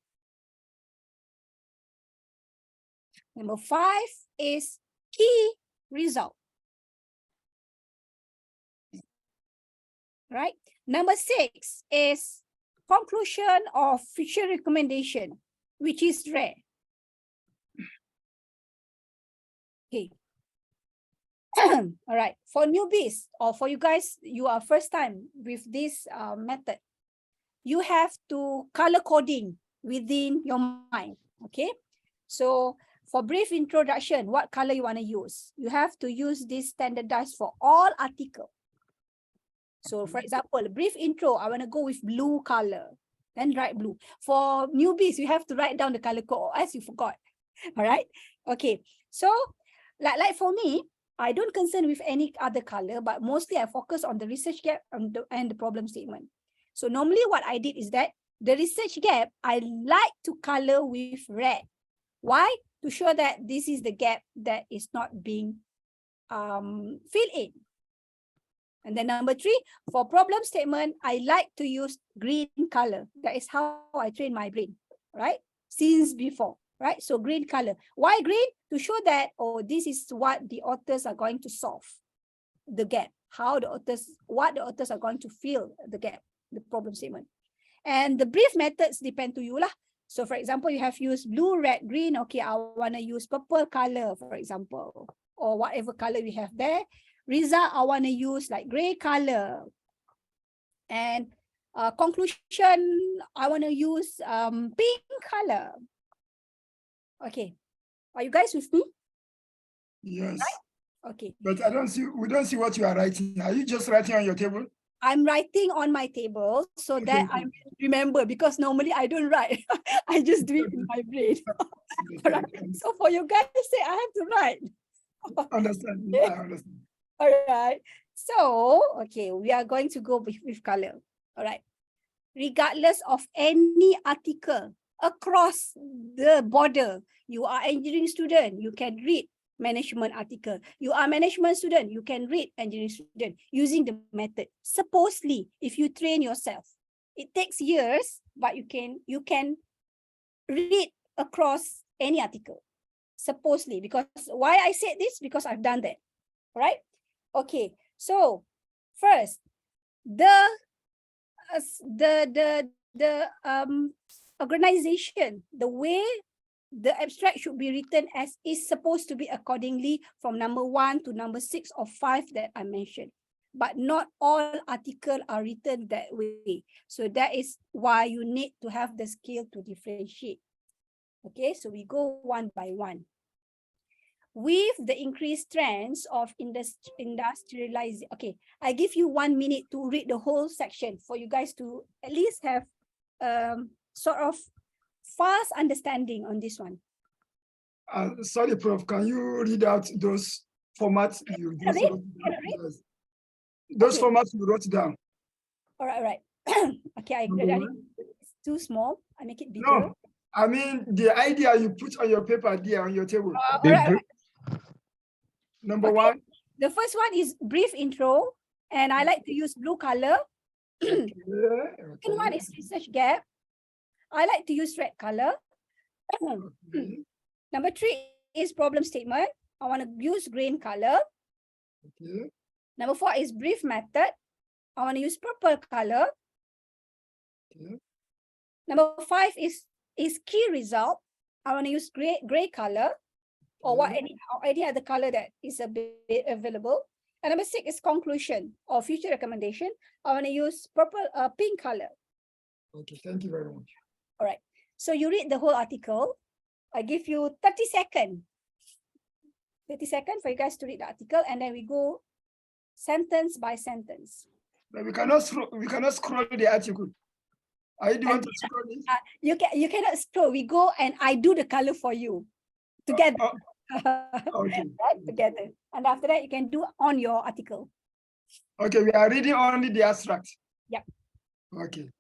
Speaker 1: Number 5 is key result. Right? Number 6 is conclusion of future recommendation, which is rare. Okay. All right. For newbies or for you guys, you are first time with this method, you have to color coding within your mind. Okay. So for brief introduction, what color you want to use? You have to use this standardized for all articles. So for example, brief intro, I want to go with blue color, then write blue. For newbies, you have to write down the color code as you forgot. All right. Okay. So like for me, I don't concern with any other color, but mostly I focus on the research gap and the problem statement. So normally what I did is that the research gap, I like to color with red. Why? To show that this is the gap that is not being filled in. And then number 3, for problem statement, I like to use green color. That is how I train my brain, right? Since before, right? So green color. Why green? To show that, oh, this is what the authors are going to solve the gap. What the authors are going to fill the gap, the problem statement. And the brief methods depend to you lah. So for example, you have used blue, red, green. Okay, I want to use purple color, for example, or whatever color we have there. Result, I want to use like gray color. And conclusion, I want to use pink color. Okay, are you guys with me?
Speaker 4: Yes.
Speaker 1: Right? Okay.
Speaker 4: But we don't see what you are writing. Are you just writing on your table?
Speaker 1: I'm writing on my table so that I remember, because normally I don't write. I just do it in my brain. Right. So for you guys to say, I have to write.
Speaker 4: Understand. I understand.
Speaker 1: All right. So, okay, we are going to go with color. All right. Regardless of any article across the border, you are engineering student, you can read management article. You are management student, you can read engineering student using the method. Supposedly, if you train yourself, it takes years, but you can read across any article. Supposedly, because why I said this? Because I've done that. Right? Okay. So first, the organization, the way the abstract should be written as is supposed to be accordingly from number 1 to number 6 or 5 that I mentioned. But not all articles are written that way. So that is why you need to have the skill to differentiate. Okay, so we go one by one. With the increased trends of industrializing, okay, I give you 1 minute to read the whole section for you guys to at least have sort of fast understanding on this one.
Speaker 4: Sorry, Prof, can you read out those formats you just wrote down? Those formats you wrote down.
Speaker 1: All right. Okay, it's too small. I make it bigger.
Speaker 4: No, I mean the idea you put on your paper there on your table.
Speaker 1: All right.
Speaker 4: Number 1.
Speaker 1: The first one is brief intro, and I like to use blue color. Second one is research gap. I like to use red color. Number 3 is problem statement. I want to use green color. Number 4 is brief method. I want to use purple color. Number 5 is key result. I want to use gray color, or any other color that is available. And number 6 is conclusion or future recommendation. I want to use pink color.
Speaker 4: Okay, thank you very much.
Speaker 1: All right. So you read the whole article. I give you 30 seconds. 30 seconds for you guys to read the article, and then we go sentence by sentence.
Speaker 4: But we cannot scroll the article. I do want to scroll it.
Speaker 1: You cannot scroll. We go and I do the color for you together.
Speaker 4: Okay.
Speaker 1: Right? Together. And after that, you can do on your article.
Speaker 4: Okay, we are reading only the abstract.
Speaker 1: Yeah.
Speaker 4: Okay.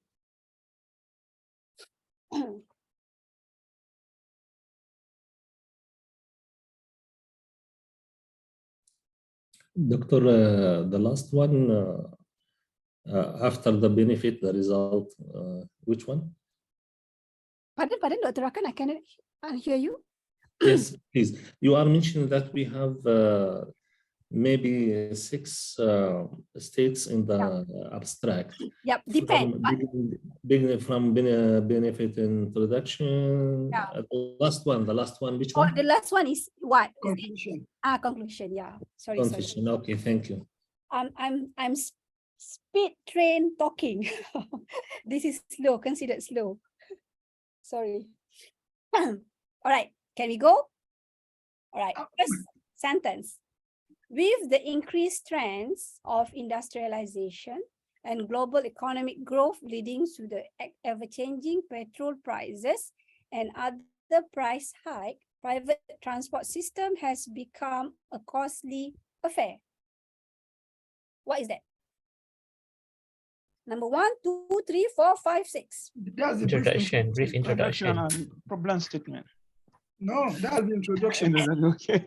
Speaker 5: Doctor, the last one, after the benefit, the result, which one?
Speaker 1: Pardon, Dr. Rakan, I cannot hear you.
Speaker 5: Yes, please. You are mentioning that we have maybe 6 states in the abstract.
Speaker 1: Yep, depend.
Speaker 5: From benefit introduction.
Speaker 1: Yeah.
Speaker 5: The last one, which
Speaker 1: Oh,
Speaker 5: one?
Speaker 1: the last one is what?
Speaker 4: Conclusion.
Speaker 1: Conclusion. Yeah. Sorry.
Speaker 5: Conclusion. Okay, thank you.
Speaker 1: I'm speed train talking. This is slow, considered slow. Sorry. All right, can we go? All right, first sentence. With the increased trends of industrialization and global economic growth leading to the ever-changing petrol prices and other price hike, private transport system has become a costly affair. What is that? Number 1, 2, 3, 4, 5, 6.
Speaker 4: That's the
Speaker 8: Introduction, brief introduction.
Speaker 10: Problem statement.
Speaker 4: No, that's the introduction.
Speaker 10: Okay.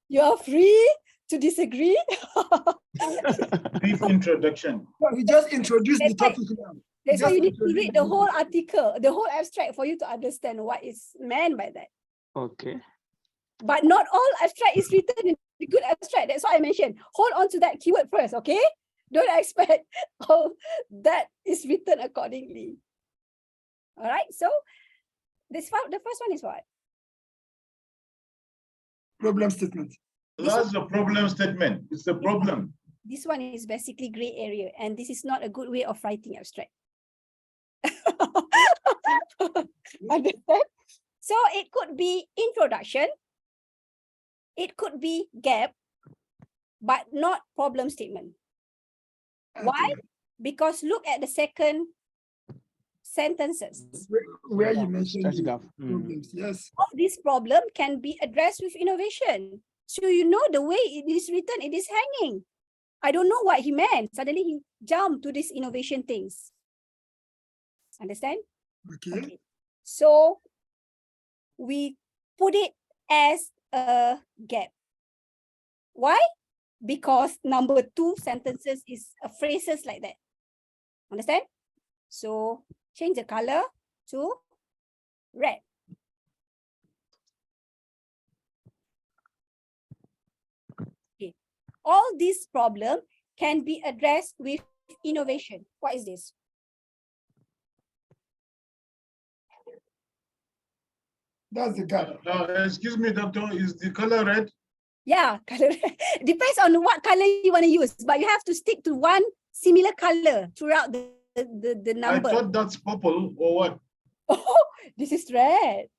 Speaker 1: You are free to disagree.
Speaker 11: Brief introduction.
Speaker 4: No, we just introduced the topic now.
Speaker 1: That's why
Speaker 4: Just
Speaker 1: you need to
Speaker 4: introduce
Speaker 1: read the whole article, the whole abstract for you to understand what is meant by that.
Speaker 10: Okay.
Speaker 1: But not all abstract is written in a good abstract. That's why I mentioned. Hold on to that keyword first, okay? Don't expect all that is written accordingly. All right, so the first one is what?
Speaker 4: Problem statement.
Speaker 11: That's the problem statement. It's the problem.
Speaker 1: This one is basically gray area, and this is not a good way of writing abstract. Understand? So it could be introduction, it could be gap, but not problem statement. Why? Because look at the second sentences.
Speaker 4: Where you mentioned the problems, yes.
Speaker 1: All this problem can be addressed with innovation. So you know the way it is written, it is hanging. I don't know what he meant. Suddenly he jumped to these innovation things. Understand?
Speaker 4: Okay.
Speaker 1: So we put it as a gap. Why? Because number 2 sentences is phrases like that. Understand? So change the color to red. Okay. All these problems can be addressed with innovation. What is this?
Speaker 4: That's the gap.
Speaker 11: Excuse me, doctor, is the color red?
Speaker 1: Yeah, color. Depends on what color you want to use, but you have to stick to one similar color throughout the number.
Speaker 11: I thought that's purple or what?
Speaker 1: Oh, this is red.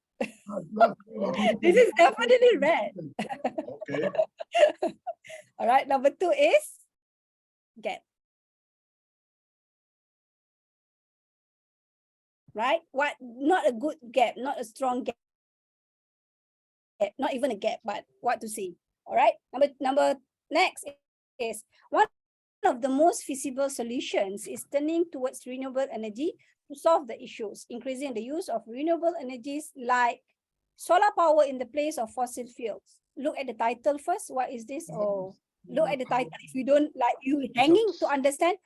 Speaker 1: This is definitely red.
Speaker 11: Okay.
Speaker 1: All right, number 2 is gap. Right? What? Not a good gap, not a strong gap, not even a gap, but what to say. All right. Number next is one of the most feasible solutions is turning towards renewable energy to solve the issues, increasing the use of renewable energies like solar power in the place of fossil fuels. Look at the title first. What is this? Oh, look at the title. If you don't like you hanging to understand,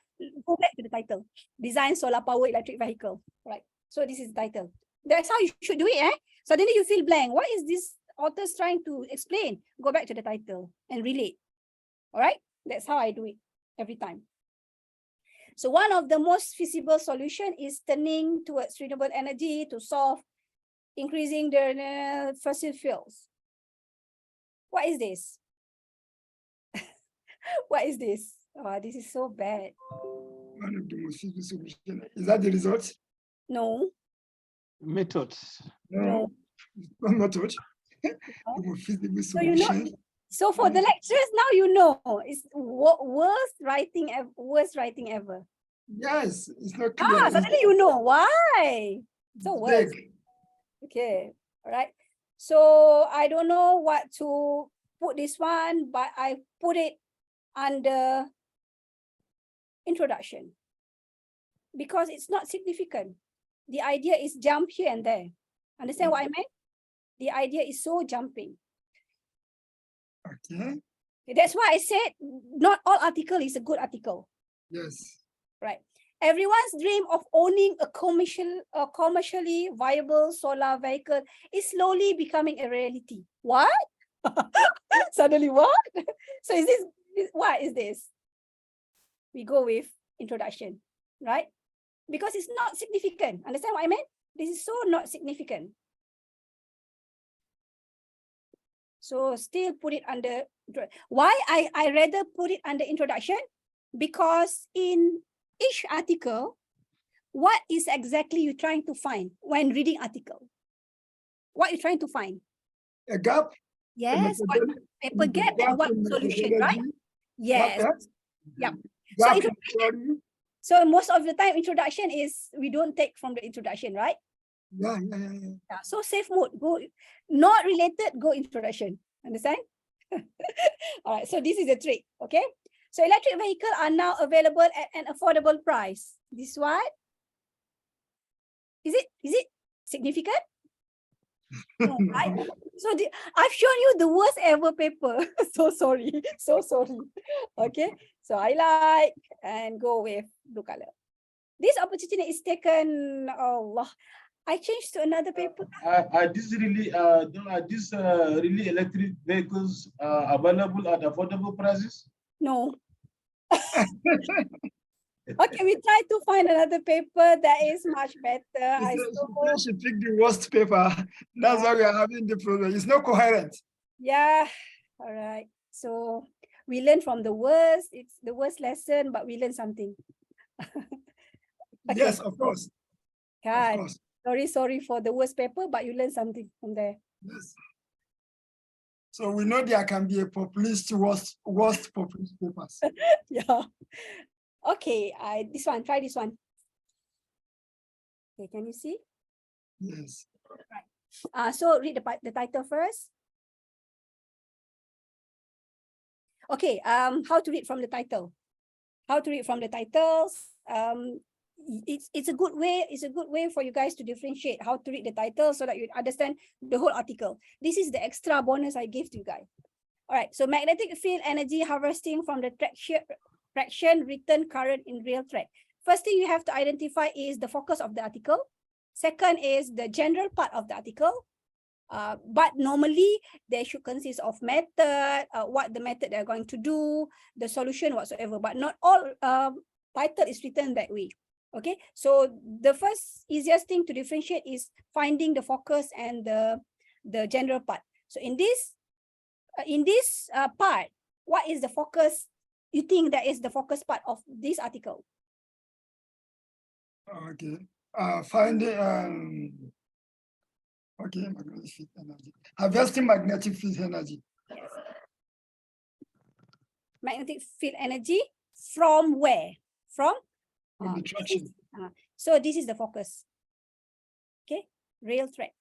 Speaker 1: go back to the title. Design solar power electric vehicle. Right. So this is the title. That's how you should do it. Suddenly you feel blank. What is this author's trying to explain? Go back to the title and relate. All right. That's how I do it every time. So one of the most feasible solution is turning towards renewable energy to solve increasing the fossil fuels. What is this? What is this? Oh, this is so bad.
Speaker 4: One of the most feasible solutions. Is that the result?
Speaker 1: No.
Speaker 10: Methods.
Speaker 4: No. Not method. Feasible
Speaker 1: So you know.
Speaker 4: solution.
Speaker 1: So for the lecturers now, you know it's worst writing ever.
Speaker 4: Yes, it's not clear.
Speaker 1: Suddenly you know why. So words.
Speaker 4: Big.
Speaker 1: Okay, all right. So I don't know what to put this one, but I put it under introduction because it's not significant. The idea is jump here and there. Understand what I meant? The idea is so jumping.
Speaker 4: Okay.
Speaker 1: That's why I said not all article is a good article.
Speaker 4: Yes.
Speaker 1: Right. Everyone's dream of owning a commercially viable solar vehicle is slowly becoming a reality. What? Suddenly what? So what is this? We go with introduction, right? Because it's not significant. Understand what I meant? This is so not significant. So still put it under, why I rather put it under introduction? Because in each article, what is exactly you trying to find when reading article? What you trying to find?
Speaker 4: A gap?
Speaker 1: Yes, what paper gap and what solution, right? Yes. Yeah. So most of the time introduction is, we don't take from the introduction, right?
Speaker 4: Yeah.
Speaker 1: So safe mode, go not related, go introduction. Understand? All right, so this is the trick, okay? So electric vehicles are now available at an affordable price. This what? Is it significant? No, right? So I've shown you the worst ever paper. So sorry. Okay, so I like and go with blue color. This opportunity is taken. Allah, I changed to another paper.
Speaker 11: Are these really electric vehicles available at affordable prices?
Speaker 1: No. Okay, we try to find another paper that is much better.
Speaker 4: She picked the worst paper. That's why we are having the problem. It's not coherent.
Speaker 1: Yeah. All right. So we learn from the worst. It's the worst lesson, but we learn something. Okay.
Speaker 4: Yes, of course.
Speaker 1: God,
Speaker 4: of course.
Speaker 1: sorry for the worst paper, but you learn something from there.
Speaker 4: Yes. So we know there can be a populist worst populist papers.
Speaker 1: Yeah. Okay, try this one. Okay, can you see?
Speaker 4: Yes.
Speaker 1: Right. So read the title first. Okay, how to read from the title? How to read from the titles? It's a good way for you guys to differentiate how to read the title so that you understand the whole article. This is the extra bonus I gave to you guys. All right, so magnetic field energy harvesting from the traction return current in real track. First thing you have to identify is the focus of the article. Second is the general part of the article. But normally they should consist of method, what the method they're going to do, the solution whatsoever, but not all title is written that way. Okay, so the first easiest thing to differentiate is finding the focus and the general part. So in this part, what is the focus? You think that is the focus part of this article?
Speaker 4: Okay, finding okay, magnetic field energy. Harvesting magnetic field energy.
Speaker 1: Yes. Magnetic field energy from where? From
Speaker 4: the traction.
Speaker 1: So this is the focus. Okay, rail track.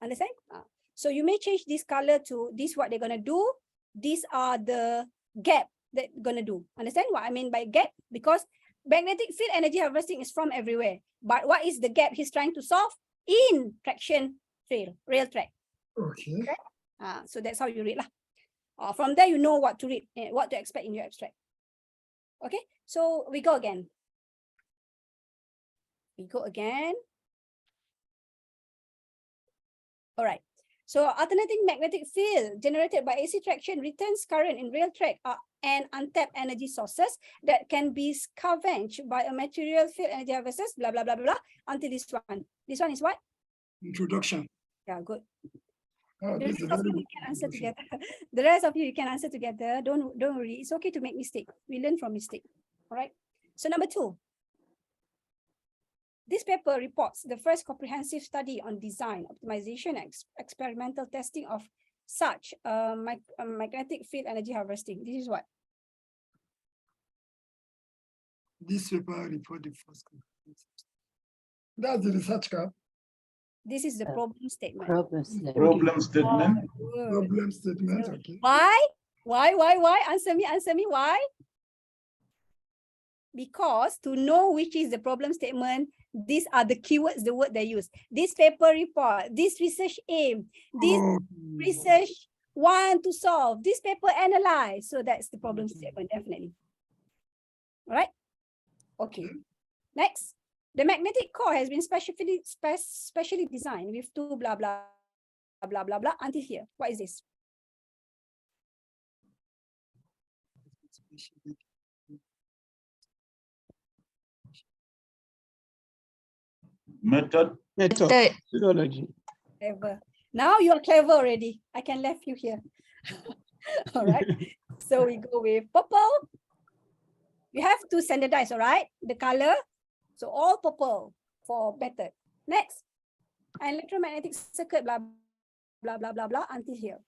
Speaker 1: Understand? So you may change this color to this. What they're gonna do? These are the gap that gonna do. Understand what I mean by gap? Because magnetic field energy harvesting is from everywhere. But what is the gap he's trying to solve? In traction rail track.
Speaker 4: Okay.
Speaker 1: So that's how you read lah. From there, you know what to read, what to expect in your abstract. Okay, so we go again. All right. So alternating magnetic field generated by AC traction returns current in real track are and untapped energy sources that can be scavenged by a material field energy harvesters, blah, blah, blah, blah, blah, until this one. This one is what?
Speaker 4: Introduction.
Speaker 1: Yeah, good.
Speaker 4: Oh,
Speaker 1: The rest of you, you can answer together. The rest of you can answer together. Don't worry. It's okay to make mistake. We learn from mistake. All right. So number 2. This paper reports the first comprehensive study on design, optimization, and experimental testing of such magnetic field energy harvesting. This is what?
Speaker 4: This paper report the first. That's the research gap.
Speaker 1: This is the problem statement.
Speaker 11: Problem statement.
Speaker 1: Good.
Speaker 4: Problem statement.
Speaker 1: So,
Speaker 4: Okay.
Speaker 1: Why? Why? Answer me, why? Because to know which is the problem statement, these are the keywords, the word they use. This paper report, this research aim, this research want to solve, this paper analyze. So that's the problem statement, definitely. All right. Okay. Next, the magnetic core has been specially designed with two blah blah blah blah blah until here. What is this?
Speaker 11: Method.
Speaker 10: Methodology.
Speaker 1: Clever. Now you are clever already. I can left you here. All right. So we go with purple. You have to standardize, all right? The color. So all purple for method. Next, an electromagnetic circuit, blah, blah, blah, blah, blah, until here.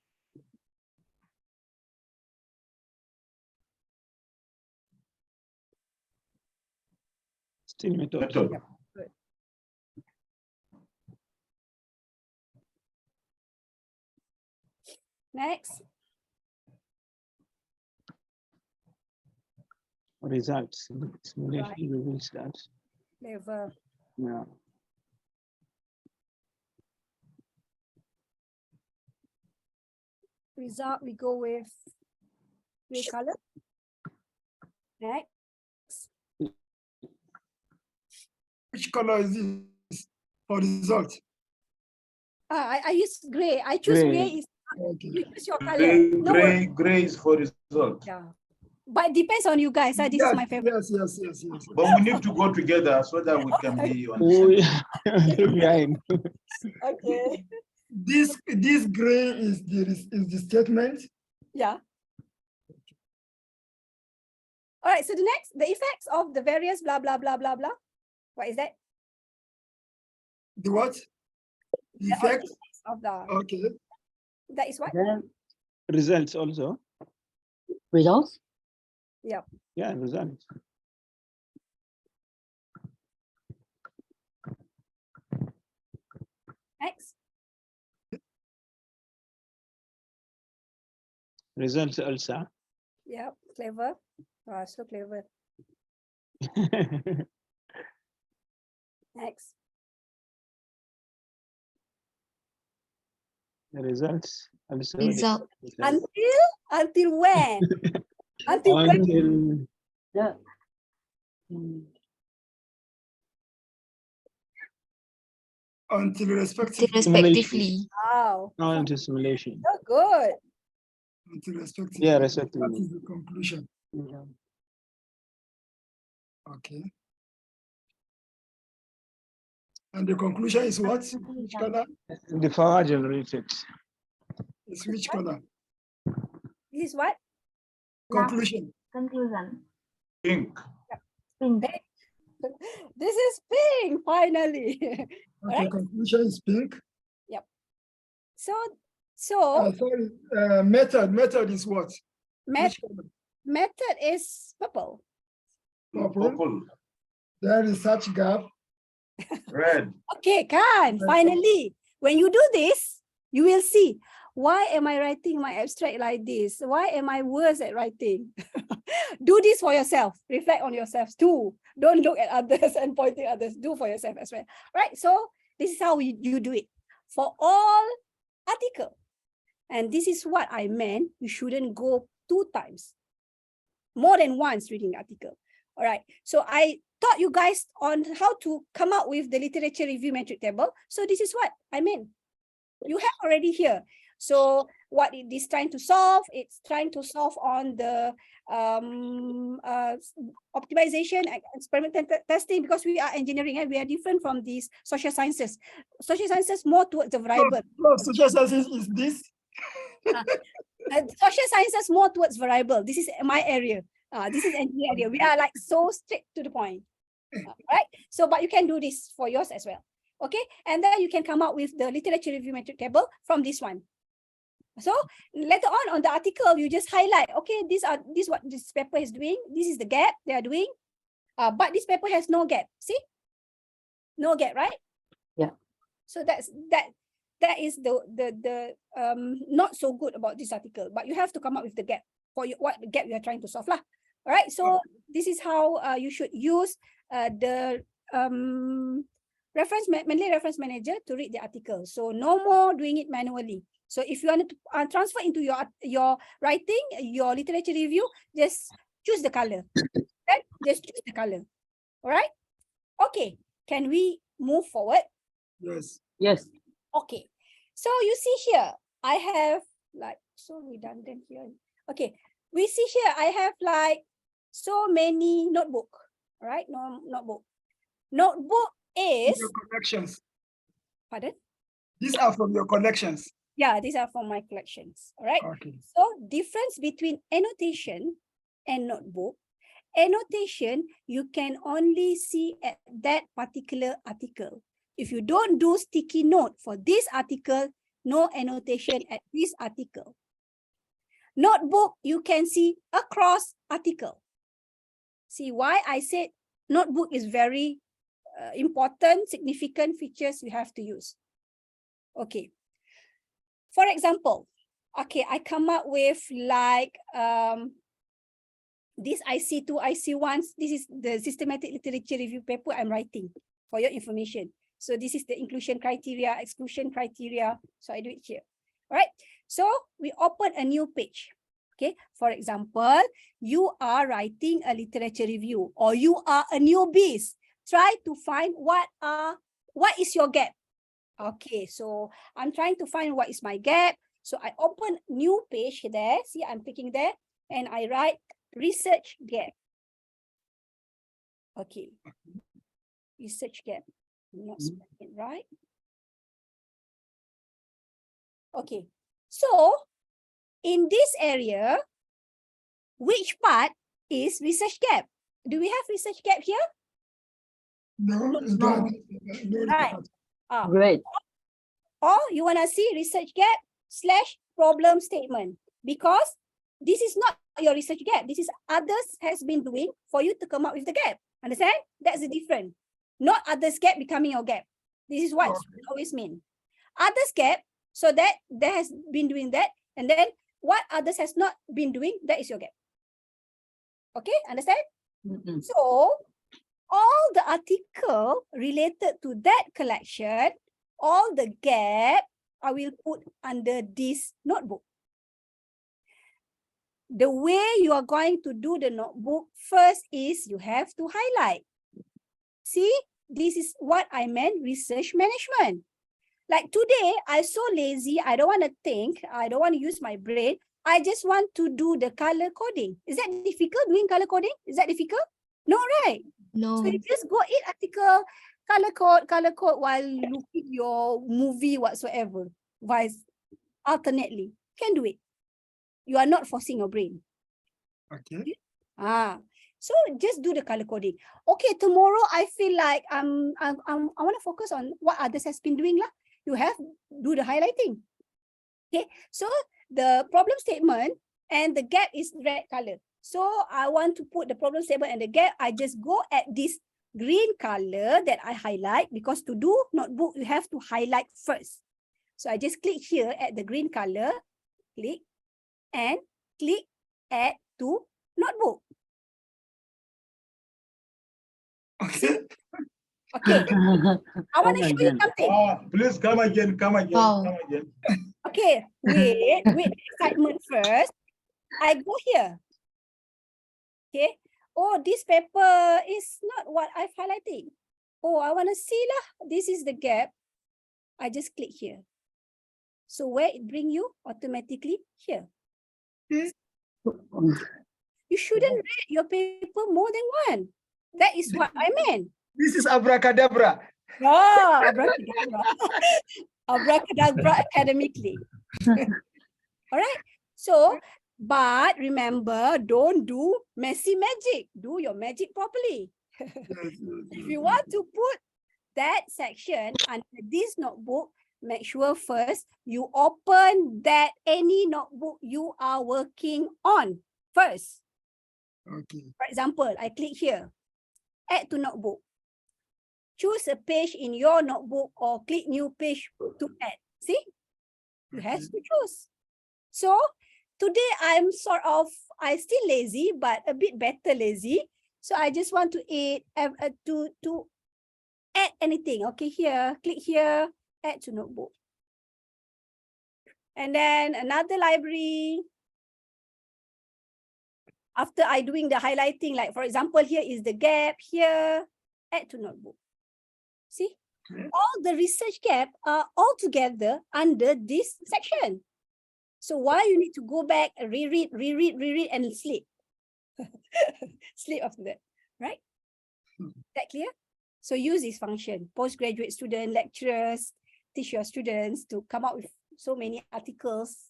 Speaker 10: Still method.
Speaker 11: Method.
Speaker 1: Yep. Good. Next,
Speaker 10: Results. Simulation reveals that.
Speaker 1: clever.
Speaker 10: Yeah.
Speaker 1: Result, we go with gray color. Next,
Speaker 4: Which color is this for result?
Speaker 1: I use gray. I choose gray.
Speaker 10: Gray.
Speaker 1: Is
Speaker 4: Okay.
Speaker 1: you choose your color. No worries.
Speaker 11: Gray is for result.
Speaker 1: Yeah. But it depends on you guys. This is my favorite.
Speaker 4: Yes.
Speaker 11: But we need to go together so that we can be on the
Speaker 10: Oh,
Speaker 11: same.
Speaker 10: yeah. Behind.
Speaker 1: Okay.
Speaker 4: This gray is the statement.
Speaker 1: Yeah. All right. So the next, the effects of the various blah blah blah blah blah. What is that?
Speaker 4: The what? The
Speaker 1: The
Speaker 4: effect.
Speaker 1: of the.
Speaker 4: Okay.
Speaker 1: That is what?
Speaker 10: Results also.
Speaker 12: Results?
Speaker 1: Yeah.
Speaker 10: Yeah, results.
Speaker 1: Next.
Speaker 10: Results also.
Speaker 1: Yeah. Clever. Wow, so clever. Next.
Speaker 10: The results also.
Speaker 9: Result.
Speaker 1: Until when? Until when?
Speaker 10: Until
Speaker 12: Yeah.
Speaker 4: Until respectively.
Speaker 9: Respectively.
Speaker 1: Wow.
Speaker 10: until simulation.
Speaker 1: So good.
Speaker 4: Until respectively.
Speaker 10: Yeah,
Speaker 4: That
Speaker 10: respectively.
Speaker 4: is the conclusion. Okay. And the conclusion is what? Which color?
Speaker 10: The power generated.
Speaker 4: It's which color?
Speaker 1: This is what?
Speaker 4: Conclusion.
Speaker 14: Conclusion.
Speaker 11: Pink.
Speaker 14: Pink.
Speaker 1: This is pink, finally.
Speaker 4: Okay,
Speaker 1: Right?
Speaker 4: conclusion is pink.
Speaker 1: Yep. So
Speaker 4: Sorry, method is what? Which color?
Speaker 1: method is purple.
Speaker 4: Purple. There is such gap.
Speaker 11: Red.
Speaker 1: Okay, Khan, finally, when you do this, you will see, why am I writing my abstract like this? Why am I worse at writing? Do this for yourself. Reflect on yourselves too. Don't look at others and pointing at others. Do for yourself as well. Right? So this is how you do it for all article. And this is what I meant. You shouldn't go 2 times, more than once reading the article. All right. So I taught you guys on how to come up with the literature review metric table. So this is what I meant. You have already here. So what it is trying to solve, it's trying to solve on the optimization and experimental testing, because we are engineering and we are different from these social sciences. Social sciences more towards the variable.
Speaker 4: Social sciences is this?
Speaker 1: Social sciences more towards variable. This is my area. This is engineering area. We are like so strict to the point. Right? So, but you can do this for yours as well. Okay, and then you can come up with the literature review metric table from this one. So later on the article, you just highlight, okay, this what this paper is doing. This is the gap they are doing. But this paper has no gap. See? No gap, right?
Speaker 12: Yeah.
Speaker 1: So that is the not so good about this article, but you have to come up with the gap for you, what gap you are trying to solve lah. All right. So this is how you should use the Mendeley Reference Manager to read the article. So no more doing it manually. So if you want to transfer into your writing, your literature review, just choose the color. Then just choose the color. All right. Okay. Can we move forward?
Speaker 4: Yes.
Speaker 12: Yes.
Speaker 1: Okay. So you see here, I have like so redundant here. Okay. We see here, I have like so many notebook. All right. No notebook. Notebook is
Speaker 4: Your collections.
Speaker 1: Pardon?
Speaker 4: These are from your collections.
Speaker 1: Yeah, these are from my collections. All right.
Speaker 4: Okay.
Speaker 1: So difference between annotation and notebook. Annotation, you can only see at that particular article. If you don't do sticky note for this article, no annotation at this article. Notebook, you can see across article. See why I said notebook is very important, significant features you have to use. Okay. For example, okay, I come up with like this IC2, IC1. This is the systematic literature review paper I'm writing for your information. So this is the inclusion criteria, exclusion criteria. So I do it here. All right. So we open a new page. Okay. For example, you are writing a literature review or you are a newbie. Try to find what is your gap. Okay. So I'm trying to find what is my gap. So I open new page there. See, I'm picking there and I write research gap. Okay. Research gap. I'm not spelling it right. Okay. So in this area, which part is research gap? Do we have research gap here?
Speaker 4: No.
Speaker 12: No.
Speaker 1: Right.
Speaker 12: Great.
Speaker 1: Or you want to see research gap / problem statement, because this is not your research gap. This is others has been doing for you to come up with the gap. Understand? That's the difference. Not others gap becoming your gap. This is what it always mean. Others gap, so that there has been doing that, and then what others has not been doing, that is your gap. Okay, understand? So all the article related to that collection, all the gap, I will put under this notebook. The way you are going to do the notebook first is you have to highlight. See, this is what I meant research management. Like today, I'm so lazy. I don't want to think. I don't want to use my brain. I just want to do the color coding. Is that difficult doing color coding? Is that difficult? No, right?
Speaker 9: No.
Speaker 1: So you just go in article, color code while looking your movie whatsoever. Vice alternately. Can do it. You are not forcing your brain.
Speaker 4: Okay.
Speaker 1: So just do the color coding. Okay, tomorrow I feel like I want to focus on what others has been doing lah. You have do the highlighting. Okay, so the problem statement and the gap is red color. So I want to put the problem statement and the gap. I just go at this green color that I highlight, because to do notebook you have to highlight first. So I just click here at the green color, click and click add to notebook.
Speaker 4: Okay.
Speaker 1: Okay. I want to show you something.
Speaker 11: Please come again. Come again.
Speaker 1: Okay, wait, excitement first. I go here. Okay. Oh, this paper is not what I've highlighted. Oh, I want to see lah. This is the gap. I just click here. So where it bring you automatically here. You shouldn't read your paper more than one. That is what I meant.
Speaker 4: This is abracadabra.
Speaker 1: Oh, abracadabra. Abracadabra academically. All right. So, but remember, don't do messy magic. Do your magic properly. If you want to put that section under this notebook, make sure first you open that any notebook you are working on first.
Speaker 4: Okay.
Speaker 1: For example, I click here. add to notebook. Choose a page in your notebook or click new page to add. See, you have to choose. So today I'm I still lazy, but a bit better lazy. So I just want to add anything. Okay, here, click here, add to notebook. And then another library. After I doing the highlighting, like for example, here is the gap, here, add to notebook. See, all the research gap are all together under this section. So why you need to go back, reread, and sleep. Sleep after that, right? That clear? So use this function. Postgraduate student, lecturers, teach your students to come up with so many articles,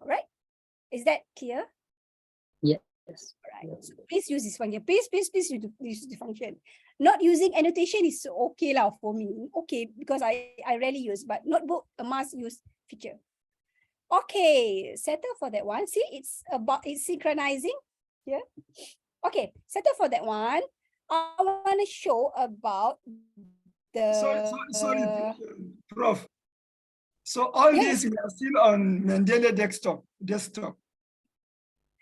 Speaker 1: right? Is that clear?
Speaker 12: Yes.
Speaker 1: Right. So please use this function. Please use the function. Not using annotation is okay lah for me. Okay, because I rarely use, but notebook a must use feature. Okay, settle for that one. See, it's synchronizing here. Okay, settle for that one. I want to show about the.
Speaker 4: Sorry, Prof. So all this we are still on Mendeley desktop.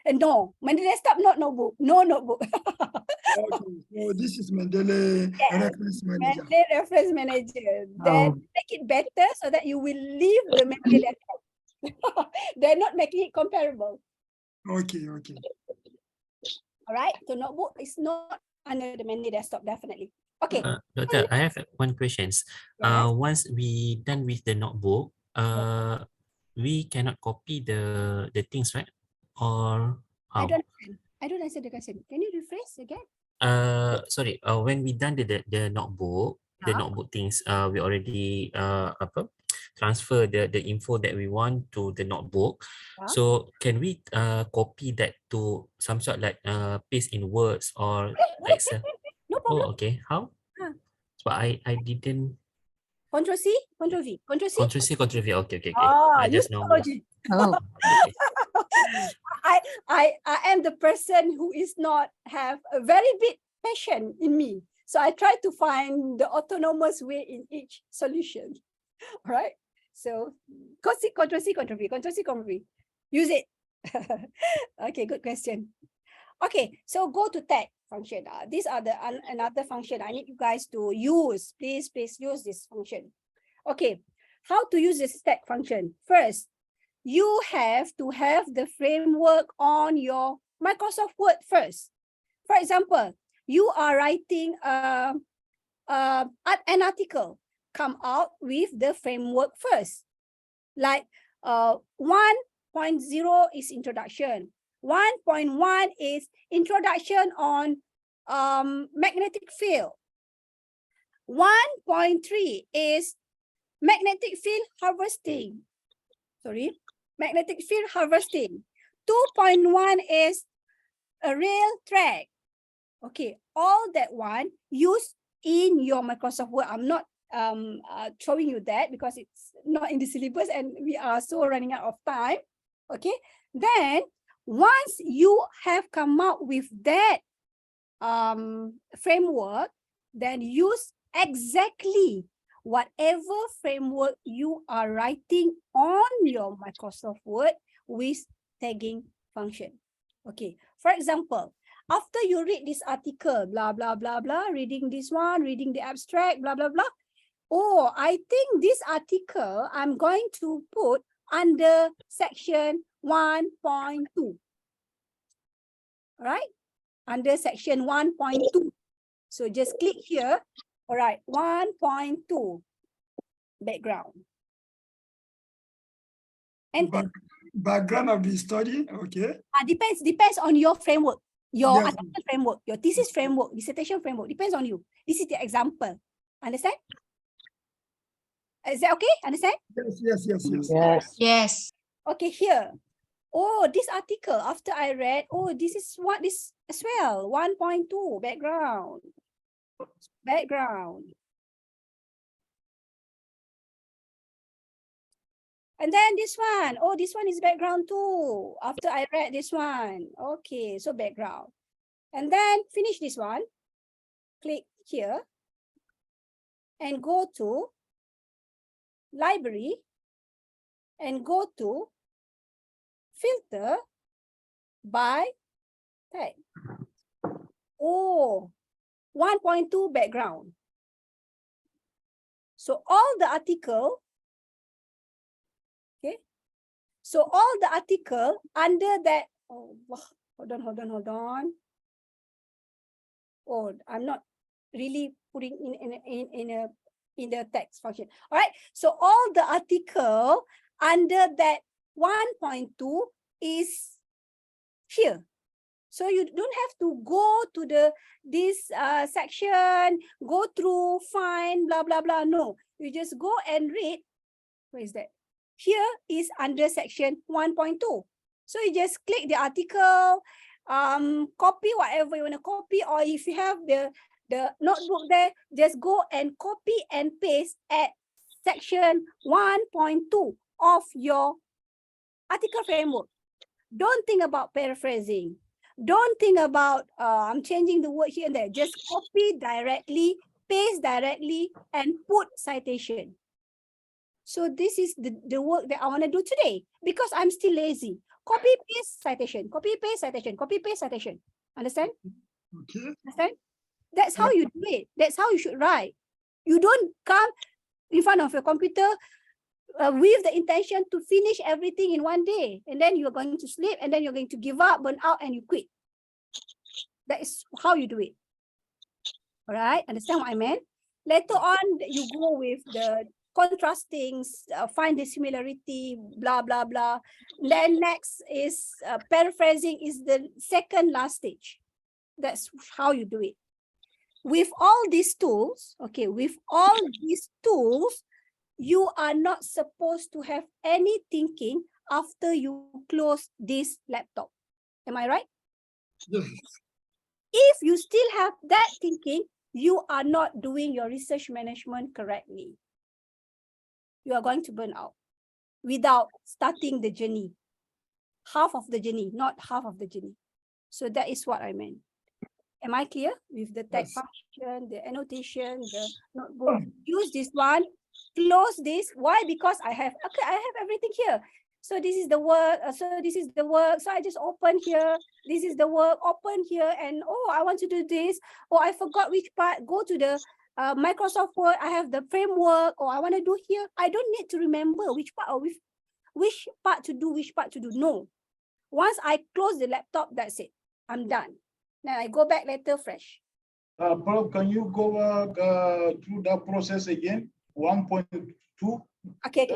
Speaker 1: No, Mendeley desktop, not notebook. No notebook.
Speaker 4: Okay, so this is Mendeley Reference Manager.
Speaker 1: Mendeley Reference Manager. Then make it better so that you will leave the Mendeley desktop. They're not making it comparable.
Speaker 4: Okay.
Speaker 1: All right. So notebook is not under the Mendeley desktop, definitely. Okay.
Speaker 8: Doctor, I have one question. Once we done with the notebook, we cannot copy the things, right? Or how?
Speaker 1: I don't answer the question. Can you rephrase again?
Speaker 8: Sorry. When we done the notebook, the notebook things, we already transfer the info that we want to the notebook. So can we copy that to some sort like paste in words or Excel?
Speaker 1: No problem.
Speaker 8: Oh, okay. How? But I didn't.
Speaker 1: Control C, Control V, Control C.
Speaker 8: Control C, Control V. Okay.
Speaker 1: Ah,
Speaker 8: I
Speaker 1: use
Speaker 8: just know.
Speaker 1: technology.
Speaker 12: Oh.
Speaker 1: I am the person who is not have a very big passion in me. So I try to find the autonomous way in each solution. All right. So Control C, Control V, Control C, Control V. Use it. Okay, good question. Okay, so go to tag function. These are the another function I need you guys to use. Please use this function. Okay, how to use this tag function? First, you have to have the framework on your Microsoft Word first. For example, you are writing an article. Come out with the framework first. Like 1.0 is introduction. 1.1 is introduction on magnetic field. 1.3 is magnetic field harvesting. Magnetic field harvesting. 2.1 is a rail track. Okay, all that one use in your Microsoft Word. I'm not showing you that because it's not in the syllabus and we are so running out of time. Okay, then once you have come up with that framework, then use exactly whatever framework you are writing on your Microsoft Word with tagging function. Okay, for example, after you read this article, blah, blah, blah, blah, reading this one, reading the abstract, blah, blah, blah. Oh, I think this article I'm going to put under section 1.2. All right, under section 1.2. So just click here. All right, 1.2 background. Enter.
Speaker 4: Background of the study, okay.
Speaker 1: Depends on your framework, your article framework, your thesis framework, dissertation framework. Depends on you. This is the example. Understand? Is that okay? Understand?
Speaker 12: Yes.
Speaker 1: Okay, here. Oh, this article, after I read, oh, this is what this as well. 1.2 background. And then this one, oh, this one is background too. After I read this one, okay, so background. And then finish this one. click here and go to library and go to filter by tag. Oh, 1.2 background. So all the article, okay. So all the article under that, oh, hold on. Oh, I'm not really putting in the text function. All right. So all the article under that 1.2 is here. So you don't have to go to this section, go through, find, blah, blah, blah. No, you just go and read. Where is that? Here is under section 1.2. So you just click the article, copy whatever you want to copy, or if you have the notebook there, just go and copy and paste at section 1.2 of your article framework. Don't think about paraphrasing. Don't think about I'm changing the word here and there. Just copy directly, paste directly, and put citation. So this is the work that I want to do today because I'm still lazy. Copy, paste, citation. Copy, paste, citation. Copy, paste, citation. Understand?
Speaker 4: Okay.
Speaker 1: Understand? That's how you do it. That's how you should write. You don't come in front of your computer with the intention to finish everything in one day, and then you're going to sleep, and then you're going to give up, burn out, and you quit. That is how you do it. All right, understand what I meant? Later on, you go with the contrasting, find the similarity, blah, blah, blah. Then next is paraphrasing is the second last stage. That's how you do it. With all these tools, okay, with all these tools, you are not supposed to have any thinking after you close this laptop. Am I right?
Speaker 4: Yes.
Speaker 1: If you still have that thinking, you are not doing your research management correctly. You are going to burn out without starting the journey. Half of the journey, not half of the journey. So that is what I meant. Am I clear with the tag function, the annotation, the notebook? Use this one. Close this. Why? Because I have everything here. So this is the work. So this is the work. So I just open here. This is the work. Open here, and oh, I want to do this. Oh, I forgot which part. Go to the Microsoft Word. I have the framework. Or I want to do here. I don't need to remember which part or which part to do. Which part to do. No. Once I close the laptop, that's it. I'm done. Now I go back later fresh.
Speaker 11: Prof, can you go back through that process again? 1.2.
Speaker 1: Okay.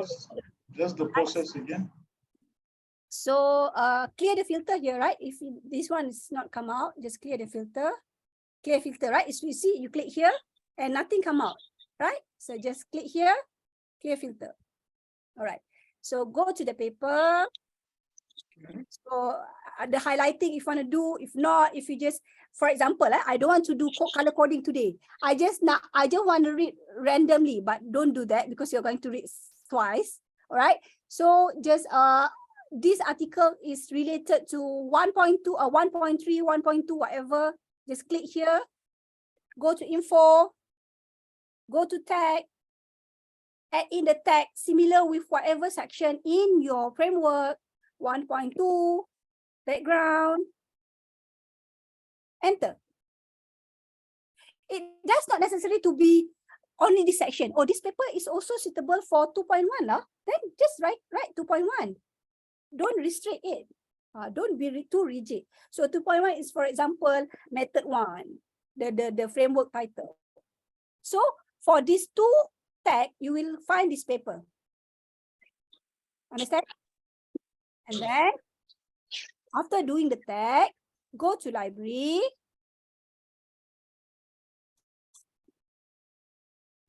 Speaker 11: Just the process again.
Speaker 1: So clear the filter here, right? If this one is not come out, just clear the filter. Clear filter, right? As you see, you click here and nothing come out, right? So just click here, clear filter. All right. So go to the paper. So the highlighting if you want to do, if not, if you just, for example, I don't want to do color coding today. I just want to read randomly, but don't do that because you're going to read twice. All right. So just this article is related to 1.2 or 1.3, 1.2, whatever. Just click here, go to info, go to tag, add in the tag similar with whatever section in your framework. 1.2, background, enter. It does not necessarily to be only this section. Oh, this paper is also suitable for 2.1 lah. Then just write 2.1. Don't restrict it. Don't be too rigid. So 2.1 is, for example, method 1, the framework title. So for these two tag, you will find this paper. Understand? And then after doing the tag, go to library.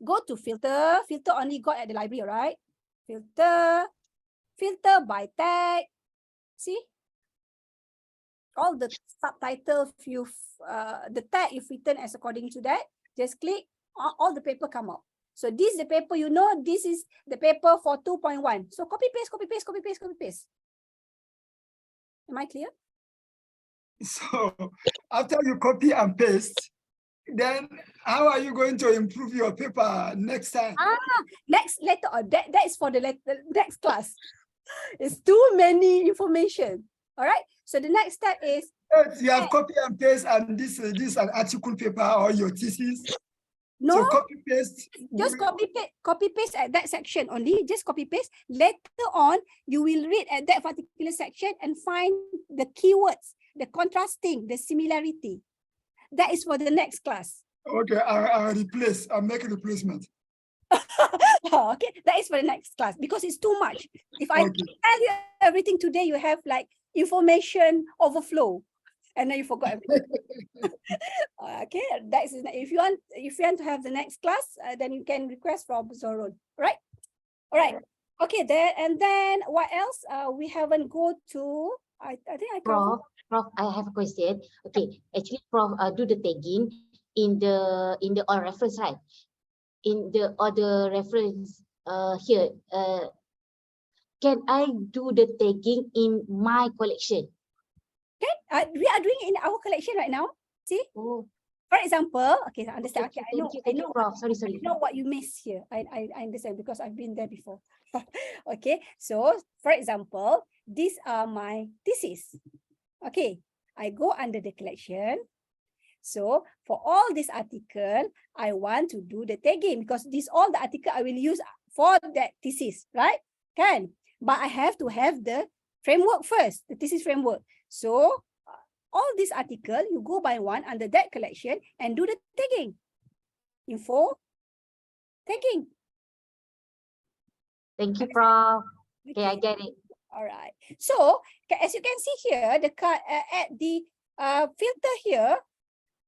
Speaker 1: Go to filter. Filter only got at the library, right? Filter. Filter by tag. See? All the subtitles, the tag you've written as according to that. Just click, all the paper come out. So this is the paper, you know, this is the paper for 2.1. So copy, paste, copy, paste, copy, paste, copy, paste. Am I clear?
Speaker 4: So after you copy and paste, then how are you going to improve your paper next time?
Speaker 1: Next later on, that is for the next class. It's too many information. All right. So the next step is
Speaker 4: You have copy and paste, and this is an article paper or your thesis.
Speaker 1: no.
Speaker 4: So copy paste.
Speaker 1: Just copy paste at that section only. Just copy paste. Later on, you will read at that particular section and find the keywords, the contrasting, the similarity. That is for the next class.
Speaker 4: Okay, I'll replace. I'll make a replacement.
Speaker 1: Okay, that is for the next class because it's too much. If I tell you everything today, you have like information overflow, and then you forgot everything. Okay, that is if you want to have the next class, then you can request from Zorul, right? All right. Okay, then what else? We haven't go to. I think I covered.
Speaker 7: Prof, I have a question. Okay, actually, Prof, do the tagging in the all reference, right? In the other reference here, can I do the tagging in my collection?
Speaker 1: Okay, we are doing it in our collection right now. See?
Speaker 7: Oh.
Speaker 1: For example, okay, I understand. Okay,
Speaker 7: Thank you, Prof. Sorry.
Speaker 1: I know what you miss here. I understand because I've been there before. Okay, so for example, these are my thesis. Okay, I go under the collection. So for all this article, I want to do the tagging because this all the article I will use for that thesis, right? Can, but I have to have the framework first, the thesis framework. So all this article, you go by one under that collection and do the tagging. Info, tagging.
Speaker 7: Thank you, Prof. Okay, I get it.
Speaker 1: All right. So as you can see here, the at the filter here,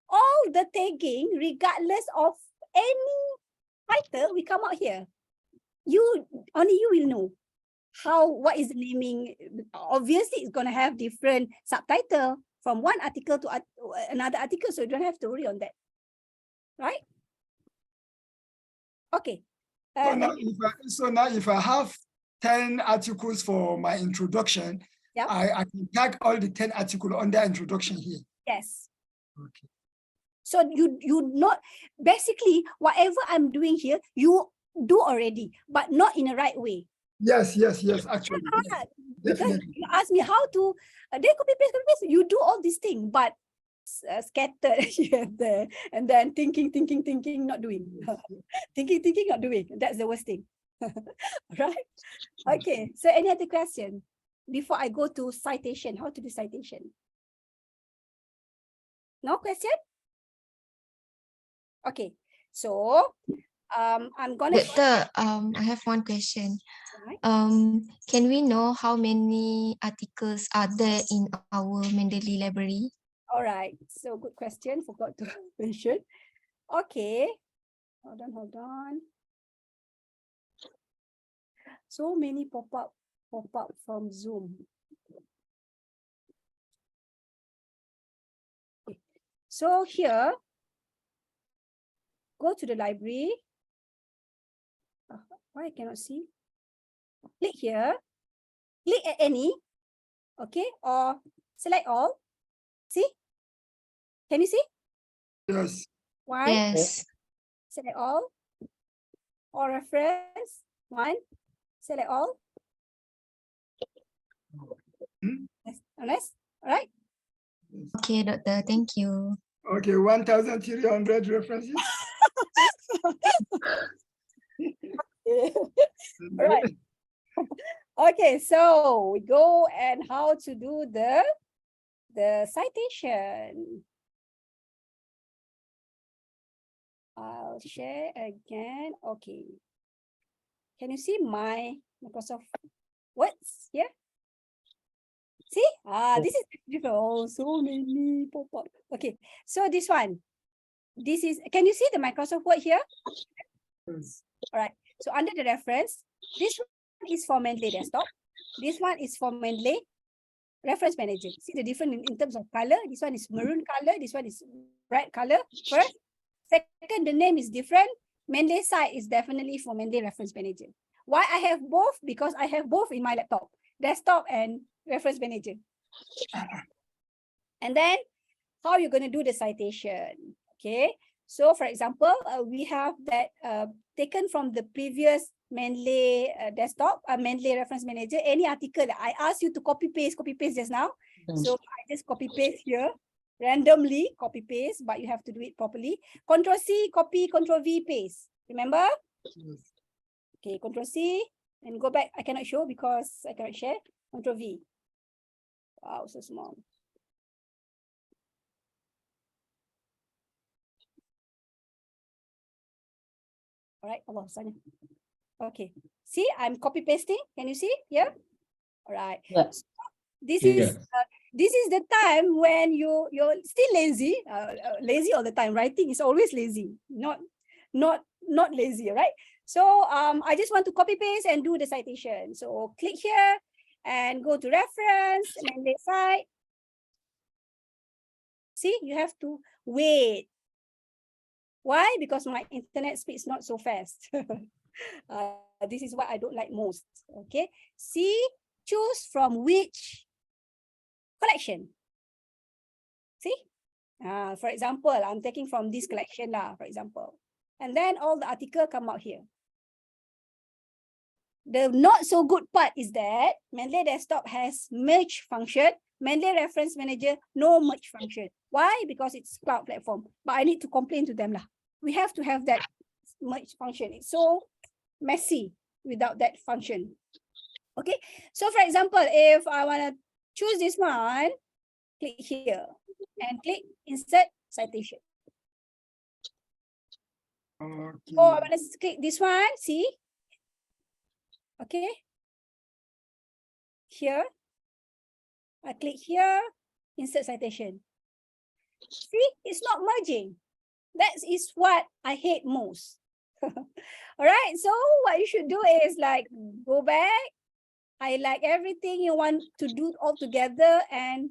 Speaker 1: all the tagging, regardless of any title, we come out here. Only you will know what is the naming. Obviously, it's going to have different subtitle from one article to another article, so you don't have to worry on that, right? Okay.
Speaker 4: So now if I have 10 articles for my introduction,
Speaker 1: yep.
Speaker 4: I can tag all the 10 articles under introduction here.
Speaker 1: Yes.
Speaker 4: Okay.
Speaker 1: So you not basically whatever I'm doing here, you do already, but not in the right way.
Speaker 4: Yes, actually. Yes,
Speaker 1: because you ask me how to they copy paste, you do all these things, but scattered here and there, and then thinking, not doing. thinking, not doing. That's the worst thing. Right? Okay. So any other question before I go to citation? How to do citation? No question? Okay. So I'm gonna.
Speaker 9: Doctor, I have one question. Can we know how many articles are there in our Mendeley library?
Speaker 1: All right. So good question. Forgot to mention. Okay. Hold on. So many pop up from Zoom. Okay. So here, go to the library. Why I cannot see? Click here. Click at any. Okay. Or select all. See? Can you see?
Speaker 4: Yes.
Speaker 1: One.
Speaker 9: Yes.
Speaker 1: Select all. Or reference. One. Select all. Honest? All right.
Speaker 9: Okay, doctor. Thank you.
Speaker 4: Okay, 1,300 references.
Speaker 1: All right. Okay, so we go and how to do the citation. I'll share again. Okay. Can you see my Microsoft words here? See? This is different. Oh, so many pop-up. Okay, so this one. This is, can you see the Microsoft Word here?
Speaker 4: Yes.
Speaker 1: All right. So under the reference, this one is for Mendeley Desktop. This one is for Mendeley Reference Manager. See the difference in terms of color? This one is maroon color. This one is bright color. First. Second, the name is different. Mendeley side is definitely for Mendeley Reference Manager. Why I have both? Because I have both in my laptop. Desktop and Reference Manager. And then, how you're going to do the citation? Okay. So for example, we have that taken from the previous Mendeley desktop, Mendeley Reference Manager, any article that I asked you to copy paste just now. So I just copy paste here, randomly copy paste, but you have to do it properly. Control C, copy, Control V, paste. Remember?
Speaker 4: Yes.
Speaker 1: Okay, Control C and go back. I cannot show because I cannot share. Control V. Wow, so small. All right, Allah, okay. See, I'm copy pasting. Can you see here? All right.
Speaker 12: Yeah.
Speaker 1: So this is the time when you're still lazy. Lazy all the time. Writing is always lazy. Not lazy, right? So I just want to copy paste and do the citation. So click here and go to reference and then site. See, you have to wait. Why? Because my internet speed is not so fast. This is what I don't like most. Okay. C, choose from which collection. See? For example, I'm taking from this collection now, for example. And then all the article come out here. The not so good part is that Mendeley Desktop has merge function. Mendeley Reference Manager, no merge function. Why? Because it's cloud platform. But I need to complain to them lah. We have to have that merge function. It's so messy without that function. Okay. So for example, if I want to choose this one, click here and click insert citation.
Speaker 4: Okay.
Speaker 1: Oh, I want to click this one. See? Okay. Here. I click here, insert citation. See, it's not merging. That is what I hate most. All right, so what you should do is like go back, highlight everything you want to do all together and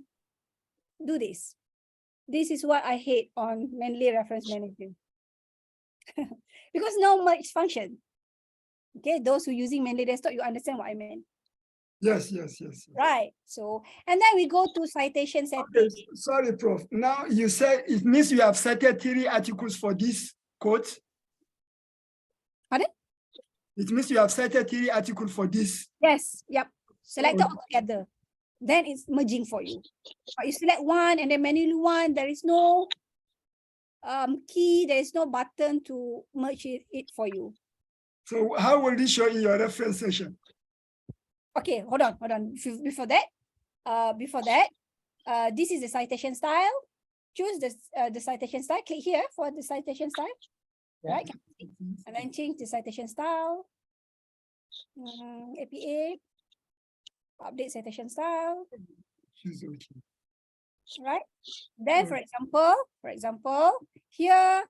Speaker 1: do this. This is what I hate on Mendeley Reference Manager. Because no merge function. Okay, those who using Mendeley Desktop, you understand what I meant.
Speaker 4: Yes.
Speaker 1: Right. So, and then we go to citation settings.
Speaker 4: Okay, sorry, Prof. Now you said it means you have cited 3 articles for this quote.
Speaker 1: Pardon?
Speaker 4: It means you have cited 3 articles for this.
Speaker 1: Yes. Yep. Select it all together. Then it's merging for you. But you select one and then manually one. There is no key. There is no button to merge it for you.
Speaker 4: So how will this show in your reference session?
Speaker 1: Okay, hold on. Before that, this is the citation style. Choose the citation style. Click here for the citation style. Right, and then change the citation style. APA. Update citation style. Right. Then, for example, here.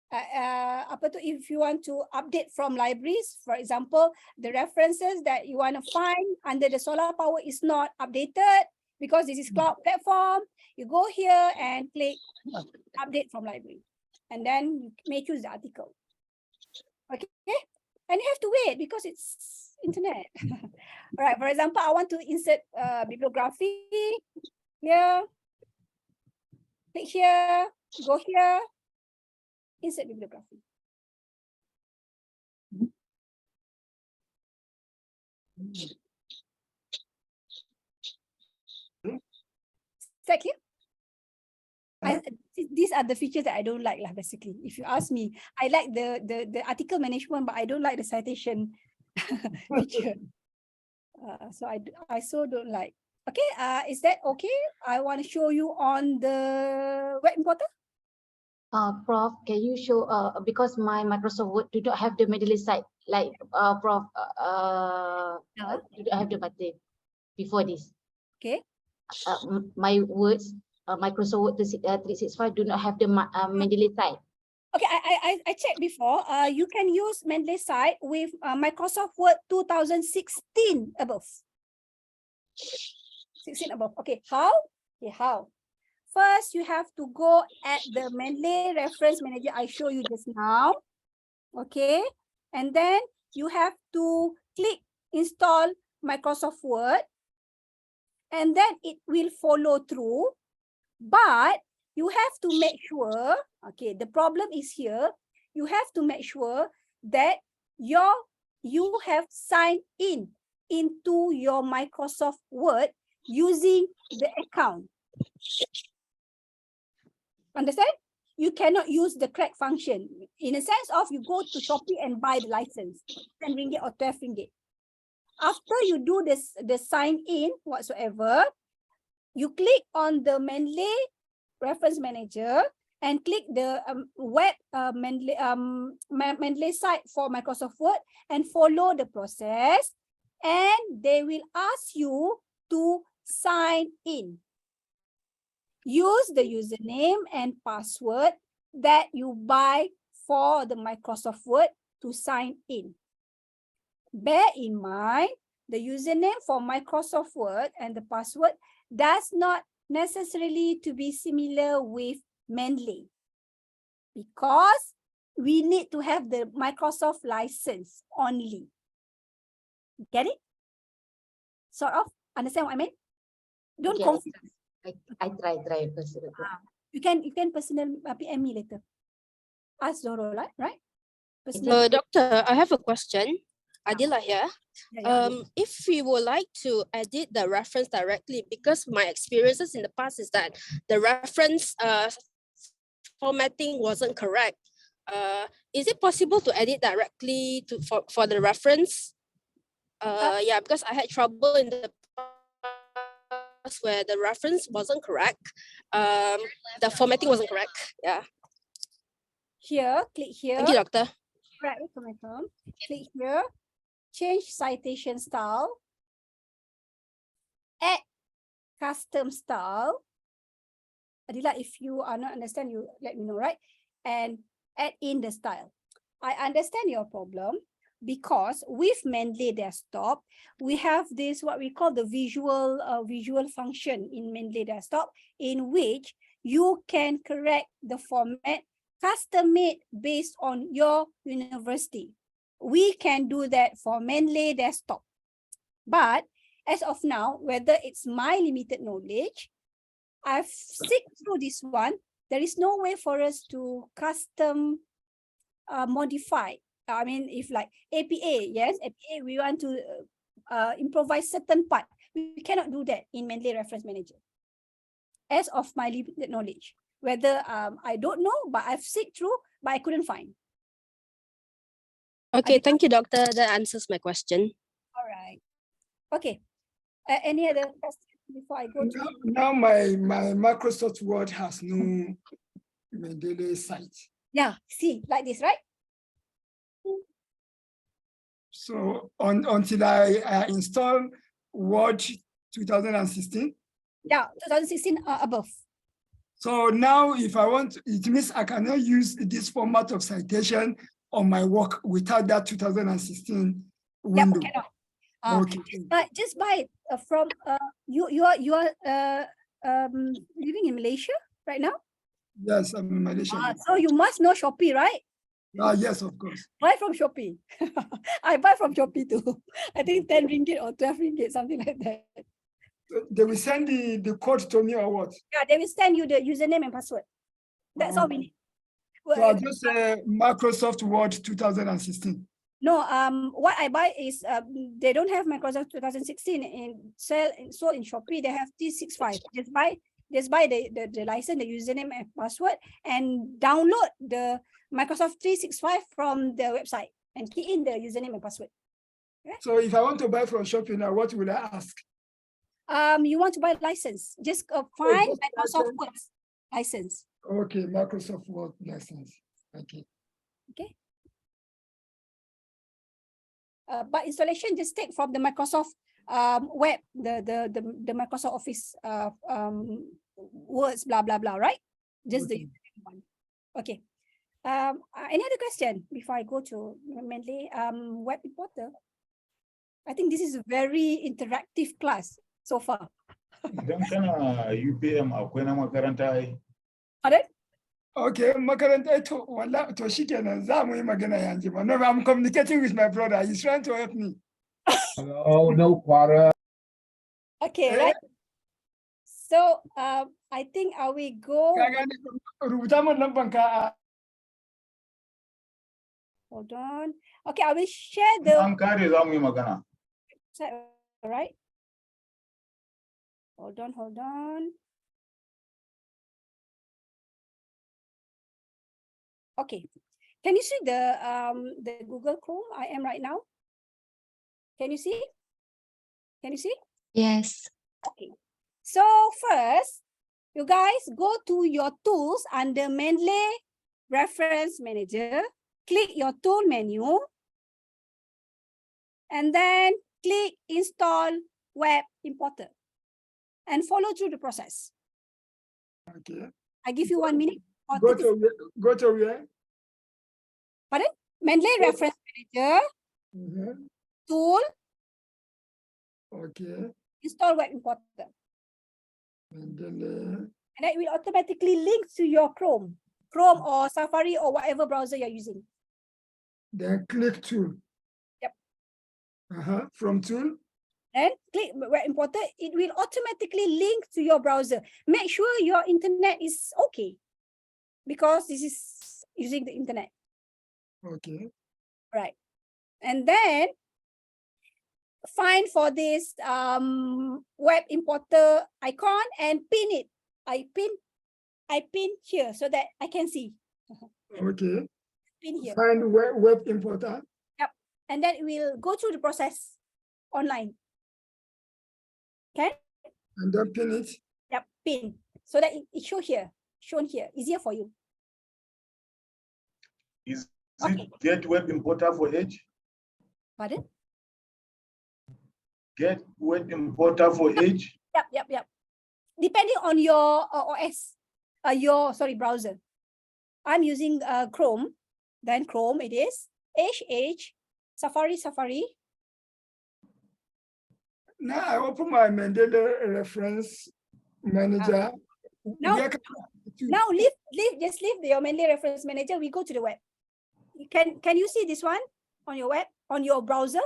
Speaker 1: If you want to update from libraries, for example, the references that you want to find under the solar power is not updated because this is cloud platform. You go here and click update from library, and then you may choose the article. Okay, and you have to wait because it's internet. All right. For example, I want to insert bibliography here. Click here. Go here. Insert bibliography. Check here. These are the features that I don't like lah, basically. If you ask me, I like the article management, but I don't like the citation feature. So I so don't like. Okay, is that okay? I want to show you on the web importer.
Speaker 7: Prof, can you show because my Microsoft Word do not have the Mendeley site, like Prof do not have the button before this.
Speaker 1: Okay.
Speaker 7: My words, Microsoft Word 365 do not have the Mendeley site.
Speaker 1: Okay, I checked before. You can use Mendeley site with Microsoft Word 2016 above. 16 above. Okay, how? Okay, how? First, you have to go at the Mendeley Reference Manager I showed you just now. Okay. And then you have to click install Microsoft Word. And then it will follow through. But you have to make sure Okay, the problem is here. You have to make sure that you have signed in into your Microsoft Word using the account. Understand? You cannot use the crack function in a sense of you go to Shopee and buy the license, 10 ringgit or 12 ringgit. After you do this, the sign in whatsoever, you click on the Mendeley Reference Manager and click the web Mendeley site for Microsoft Word and follow the process, and they will ask you to sign in. Use the username and password that you buy for the Microsoft Word to sign in. Bear in mind, the username for Microsoft Word and the password does not necessarily to be similar with Mendeley, because we need to have the Microsoft license only. Get it? Sort of understand what I mean? Don't confuse.
Speaker 7: I try personally.
Speaker 1: You can personally PM me later. Ask Zoro, right?
Speaker 14: Doctor, I have a question. Adila here. If we would like to edit the reference directly, because my experiences in the past is that the reference formatting wasn't correct. Is it possible to edit directly for the reference? Yeah, because I had trouble in the past where the reference wasn't correct. The formatting wasn't correct. Yeah.
Speaker 1: Here, click here.
Speaker 14: Thank you, doctor.
Speaker 1: Right, click here. Change citation style. Add custom style. Adila, if you are not understand, you let me know, right? And add in the style. I understand your problem because with Mendeley Desktop, we have this what we call the visual function in Mendeley Desktop, in which you can correct the format custom made based on your university. We can do that for Mendeley Desktop. But as of now, whether it's my limited knowledge, I've seeked through this one. There is no way for us to custom modify. I mean, if like APA, yes, APA, we want to improvise certain part. We cannot do that in Mendeley Reference Manager. As of my limited knowledge, whether I don't know, but I've seeked through, but I couldn't find.
Speaker 14: Okay, thank you, doctor. That answers my question.
Speaker 1: All right. Okay. Any other questions before I go to
Speaker 4: now my Microsoft Word has no Mendeley site.
Speaker 1: Yeah, see, like this, right?
Speaker 4: So until I install Word 2016.
Speaker 1: Yeah, 2016 above.
Speaker 4: So now if I want, it means I cannot use this format of citation on my work without that 2016 window.
Speaker 1: Yeah, cannot.
Speaker 4: Okay.
Speaker 1: Just buy it from you are living in Malaysia right now?
Speaker 4: Yes, I'm in Malaysia.
Speaker 1: So you must know Shopee, right?
Speaker 4: Yes, of course.
Speaker 1: Buy from Shopee. I buy from Shopee too. I think 10 ringgit or 12 ringgit, something like that.
Speaker 4: They will send the code to me or what?
Speaker 1: Yeah, they will send you the username and password. That's all we need.
Speaker 4: So I'll just say Microsoft Word 2016.
Speaker 1: No, what I buy is they don't have Microsoft 2016 in so in Shopee they have T65. Just buy the license, the username and password, and download the Microsoft 365 from the website and key in the username and password. Okay?
Speaker 4: So if I want to buy from Shopee now, what will I ask?
Speaker 1: You want to buy a license? Just find Microsoft Word license.
Speaker 4: Okay, Microsoft Word license. Okay.
Speaker 1: Okay. But installation just take from the Microsoft web, the Microsoft Office words, blah blah blah, right? Just the one. Okay. Any other question before I go to Mendeley web reporter? I think this is a very interactive class so far.
Speaker 11: Idan kana UPM akwai na makaranta ai.
Speaker 1: Pardon?
Speaker 4: Okay, makaranta to wala to shikenan za mu yi magana yanzu ba. No, I'm communicating with my brother. He's trying to help me.
Speaker 6: Hello, no quarter.
Speaker 1: Okay, right. So I think we go.
Speaker 4: Rubuta min lamban ka.
Speaker 1: Hold on. Okay, I will share the.
Speaker 11: An kare za mu yi magana.
Speaker 1: All right. Hold on, hold on. Okay. Can you see the Google Chrome I am right now? Can you see? Can you see?
Speaker 9: Yes.
Speaker 1: Okay. So first, you guys go to your tools under Mendeley Reference Manager. Click your tool menu. And then click Install Web Importer. And follow through the process.
Speaker 4: Okay.
Speaker 1: I give you 1 minute.
Speaker 4: Go to where?
Speaker 1: Pardon? Mendeley Reference Manager. Tool.
Speaker 4: Okay.
Speaker 1: Install Web Importer.
Speaker 4: Mendeley.
Speaker 1: And it will automatically link to your Chrome or Safari or whatever browser you're using.
Speaker 4: Then click tool.
Speaker 1: Yep.
Speaker 4: From tool.
Speaker 1: And click Web Importer. It will automatically link to your browser. Make sure your internet is okay, because this is using the internet.
Speaker 4: Okay.
Speaker 1: Right. And then find for this Web Importer icon and pin it. I pin here so that I can see.
Speaker 4: Okay.
Speaker 1: Pin here.
Speaker 4: Find Web Importer.
Speaker 1: Yep. And then we'll go through the process online. Okay.
Speaker 4: And then pin it.
Speaker 1: Yep. Pin. So that it shown here. Easier for you.
Speaker 11: Is it Get Web Importer for Edge?
Speaker 1: Pardon?
Speaker 11: Get Web Importer for Edge?
Speaker 1: Yep. Depending on your OS, browser. I'm using Chrome. Then Chrome it is. Edge, Safari.
Speaker 4: Now I open my Mendeley Reference Manager.
Speaker 1: Now just leave your Mendeley Reference Manager. We go to the web. Can you see this one on your web, on your browser?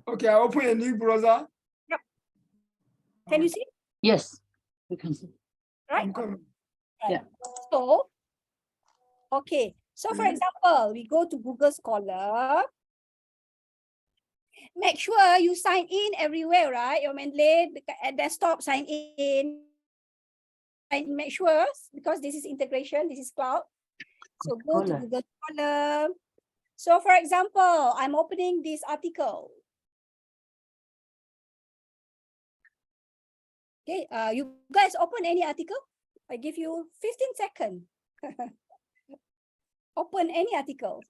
Speaker 4: Okay, I open a new browser.
Speaker 1: Yep. Can you see?
Speaker 12: Yes, we can see.
Speaker 1: Right?
Speaker 4: I'm coming.
Speaker 1: Right.
Speaker 12: Yeah.
Speaker 1: So, okay. So for example, we go to Google Scholar. Make sure you sign in everywhere, right? Your Mendeley at desktop, sign in. And make sure, because this is integration, this is cloud. So go to Google Scholar. So for example, I'm opening this article. Okay, you guys open any article? I give you 15 seconds. Open any article.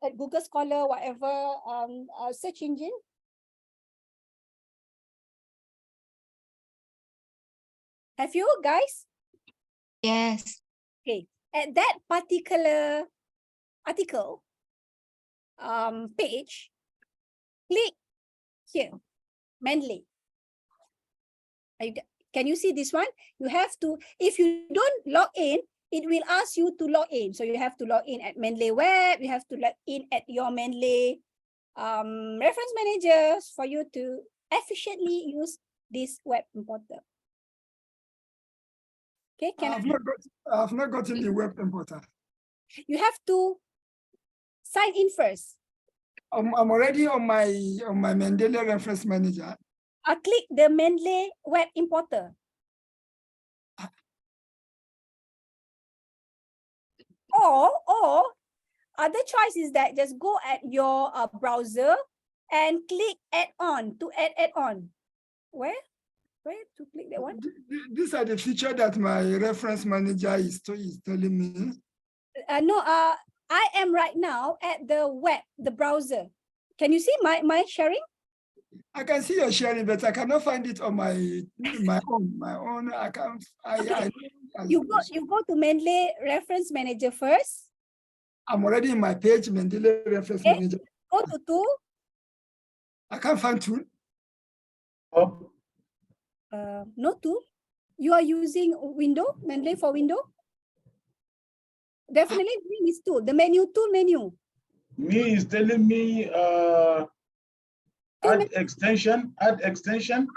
Speaker 1: At Google Scholar, whatever search engine. Have you guys?
Speaker 9: Yes.
Speaker 1: Okay, at that particular article page, click here, Mendeley. Can you see this one? You have to, if you don't log in, it will ask you to log in. So you have to log in at Mendeley Web. You have to log in at your Mendeley Reference Manager for you to efficiently use this web importer. Okay,
Speaker 4: I've not gotten the web importer.
Speaker 1: You have to sign in first.
Speaker 4: I'm already on my Mendeley Reference Manager.
Speaker 1: Click the Mendeley Web Importer. Or other choice is that just go at your browser and click add-on to add add-on. Where to click that one?
Speaker 4: These are the features that my reference manager is telling me.
Speaker 1: I am right now at the web, the browser. Can you see my sharing?
Speaker 4: I can see your sharing, but I cannot find it on my own account.
Speaker 1: You go to Mendeley Reference Manager first.
Speaker 4: I'm already in my page, Mendeley Reference Manager.
Speaker 1: Go to tool.
Speaker 4: I can't find tool.
Speaker 1: No tool. You are using window, Mendeley for window. Definitely this tool, the tool menu.
Speaker 11: Me is telling me add extension.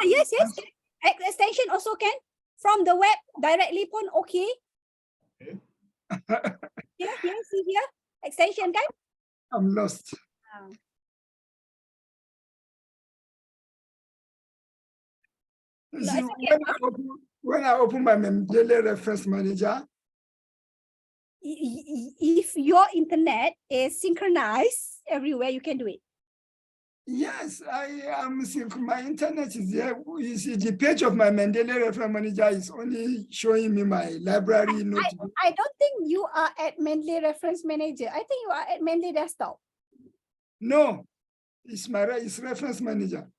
Speaker 1: Yes. Extension also can. From the web directly pun okay. Here, see here. Extension kan?
Speaker 4: I'm lost. You
Speaker 1: No,
Speaker 4: see,
Speaker 1: it's okay.
Speaker 4: when I open my Mendeley Reference Manager,
Speaker 1: If your internet is synchronized everywhere, you can do it.
Speaker 4: yes, I am. My internet is there. You see, the page of my Mendeley Reference Manager is only showing me my library notebook.
Speaker 1: I don't think you are at Mendeley Reference Manager. I think you are at Mendeley Desktop.
Speaker 4: No, it's Reference Manager.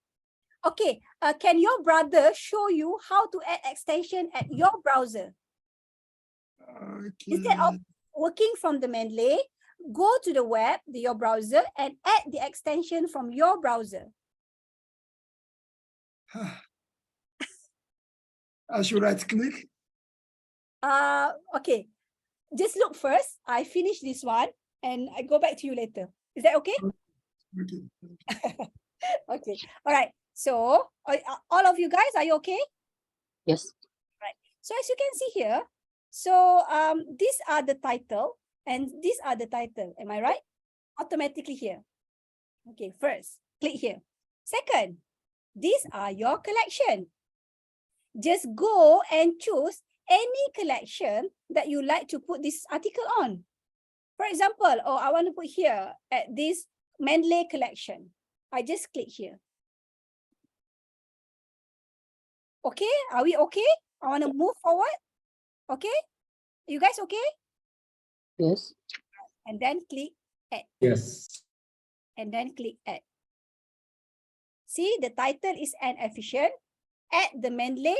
Speaker 1: Okay, can your brother show you how to add extension at your browser?
Speaker 4: Okay.
Speaker 1: Instead of working from the Mendeley, go to the web, your browser, and add the extension from your browser.
Speaker 4: I should right click.
Speaker 1: Okay, just look first. I finish this one and I go back to you later. Is that okay?
Speaker 4: Okay.
Speaker 1: Okay, all right. So all of you guys, are you okay?
Speaker 12: Yes.
Speaker 1: Right. So as you can see here, so these are the title and these are the title. Am I right? Automatically here. Okay, first, click here. Second, these are your collection. Just go and choose any collection that you like to put this article on. For example, I want to put here at this Mendeley collection. I just click here. Okay, are we okay? I want to move forward. Okay, you guys okay?
Speaker 12: Yes.
Speaker 1: And then click add.
Speaker 5: Yes.
Speaker 1: And then click add. See, the title is an efficient. Add the Mendeley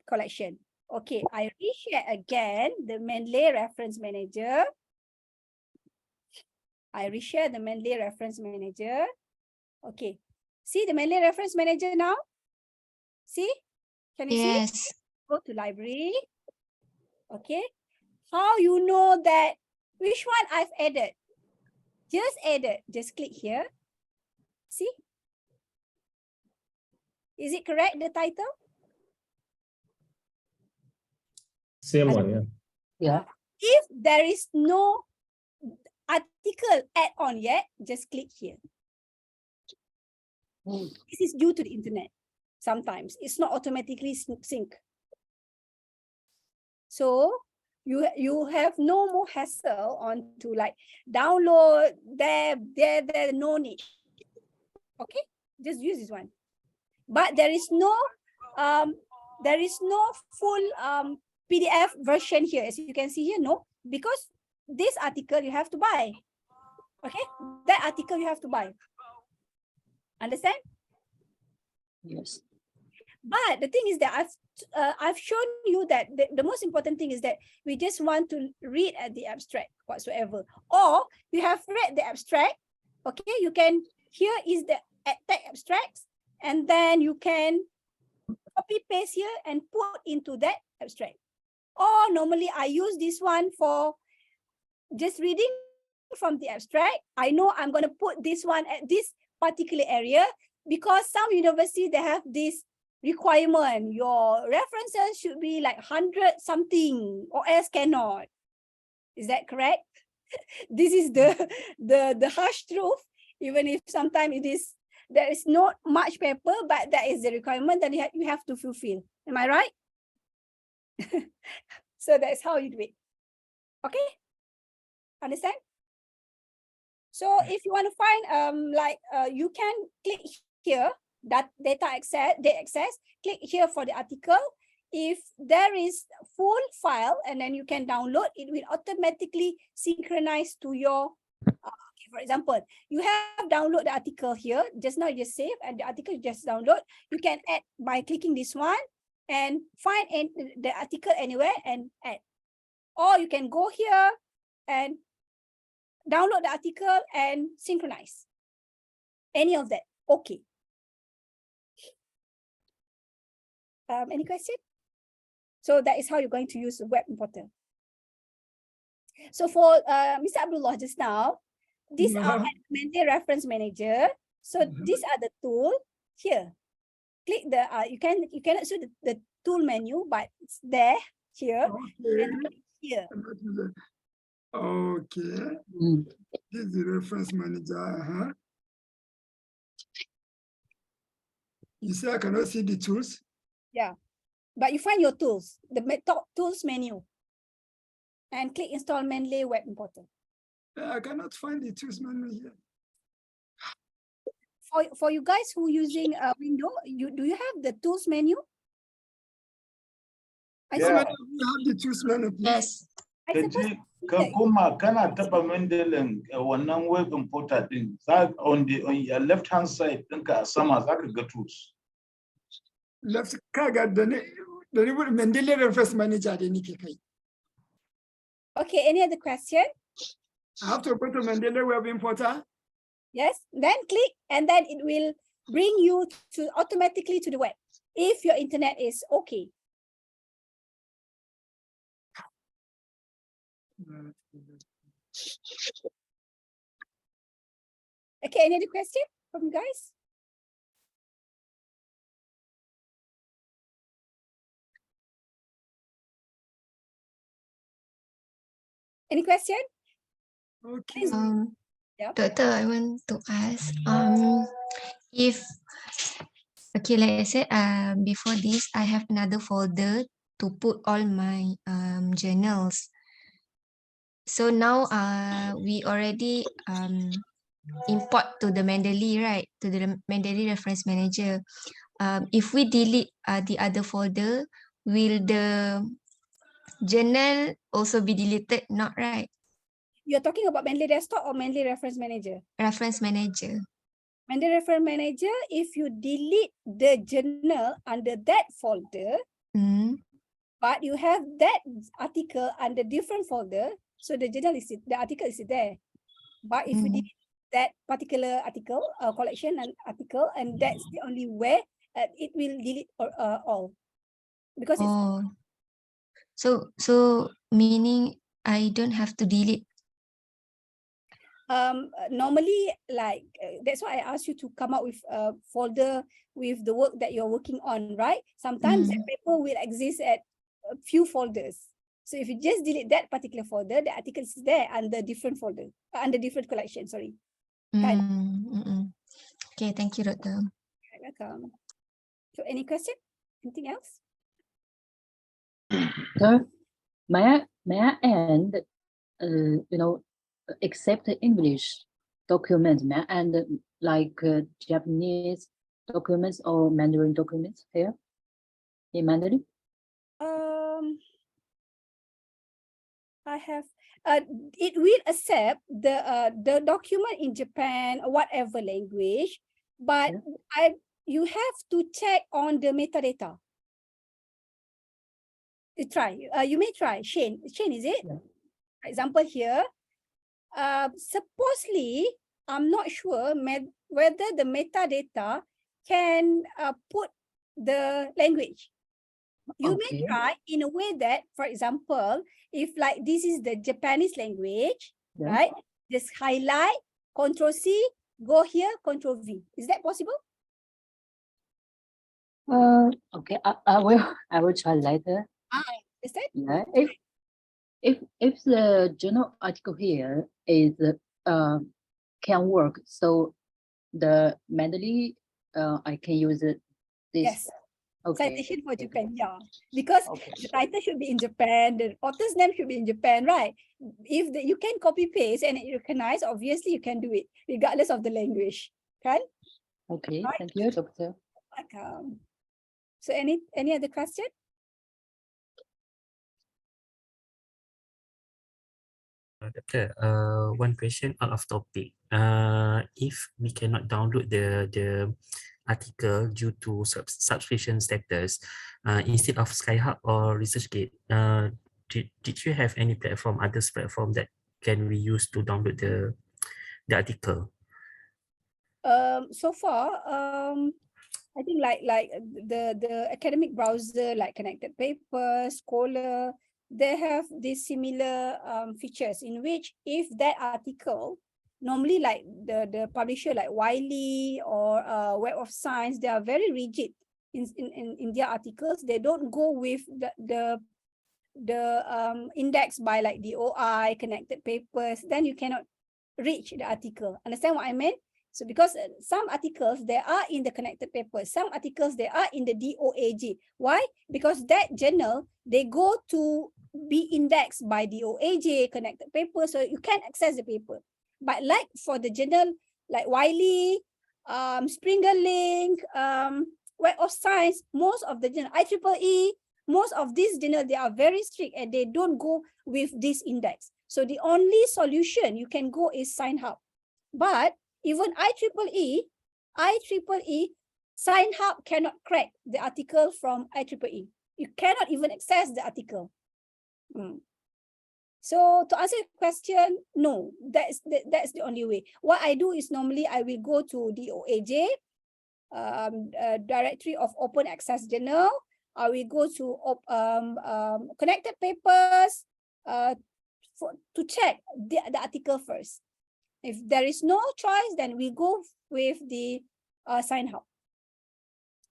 Speaker 1: collection. Okay, I reshare again the Mendeley Reference Manager. I reshare the Mendeley Reference Manager. Okay, see the Mendeley Reference Manager now? See? Can you see?
Speaker 9: Yes.
Speaker 1: Go to library. Okay. How you know that which one I've added? Just added. Just click here. See? Is it correct, the title?
Speaker 5: Same one, yeah.
Speaker 12: Yeah.
Speaker 1: If there is no article add on yet, just click here. This is due to the internet. Sometimes it's not automatically sync. So you have no more hassle on to like download there, no need. Okay, just use this one. But there is no full PDF version here. As you can see here, no, because this article you have to buy. Okay, that article you have to buy. Understand?
Speaker 12: Yes.
Speaker 1: But the thing is that I've shown you that the most important thing is that we just want to read at the abstract whatsoever. Or you have read the abstract, okay, you can, here is the text abstracts, and then you can copy paste here and put into that abstract. Or normally I use this one for just reading from the abstract. I know I'm going to put this one at this particular area because some university they have this requirement. Your references should be like 100 something or else cannot. Is that correct? This is the harsh truth. Even if sometimes there is not much paper, but that is the requirement that you have to fulfill. Am I right? So that's how you do it. Okay? Understand? So if you want to find you can click here, that data access, click here for the article. If there is full file and then you can download, it will automatically synchronize to your, okay, for example, you have download the article here, just now you just save and the article you just download. You can add by clicking this one and find the article anywhere and add. Or you can go here and download the article and synchronize. Any of that, okay. Any question? So that is how you're going to use the web importer. So for Mr. Abdullah just now, these are Mendeley Reference Manager. So these are the tools here. click the you cannot see the tool menu, but it's there here and here.
Speaker 4: Okay. This is the reference manager. You say I cannot see the tools?
Speaker 1: Yeah, but you find your tools, the top tools menu, and click install Mendeley Web Importer.
Speaker 4: I cannot find the tools menu here.
Speaker 1: For you guys who using Windows, do you have the tools menu? I
Speaker 11: Yeah.
Speaker 1: suppose
Speaker 4: You have the tools menu, please.
Speaker 9: Yes.
Speaker 1: I suppose
Speaker 11: Kakuma kana taba Mendeley wannan web importer din on your left hand side ɗinka a sama zaka ga tools.
Speaker 4: Left kaga da ne Mendeley Reference Manager da nike kai.
Speaker 1: Okay, any other question?
Speaker 4: I have to go to Mendeley Web Importer.
Speaker 1: Yes, then click and then it will bring you to automatically to the web if your internet is okay. Okay, any other question from you guys? Any question?
Speaker 4: Okay.
Speaker 1: Yeah.
Speaker 9: Doctor, I want to ask, if, okay, like I said, before this, I have another folder to put all my journals. So now we already import to the Mendeley, right? To the Mendeley Reference Manager. If we delete the other folder, will the journal also be deleted? Not right?
Speaker 1: You're talking about Mendeley Desktop or Mendeley Reference Manager?
Speaker 9: Reference Manager.
Speaker 1: Mendeley Reference Manager, if you delete the journal under that folder, but you have that article under different folder, so the journal is the article is there. But if you delete that particular article, collection and article, and that's the only way it will delete all, because it's
Speaker 9: so meaning I don't have to delete.
Speaker 1: Normally, like that's why I asked you to come up with a folder with the work that you're working on, right? Sometimes that paper will exist at a few folders. So if you just delete that particular folder, the article is there under different folder, under different collection, sorry.
Speaker 9: Okay, thank you, Doctor.
Speaker 1: You're welcome. So any question? Anything else?
Speaker 12: Sir, may I end, accept English document, may I end like Japanese documents or Mandarin documents here in Mandarin?
Speaker 1: I have it will accept the document in Japan or whatever language, but you have to check on the metadata. You try. You may try. Shane, is it?
Speaker 12: Yeah.
Speaker 1: For example, here, supposedly, I'm not sure whether the metadata can put the language. You may try in a way that, for example, if like this is the Japanese language, right? Just highlight, Ctrl+C, go here, Ctrl+V. Is that possible?
Speaker 12: Okay, I will try later.
Speaker 1: Is that?
Speaker 12: Yeah. If the journal article here is can work, so the Mendeley I can use it. This.
Speaker 1: Yes.
Speaker 12: Okay.
Speaker 1: Citation for Japan, yeah. Because the title should be in Japan, the author's name should be in Japan, right? If you can copy paste and it recognize, obviously you can do it regardless of the language, right?
Speaker 12: Okay, thank you, Doctor.
Speaker 1: Welcome. So any other question?
Speaker 8: Doctor, one question out of topic. If we cannot download the article due to subscription status, instead of SkyHub or ResearchGate, did you have any platform, others platform that can we use to download the article?
Speaker 1: So far, I think like the academic browser, like Connected Paper, Scholar, they have these similar features in which if that article, normally like the publisher like Wiley or Web of Science, they are very rigid in their articles, they don't go with the index by like DOI, connected papers, then you cannot reach the article. Understand what I mean? So because some articles, they are in the connected papers, some articles, they are in the DOAJ. Why? Because that journal, they go to be indexed by DOAJ, connected papers, so you can access the paper. But like for the journal, like Wiley, Springer Link, Web of Science, most of the journal, IEEE, most of these journals, they are very strict and they don't go with this index. So the only solution you can go is SciHub. But even IEEE, SciHub cannot crack the article from IEEE. You cannot even access the article. So to answer your question, no, that's the only way. What I do is normally I will go to DOAJ, Directory of Open Access Journal. I will go to connected papers to check the article first. If there is no choice, then we go with the SciHub.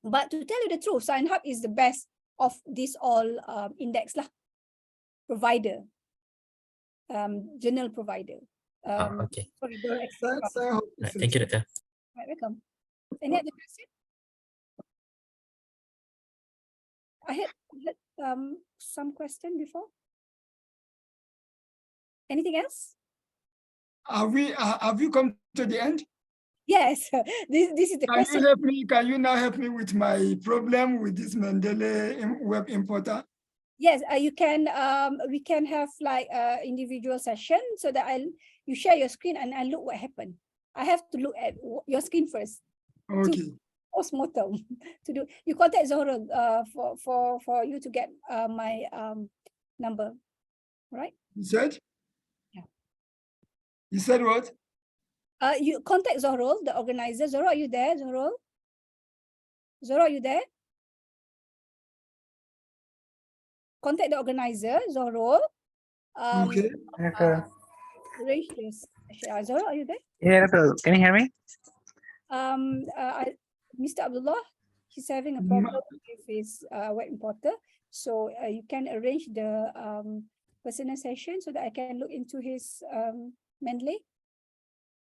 Speaker 1: But to tell you the truth, SciHub is the best of this all index lah, provider, journal provider.
Speaker 8: Okay.
Speaker 1: Sorry,
Speaker 8: Thank you, Doctor.
Speaker 1: Right, welcome. Any other question? I had some question before. Anything else?
Speaker 4: Have you come to the end?
Speaker 1: Yes, this is the question.
Speaker 4: Can you help me? Can you now help me with my problem with this Mendeley web importer?
Speaker 1: Yes, you can. We can have like individual session so that you share your screen and I look what happened. I have to look at your screen first.
Speaker 4: Okay.
Speaker 1: Postmortem to do. You contact Zora for you to get my number, right?
Speaker 4: You said?
Speaker 1: Yeah.
Speaker 4: You said what?
Speaker 1: You contact Zorol, the organizer. Zorol, are you there, Zorol? Zorol, are you there? Contact the organizer, Zorol.
Speaker 4: Okay.
Speaker 1: Arrange this. Zorol, are you there?
Speaker 2: Yeah, can you hear me?
Speaker 1: Mr. Abdullah, he's having a problem with his web importer. So you can arrange the personal session so that I can look into his Mendeley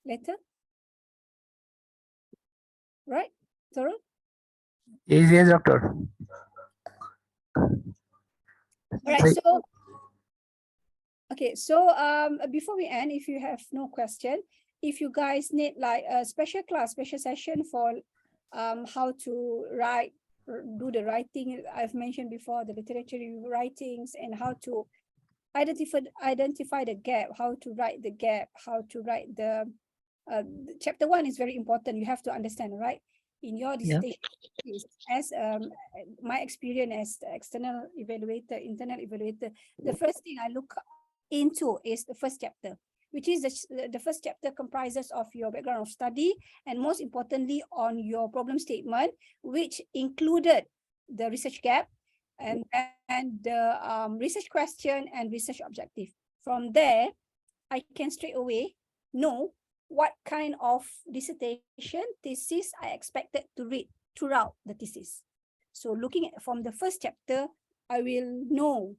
Speaker 1: later. Right, Zorol?
Speaker 2: Yes, Doctor.
Speaker 1: All right, so okay, so before we end, if you have no question, if you guys need like a special class, special session for how to write, do the writing I've mentioned before, the literature review writings, and how to identify the gap, how to write the gap, how to write the chapter 1 is very important. You have to understand, right? In your dissertation, as my experience as the external evaluator, internal evaluator, the first thing I look into is the first chapter, which is the first chapter comprises of your background of study and most importantly on your problem statement, which included the research gap and the research question and research objective. From there, I can straight away know what kind of dissertation thesis I expected to read throughout the thesis. So looking at from the first chapter, I will know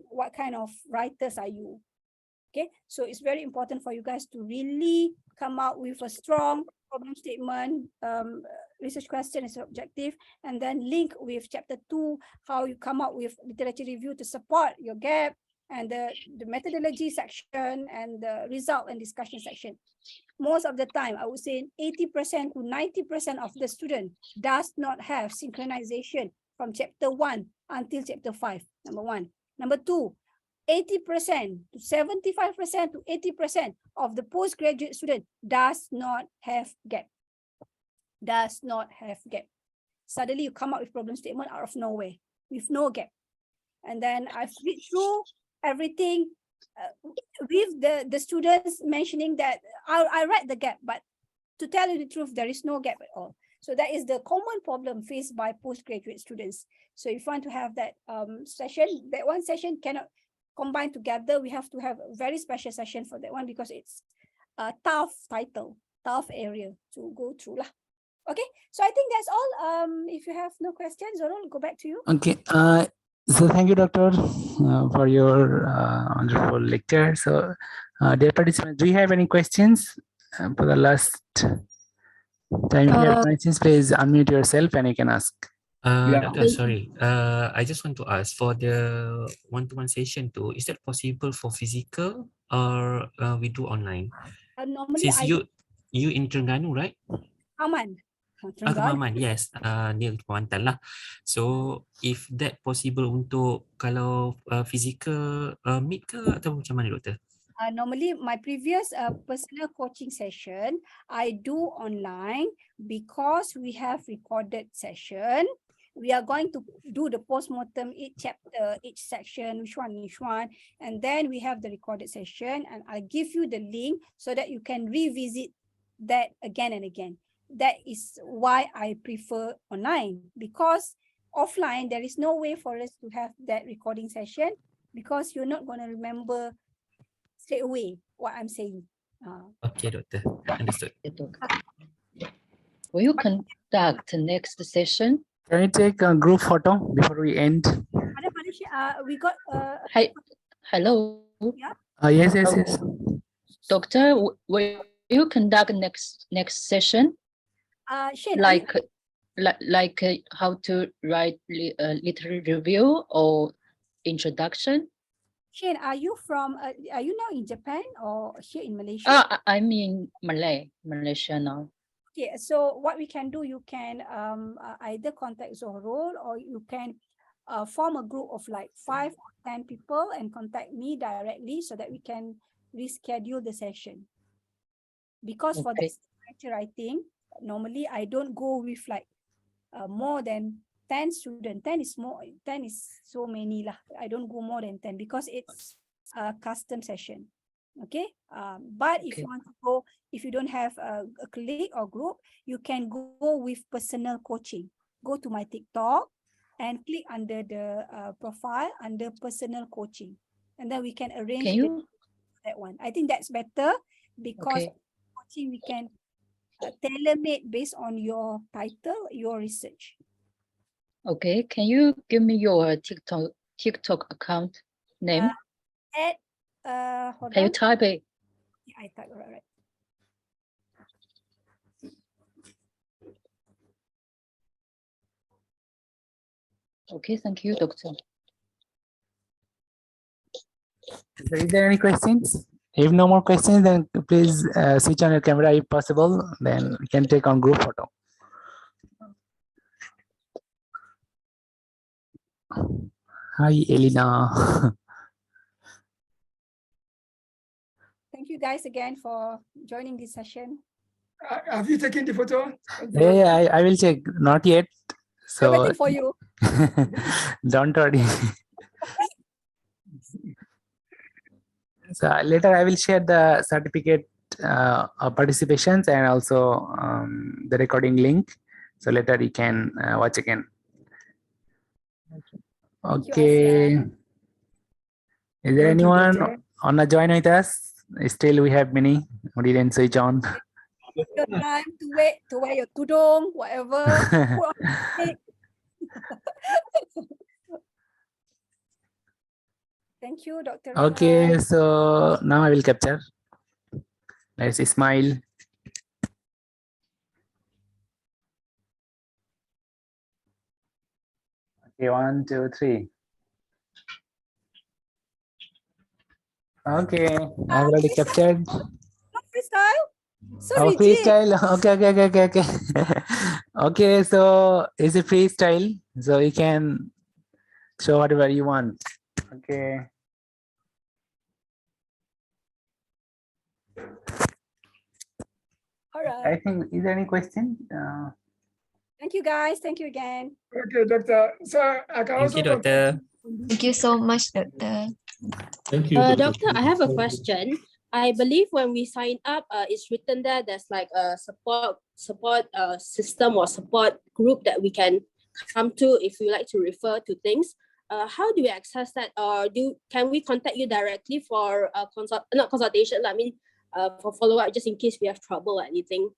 Speaker 1: what kind of writers are you. Okay, so it's very important for you guys to really come out with a strong problem statement, research question as objective, and then link with chapter 2, how you come up with literature review to support your gap, and the methodology section and the result and discussion section. Most of the time, I would say 80% to 90% of the student does not have synchronization from chapter 1 until chapter 5, number 1. Number 2, 80% to 75% to 80% of the postgraduate student does not have gap. Does not have gap. Suddenly you come up with problem statement out of nowhere with no gap. And then I've read through everything with the students mentioning that I read the gap, but to tell you the truth, there is no gap at all. So that is the common problem faced by postgraduate students. So if you want to have that session, that one session cannot combine together. We have to have a very special session for that one because it's a tough title, tough area to go through lah. Okay, so I think that's all. If you have no questions, Zorul, go back to you.
Speaker 2: Okay. So thank you, Doctor, for your wonderful lecture. So, dear participants, do you have any questions for the last time? If you have questions, please unmute yourself and you can ask.
Speaker 8: Doctor, sorry. I just want to ask for the one-to-one session too. Is that possible for physical or we do online?
Speaker 1: Normally,
Speaker 8: Since you in Terengganu, right?
Speaker 1: Aman.
Speaker 8: Kemaman, yes. Near Kuantan lah. So if that possible untuk kalau physical meet ke atau macam mana, Doktor?
Speaker 1: Normally, my previous personal coaching session, I do online because we have recorded session. We are going to do the postmortem, each chapter, each section, which one, and then we have the recorded session, and I'll give you the link so that you can revisit that again and again. That is why I prefer online, because offline, there is no way for us to have that recording session because you're not going to remember straight away what I'm saying.
Speaker 8: Okay, Doctor. Understood.
Speaker 12: Will you conduct the next session?
Speaker 2: Can we take a group photo before we end?
Speaker 1: We got.
Speaker 12: Hi, hello.
Speaker 1: Yeah.
Speaker 2: Yes.
Speaker 12: Doctor, will you conduct next session?
Speaker 1: Shane,
Speaker 12: like how to write a literary review or introduction?
Speaker 1: Shane, are you from? Are you now in Japan or here in Malaysia?
Speaker 12: I'm in Malaysia now.
Speaker 1: Okay, so what we can do, you can either contact Zorul or you can form a group of like 5 or 10 people and contact me directly so that we can reschedule the session. Because for this writing, normally I don't go with like more than 10 students. 10 is more. 10 is so many lah. I don't go more than 10 because it's a custom session. Okay. But if you want to go, if you don't have a colleague or group, you can go with personal coaching. Go to my TikTok and click under the profile under personal coaching, and then we can arrange that one. I think that's better because coaching we can tailor-made based on your title, your research.
Speaker 12: Okay, can you give me your TikTok account name?
Speaker 1: Hold
Speaker 12: can
Speaker 1: on.
Speaker 12: you type it?
Speaker 1: Yeah, I type right.
Speaker 12: Okay, thank you, Doctor.
Speaker 2: So is there any questions? If no more questions, then please switch on your camera if possible. Then we can take on group photo. Hi, Elena.
Speaker 1: Thank you guys again for joining this session.
Speaker 4: Have you taken the photo?
Speaker 2: Yeah, I will check. Not yet. So
Speaker 1: I'm waiting for you.
Speaker 2: Don't worry. So later I will share the certificate of participations and also the recording link. So later you can watch again. Okay. Is there anyone on a join with us? Still we have many who didn't switch on.
Speaker 1: Your time to wait to wear your tudung, whatever. Thank you, Dr.
Speaker 2: Okay, so now I will capture. Let's smile. Okay, 1, 2, 3. Okay, I've already captured.
Speaker 1: Freestyle?
Speaker 2: Oh, freestyle. Okay. Okay, so it's a freestyle, so you can show whatever you want. Okay.
Speaker 1: All right.
Speaker 2: I think, is there any question?
Speaker 1: Thank you, guys. Thank you again.
Speaker 4: Okay, Doctor. So I can also.
Speaker 8: Thank you, Doctor.
Speaker 9: Thank you so much, Doctor.
Speaker 5: Thank you,
Speaker 14: Doctor, I have a question. I believe when we sign up, it's written there. There's like a support system or support group that we can come to if we like to refer to things. How do we access that, or can we contact you directly for not consultation? I mean, for follow up, just in case we have trouble or anything.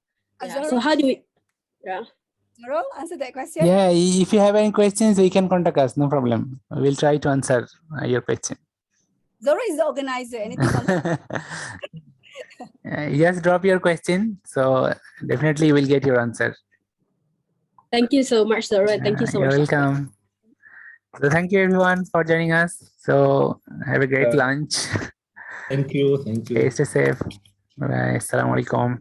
Speaker 14: Yeah. So how do we? Yeah.
Speaker 1: Zoro, answer that question.
Speaker 2: Yeah, if you have any questions, you can contact us. No problem. We'll try to answer your question.
Speaker 1: Zoro is the organizer. Anything comes.
Speaker 2: Just drop your question. So definitely we'll get your answer.
Speaker 14: Thank you so much, Zoro, and thank you so
Speaker 2: You're
Speaker 14: much.
Speaker 2: welcome. So thank you everyone for joining us. So have a great lunch.
Speaker 5: Thank you. Thank you.
Speaker 2: Okay, stay safe. Bye. Assalamualaikum.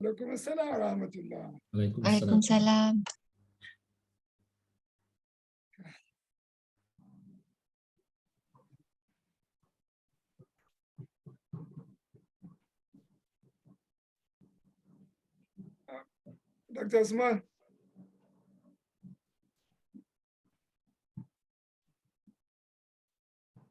Speaker 4: Waalaikumsalam warahmatullah.
Speaker 9: Waalaikumsalam.
Speaker 4: Dr. Osman.